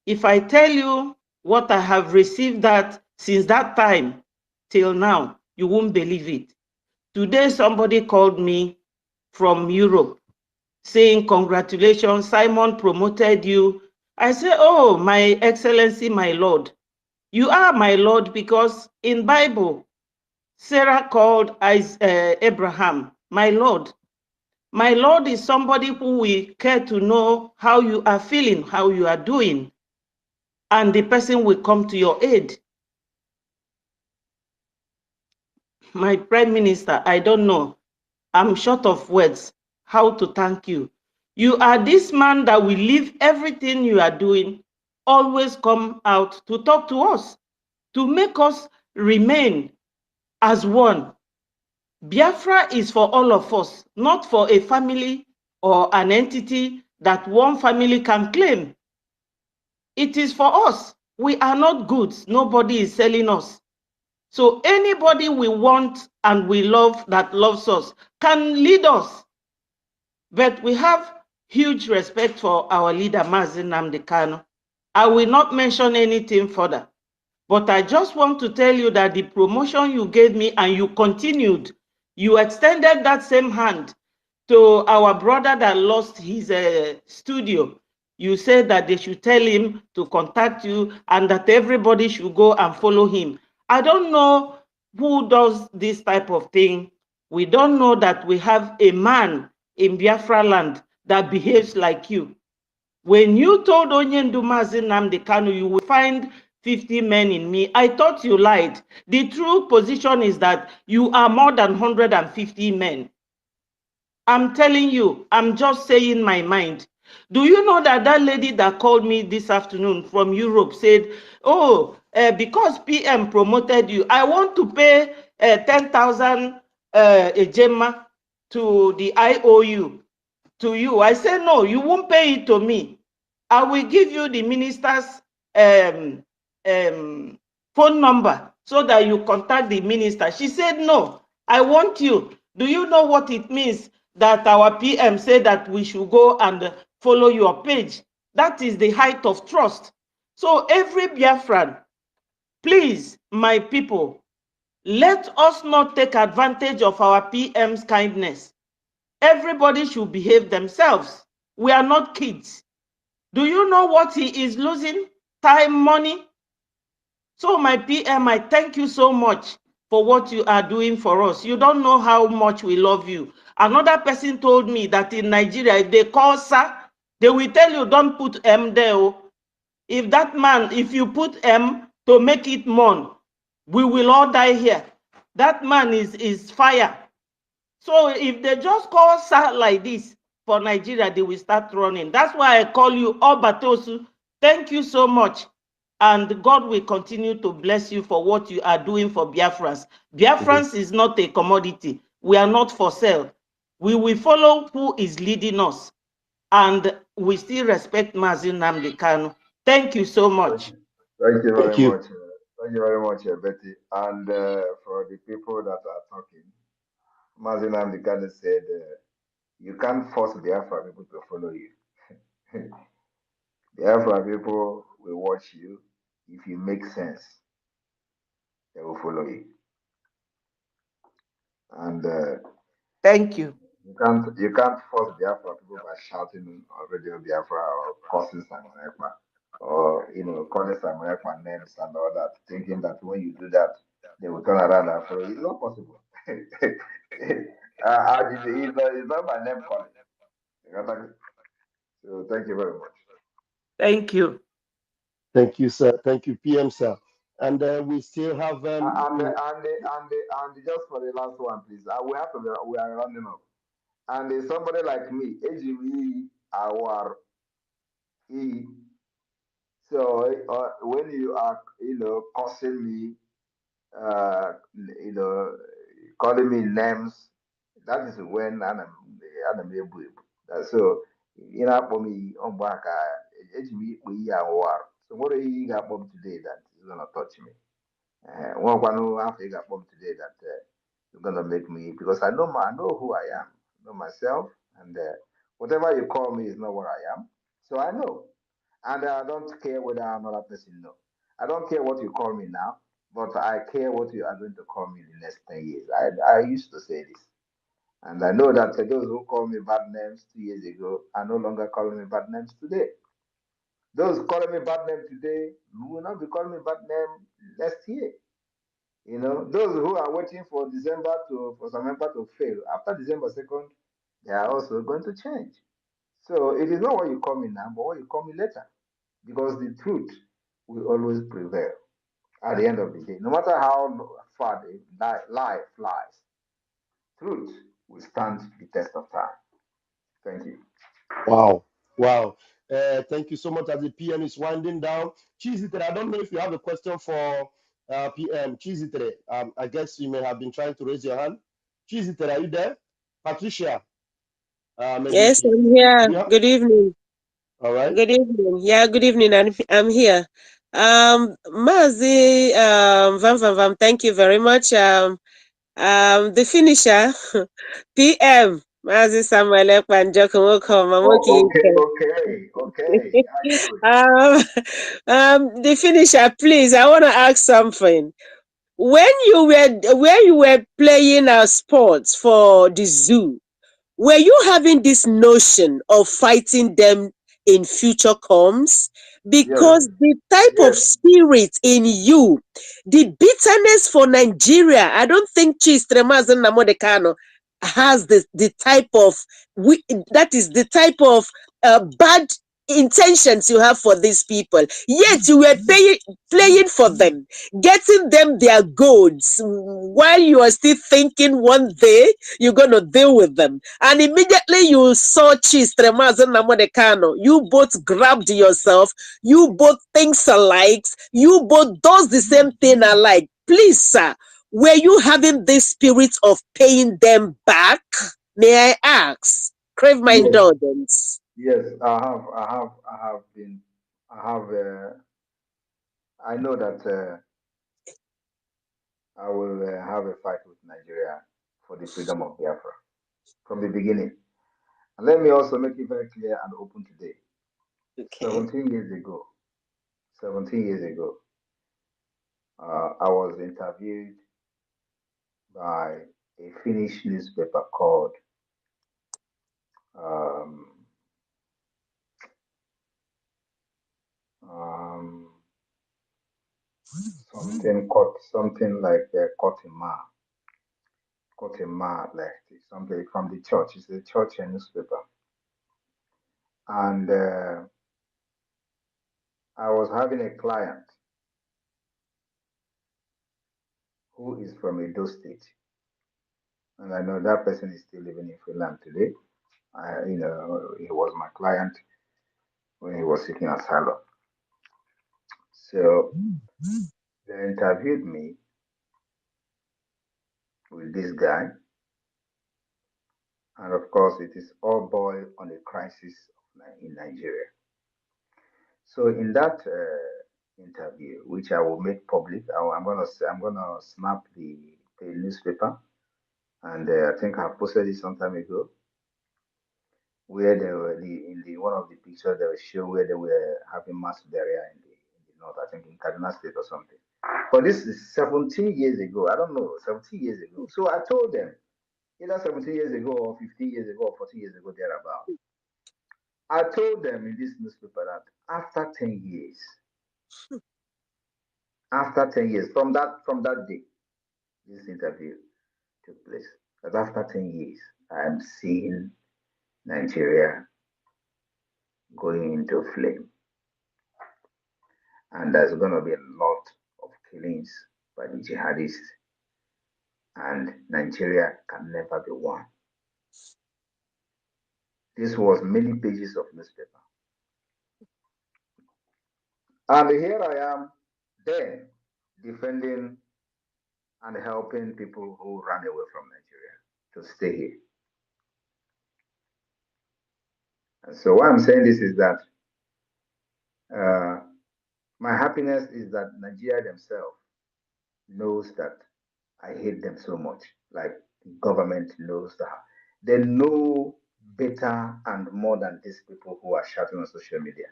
If I tell you what I have received that since that time till now, you won't believe it. Today, somebody called me from Europe saying, congratulations, Simon promoted you. I say, oh, my excellency, my Lord. You are my Lord because in Bible, Sarah called Abraham, my Lord. My Lord is somebody who will care to know how you are feeling, how you are doing, and the person will come to your aid. My Prime Minister, I don't know. I'm short of words how to thank you. You are this man that will leave everything you are doing, always come out to talk to us, to make us remain as one. Biafra is for all of us, not for a family or an entity that one family can claim. It is for us. We are not goods. Nobody is selling us. So anybody we want and we love that loves us can lead us. But we have huge respect for our leader, Mazi Nnamdi Kanu. I will not mention anything further. But I just want to tell you that the promotion you gave me and you continued, you extended that same hand to our brother that lost his studio. You said that they should tell him to contact you and that everybody should go and follow him. I don't know who does this type of thing. We don't know that we have a man in Biafra land that behaves like you. When you told Onyendu Mazi Nnamdi Kanu you will find 50 men in me, I thought you lied. The true position is that you are more than 150 men. I'm telling you, I'm just saying my mind. Do you know that that lady that called me this afternoon from Europe said, oh, because PM promoted you, I want to pay 10,000 ejema to the IOU, to you. I said, no, you won't pay it to me. I will give you the minister's um, phone number so that you contact the minister. She said, no, I want you. Do you know what it means that our PM said that we should go and follow your page? That is the height of trust. So every Biafran, please, my people, let us not take advantage of our PM's kindness. Everybody should behave themselves. We are not kids. Do you know what he is losing? Time, money. So my PM, I thank you so much for what you are doing for us. You don't know how much we love you. Another person told me that in Nigeria, if they call sir, they will tell you don't put M there. If that man, if you put M to make it mourn, we will all die here. That man is fire. So if they just call sir like this for Nigeria, they will start running. That's why I call you Obatosu. Thank you so much. And God will continue to bless you for what you are doing for Biafrans. Biafrans is not a commodity. We are not for sale. We will follow who is leading us. And we still respect Mazin Nnamdi Kanu. Thank you so much. Thank you very Thank you. much. Thank you very much, Betty. And for the people that are talking, Mazin Amdekano said, you can't force Biafra people to follow you. Biafra people will watch you. If you make sense, they will follow you. And Thank you. you can't force Biafra people by shouting on Radio Biafra or cursing Simon Ekpa or calling Simon Ekpa names and all that, thinking that when you do that, they will turn around and follow you. It's not possible. It's not my name calling. So thank you very much. Thank you. Thank you, sir. Thank you, PM, sir. And we still have And just for the last one, please. We are running up. And somebody like me, AGV, our E. So when you are, cursing me, calling me names, that is when I'm able. So, for me, on back, AGV, we are war. So what are you got today that is gonna touch me? One after you got today that you're gonna make me, because I know who I am, I know myself, and whatever you call me is not what I am. So I know, and I don't care whether another person know. I don't care what you call me now, but I care what you are going to call me in the next 10 years. I used to say this, and I know that those who call me bad names 2 years ago are no longer calling me bad names today. Those calling me bad name today will not be calling me bad name next year. Those who are waiting for some member to fail after December 2nd, they are also going to change. So it is not what you call me now, but what you call me later, because the truth will always prevail at the end of the day. No matter how far the lie flies, truth will stand the test of time. Thank you. wow, wow. Thank you so much. As the PM is winding down, Chizitere, I don't know if you have a question for PM Chizitere. I guess you may have been trying to raise your hand. Chizitere, are you there? Patricia, maybe Yes, I'm here. you have. Good evening. All right. Good evening. Yeah, good evening. I'm here. Mazi, Vam Vam Vam, thank you very much. The finisher, PM, Mazi Samuel Ekpa Njoku Oh, Mamoki. okay. How you doing? The finisher, please. I want to ask something. When you were playing sports for the zoo, were you having this notion of fighting them in future comes? Yes, Because the type of yes. spirit in you, the bitterness for Nigeria, I don't think Chistremazan Namodekano has the type of, that is the type of bad intentions you have for these people. Yet you were playing for them, getting them their goods, while you are still thinking one day you're going to deal with them. And immediately you saw Cheese Tremaz and Namodekano. You both grabbed yourself. You both thinks alike. You both does the same thing alike. Please, sir, were you having this spirit of paying them back? May I ask? Crave my Yes, indulgence. yes, I know that I will have a fight with Nigeria for the freedom of Biafra from the beginning. And let me also make it very clear and open today. Okay. 17 years ago, I was interviewed by a Finnish newspaper called um, um, something like Kotima, like something from the church. It's a church newspaper, and I was having a client who is from Edo State, and I know that person is still living in Finland today. He was my client when he was seeking asylum. So they interviewed me with this guy, and of course, it is all boiled on the crisis in Nigeria. So in that interview, which I will make public, I'm gonna snap the newspaper, and I think I posted it some time ago, where they were in the one of the pictures they were show where they were having mass burial in the north, I think in Kaduna State or something. But this is 17 years ago. I don't know, 17 years ago. So I told them either 17 years ago or 15 years ago or 40 years ago thereabout. I told them in this newspaper that after 10 years, from that day, this interview took place. That after 10 years, I am seeing Nigeria going into flame. And there's going to be a lot of killings by the jihadists. And Nigeria can never be one. This was many pages of newspaper. And here I am then defending and helping people who ran away from Nigeria to stay here. And so why I'm saying this is that my happiness is that Nigeria themselves knows that I hate them so much. Like the government knows that. They know better and more than these people who are shouting on social media.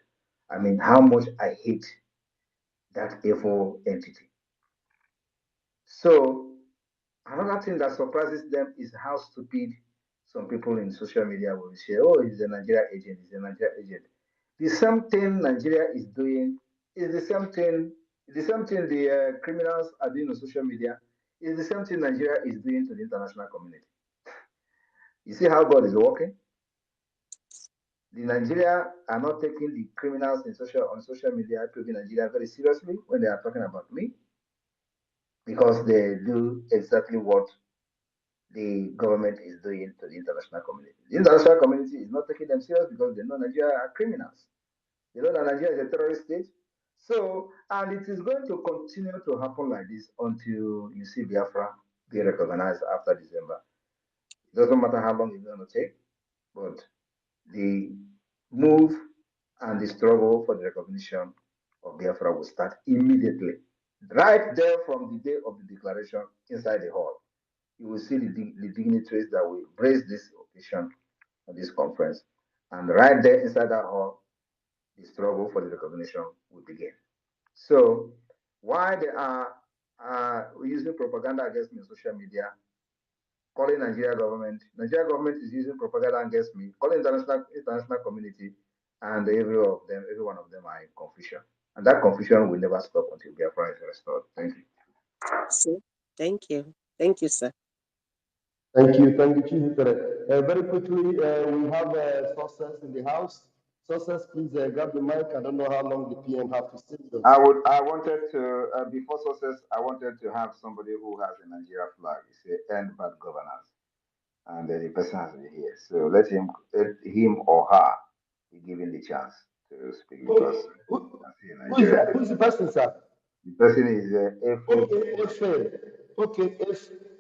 I mean, how much I hate that evil entity. So another thing that surprises them is how stupid some people in social media will say, oh, he's a Nigeria agent, he's a Nigeria agent. The same thing Nigeria is doing is the same thing the criminals are doing on social media is the same thing Nigeria is doing to the international community. You see how God is working? The Nigeria are not taking the criminals on social media to the Nigeria very seriously when they are talking about me, because they do exactly what the government is doing to the international community. The international community is not taking them serious because they know Nigeria are criminals. They know that Nigeria is a terrorist state. So, and it is going to continue to happen like this until you see Biafra be recognized after December. It doesn't matter how long it's going to take, but the move and the struggle for the recognition of Biafra will start immediately. Right there from the day of the declaration inside the hall, you will see the dignitaries that will embrace this occasion of this conference. And right there inside that hall, the struggle for the recognition will begin. So why they are using propaganda against me on social media, calling Nigeria government is using propaganda against me, calling international community, and every one of them are in confusion. And that confusion will never stop until Biafra is restored. Thank you. So, thank you. Thank you, sir. Thank you, Chief. Very quickly, we have sources in the house. Success, please grab the mic. I don't know how long the PM have to stay with us. I wanted to, before success, I wanted to have somebody who has a Nigeria flag. It's a end bad governance. And the person has been here. So let him or her be given the chance to speak because Who is that? Who is the person, sir? The person is Okay,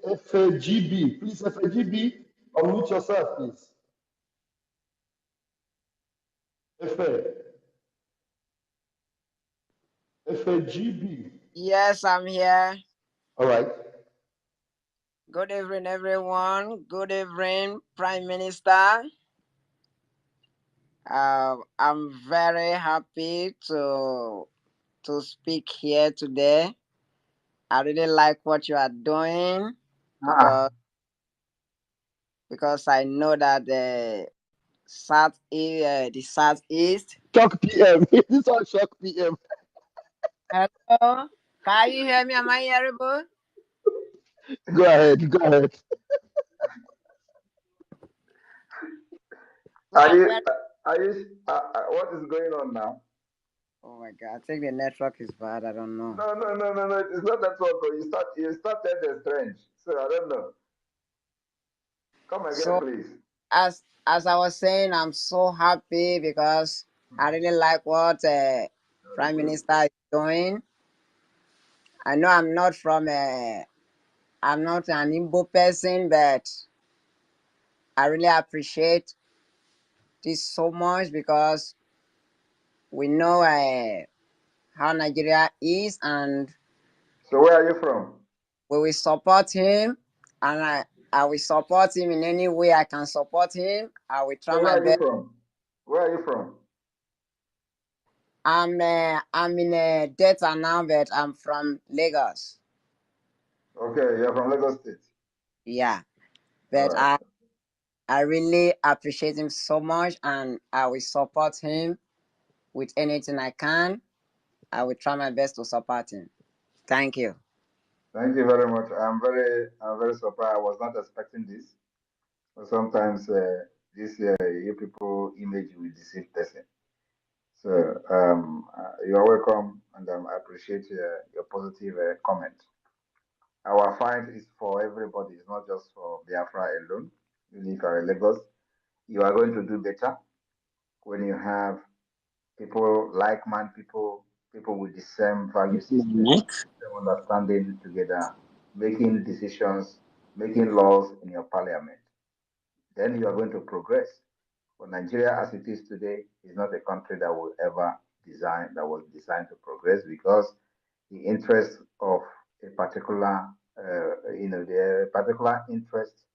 FAGB. Please, FAGB, unmute yourself, please. FAGB. Yes, I'm here. All right. Good evening, everyone. Good evening, Prime Minister. I'm very happy to speak here today. I really like what you are doing because I know that the Southeast. Shock PM. This one shock PM. Hello, can you hear me? Am I hearable? Go ahead. Go ahead. What is going on now? Oh my God! I think the network is bad. I don't know. No. It's not network. You started strange. So I don't know. Come again, please. As I was saying, I'm so happy because I really like what Prime Minister is doing. I know I'm not an Igbo person, but I really appreciate this so much because we know how Nigeria is, and so where are you from? We will support him, and I will support him in any way I can support him. I will try my best. Where are you from? I'm in Delta now, but I'm from Lagos. Okay, you're from Lagos State. Yeah, but right. I really appreciate him so much, and I will support him with anything I can. I will try my best to support him. Thank you. Thank you very much. I'm very surprised. I was not expecting this. But sometimes this you people image will deceive person. So you are welcome, and I appreciate your positive comment. Our fight is for everybody. It's not just for Biafra alone. You live in Lagos, you are going to do better when you have people, like-minded people with the same value system, same understanding together, making decisions, making laws in your parliament. Then you are going to progress. But Nigeria, as it is today, is not a country that was designed to progress because the interest of a particular, the particular interest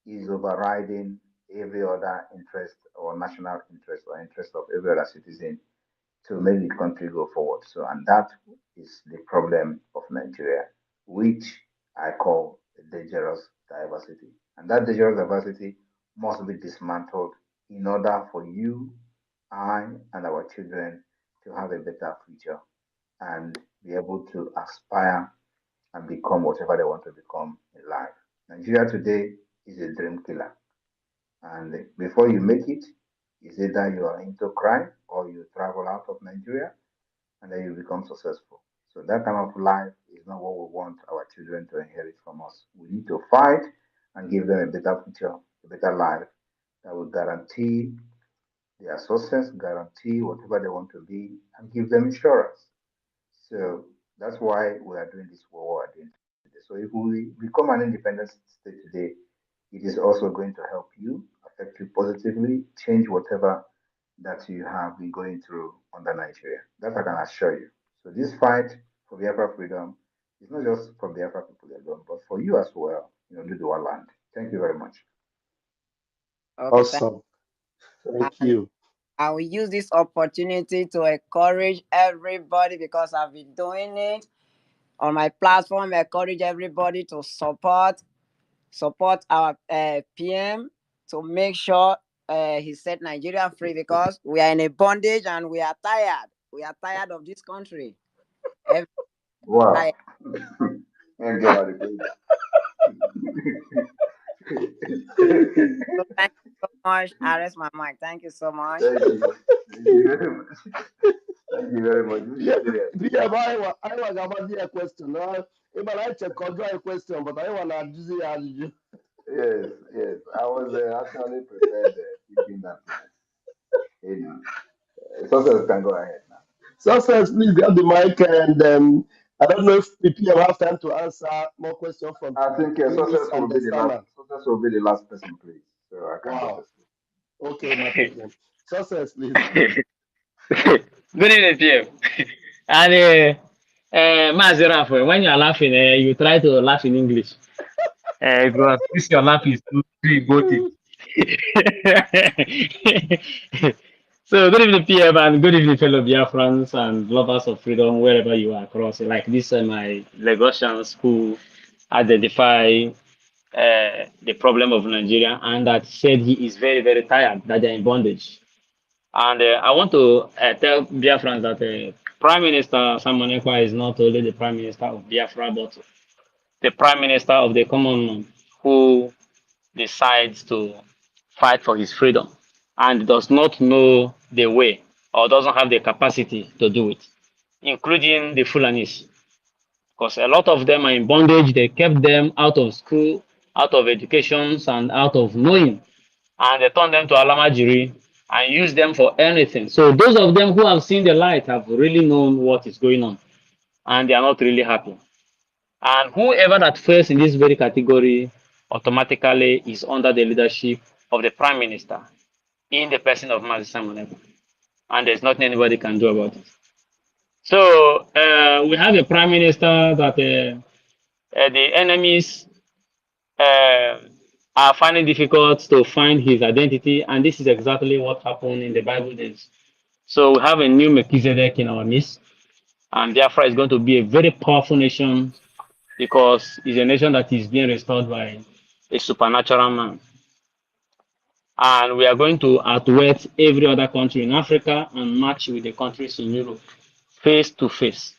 is overriding every other interest or national interest or interest of every other citizen to make the country go forward. So, and that is the problem of Nigeria, which I call a dangerous diversity. And that dangerous diversity must be dismantled in order for you, I, and our children to have a better future and be able to aspire and become whatever they want to become in life. Nigeria today is a dream killer. And before you make it, is either you are into crime or you travel out of Nigeria and then you become successful. So that kind of life is not what we want our children to inherit from us. We need to fight and give them a better future, a better life that will guarantee their success, guarantee whatever they want to be, and give them insurance. So that's why we are doing this what we are doing today. So if we become an independent state today, it is also going to help you, affect you positively, change whatever that you have been going through under Nigeria. That I can assure you. So this fight for Biafra freedom is not just for Biafra people alone, but for you as well, Luduwa land. Thank you very much. Okay, awesome. Thank you. I will use this opportunity to encourage everybody because I've been doing it on my platform. Encourage everybody to support our PM to make sure he set Nigeria free because we are in a bondage and we are tired. We are tired of this country. Wow. Thank you so thank you so much. I rest my mic. Thank you so much. Thank you. you very much. Thank you very much. This is serious. I was about the question. If I check a question, but I want to do the Yes, yes. I was actually prepared thinking that, you know, success can go ahead now. Success, please get the mic, and I don't know if people have time to answer more questions from I think Minis and the Sama. success will be the last person, please. So I can go to Wow. sleep. Okay, no problem. Success, please. Good evening, PM. And Mazi Rafa, when you are laughing, you try to laugh in English. Because this your laugh is too emotive. So good evening, PM, and good evening, fellow Biafrans and lovers of freedom, wherever you are across. Like this, my Lagosians who identify the problem of Nigeria and that said he is very, very tired, that they're in bondage. And I want to tell Biafrans that Prime Minister Simon Ekpa is not only the Prime Minister of Biafra, but the Prime Minister of the common man who decides to fight for his freedom and does not know the way or doesn't have the capacity to do it, including the Fulanis. Because a lot of them are in bondage. They kept them out of school, out of educations, and out of knowing. And they turned them to Alamajiri and used them for anything. So those of them who have seen the light have really known what is going on. And they are not really happy. And whoever that fails in this very category automatically is under the leadership of the Prime Minister in the person of Mazi Simon Ekpa. And there's nothing anybody can do about it. So we have a Prime Minister that the enemies uh, are finding difficult to find his identity, and this is exactly what happened in the Bible days. So we have a new Melchizedek in our midst, and Biafra is going to be a very powerful nation because it's a nation that is being restored by a supernatural man. And we are going to outwit every other country in Africa and match with the countries in Europe face to face,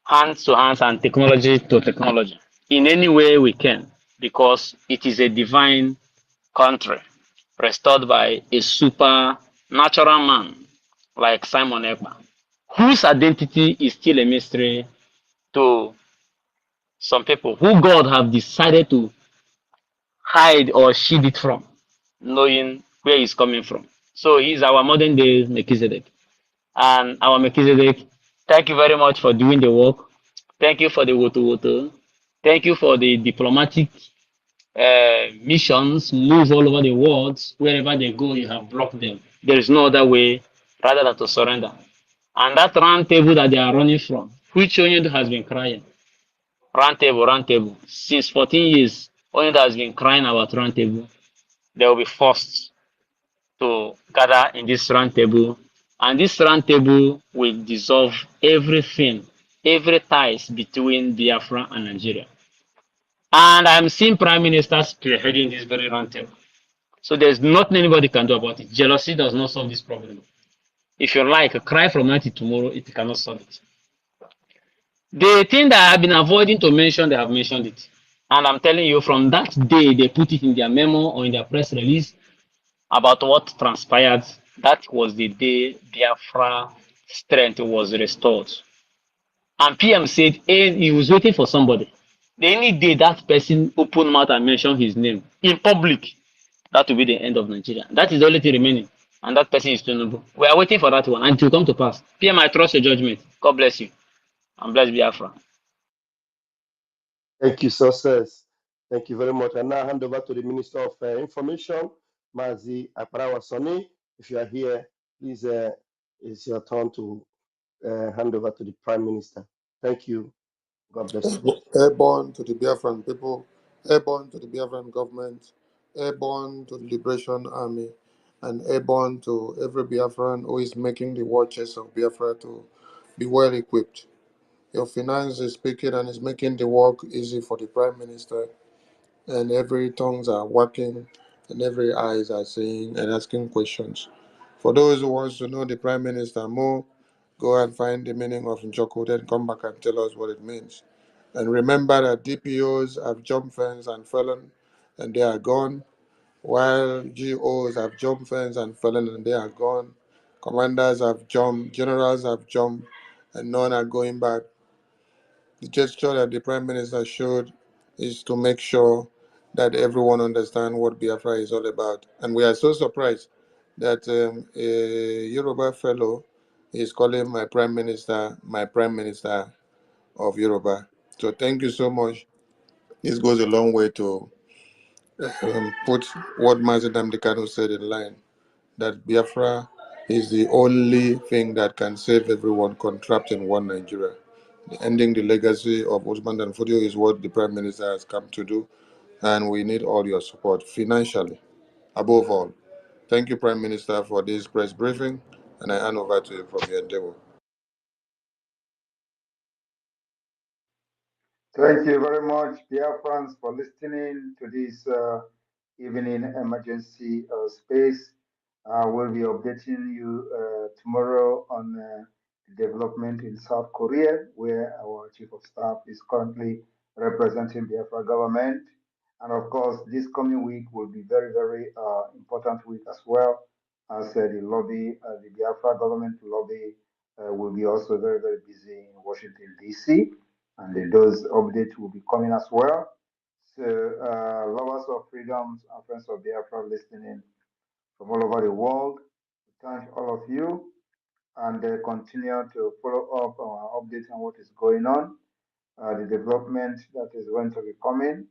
hands to hands, and technology to technology in any way we can because it is a divine country restored by a supernatural man like Simon Ekpa, whose identity is still a mystery to some people who God have decided to hide or shield it from, knowing where he's coming from. So he's our modern day Melchizedek. And our Melchizedek, thank you very much for doing the work. Thank you for the woto. Thank you for the diplomatic missions move all over the world. Wherever they go, you have blocked them. There is no other way rather than to surrender. And that round table that they are running from, which Onyedo has been crying, round table, since 14 years, Onyedo has been crying about round table. They will be forced to gather in this round table, and this round table will dissolve everything, every ties between Biafra and Nigeria. And I'm seeing Prime Minister spearheading this very round table. So there's nothing anybody can do about it. Jealousy does not solve this problem. If you like, cry from night to tomorrow, it cannot solve it. The thing that I've been avoiding to mention, they have mentioned it. And I'm telling you, from that day they put it in their memo or in their press release about what transpired, that was the day Biafra strength was restored. And PM said he was waiting for somebody. The any day that person open mouth and mention his name in public, that will be the end of Nigeria. That is the only thing remaining. And that person is Tinubu. We are waiting for that one and it will come to pass. PM, I trust your judgment. God bless you. And bless Biafra. Thank you, Success. Thank you very much. And now I hand over to the Minister of Information, Mazi Akparawa Soni. If you are here, please, it's your turn to hand over to the Prime Minister. Thank you. God bless you. Airborne to the Biafran people, airborne to the Biafran government, airborne to the Liberation Army, and airborne to every Biafran who is making the war chest of Biafra to be well equipped. Your finance is speaking and is making the work easy for the Prime Minister, and every tongues are working, and every eyes are seeing and asking questions. For those who wants to know the Prime Minister more, go and find the meaning of Njoku, then come back and tell us what it means. And remember that DPOs have jumped fence and fallen, and they are gone, while GOs have jumped fence and fallen, and they are gone. Commanders have jumped, generals have jumped, and none are going back. The gesture that the Prime Minister showed is to make sure that everyone understands what Biafra is all about. And we are so surprised that a Yoruba fellow is calling my Prime Minister of Yoruba. So thank you so much. This goes a long way to put what Mazi Nnamdi Kanu said in line, that Biafra is the only thing that can save everyone trapped in one Nigeria. Ending the legacy of Usman Dan Fodio is what the Prime Minister has come to do, and we need all your support financially, above all. Thank you, Prime Minister, for this press briefing, and I hand over to you from your endeavor. Thank you very much, dear friends, for listening to this evening emergency space. We'll be updating you tomorrow on the development in South Korea, where our Chief of Staff is currently representing the Biafra government. And of course, this coming week will be very, very important week as well, as the lobby, the Biafra government lobby will be also very, very busy in Washington, D.C., and those updates will be coming as well. So, lovers of freedoms and friends of Biafra listening from all over the world, thank all of you, and continue to follow up our updates on what is going on, the development that is going to be coming.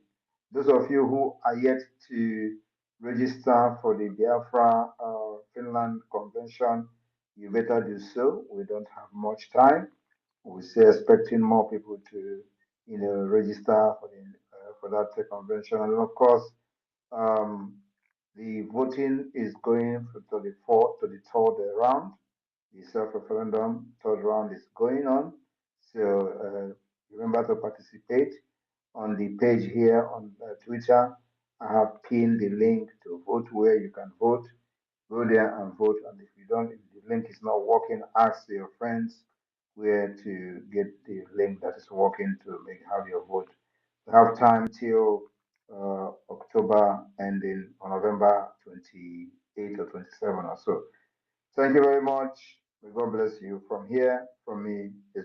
Those of you who are yet to register for the Biafra Finland Convention, you better do so. We don't have much time. We're still expecting more people to, register for that convention. And of course, um, the voting is going to the third round. The self-referendum third round is going on. So remember to participate on the page here on Twitter. I have pinned the link to vote where you can vote. Go there and vote. And if the link is not working, ask your friends where to get the link that is working to have your vote. You have time till October ending on November 28 or 27 or so. Thank you very much. May God bless you. From here, from me, is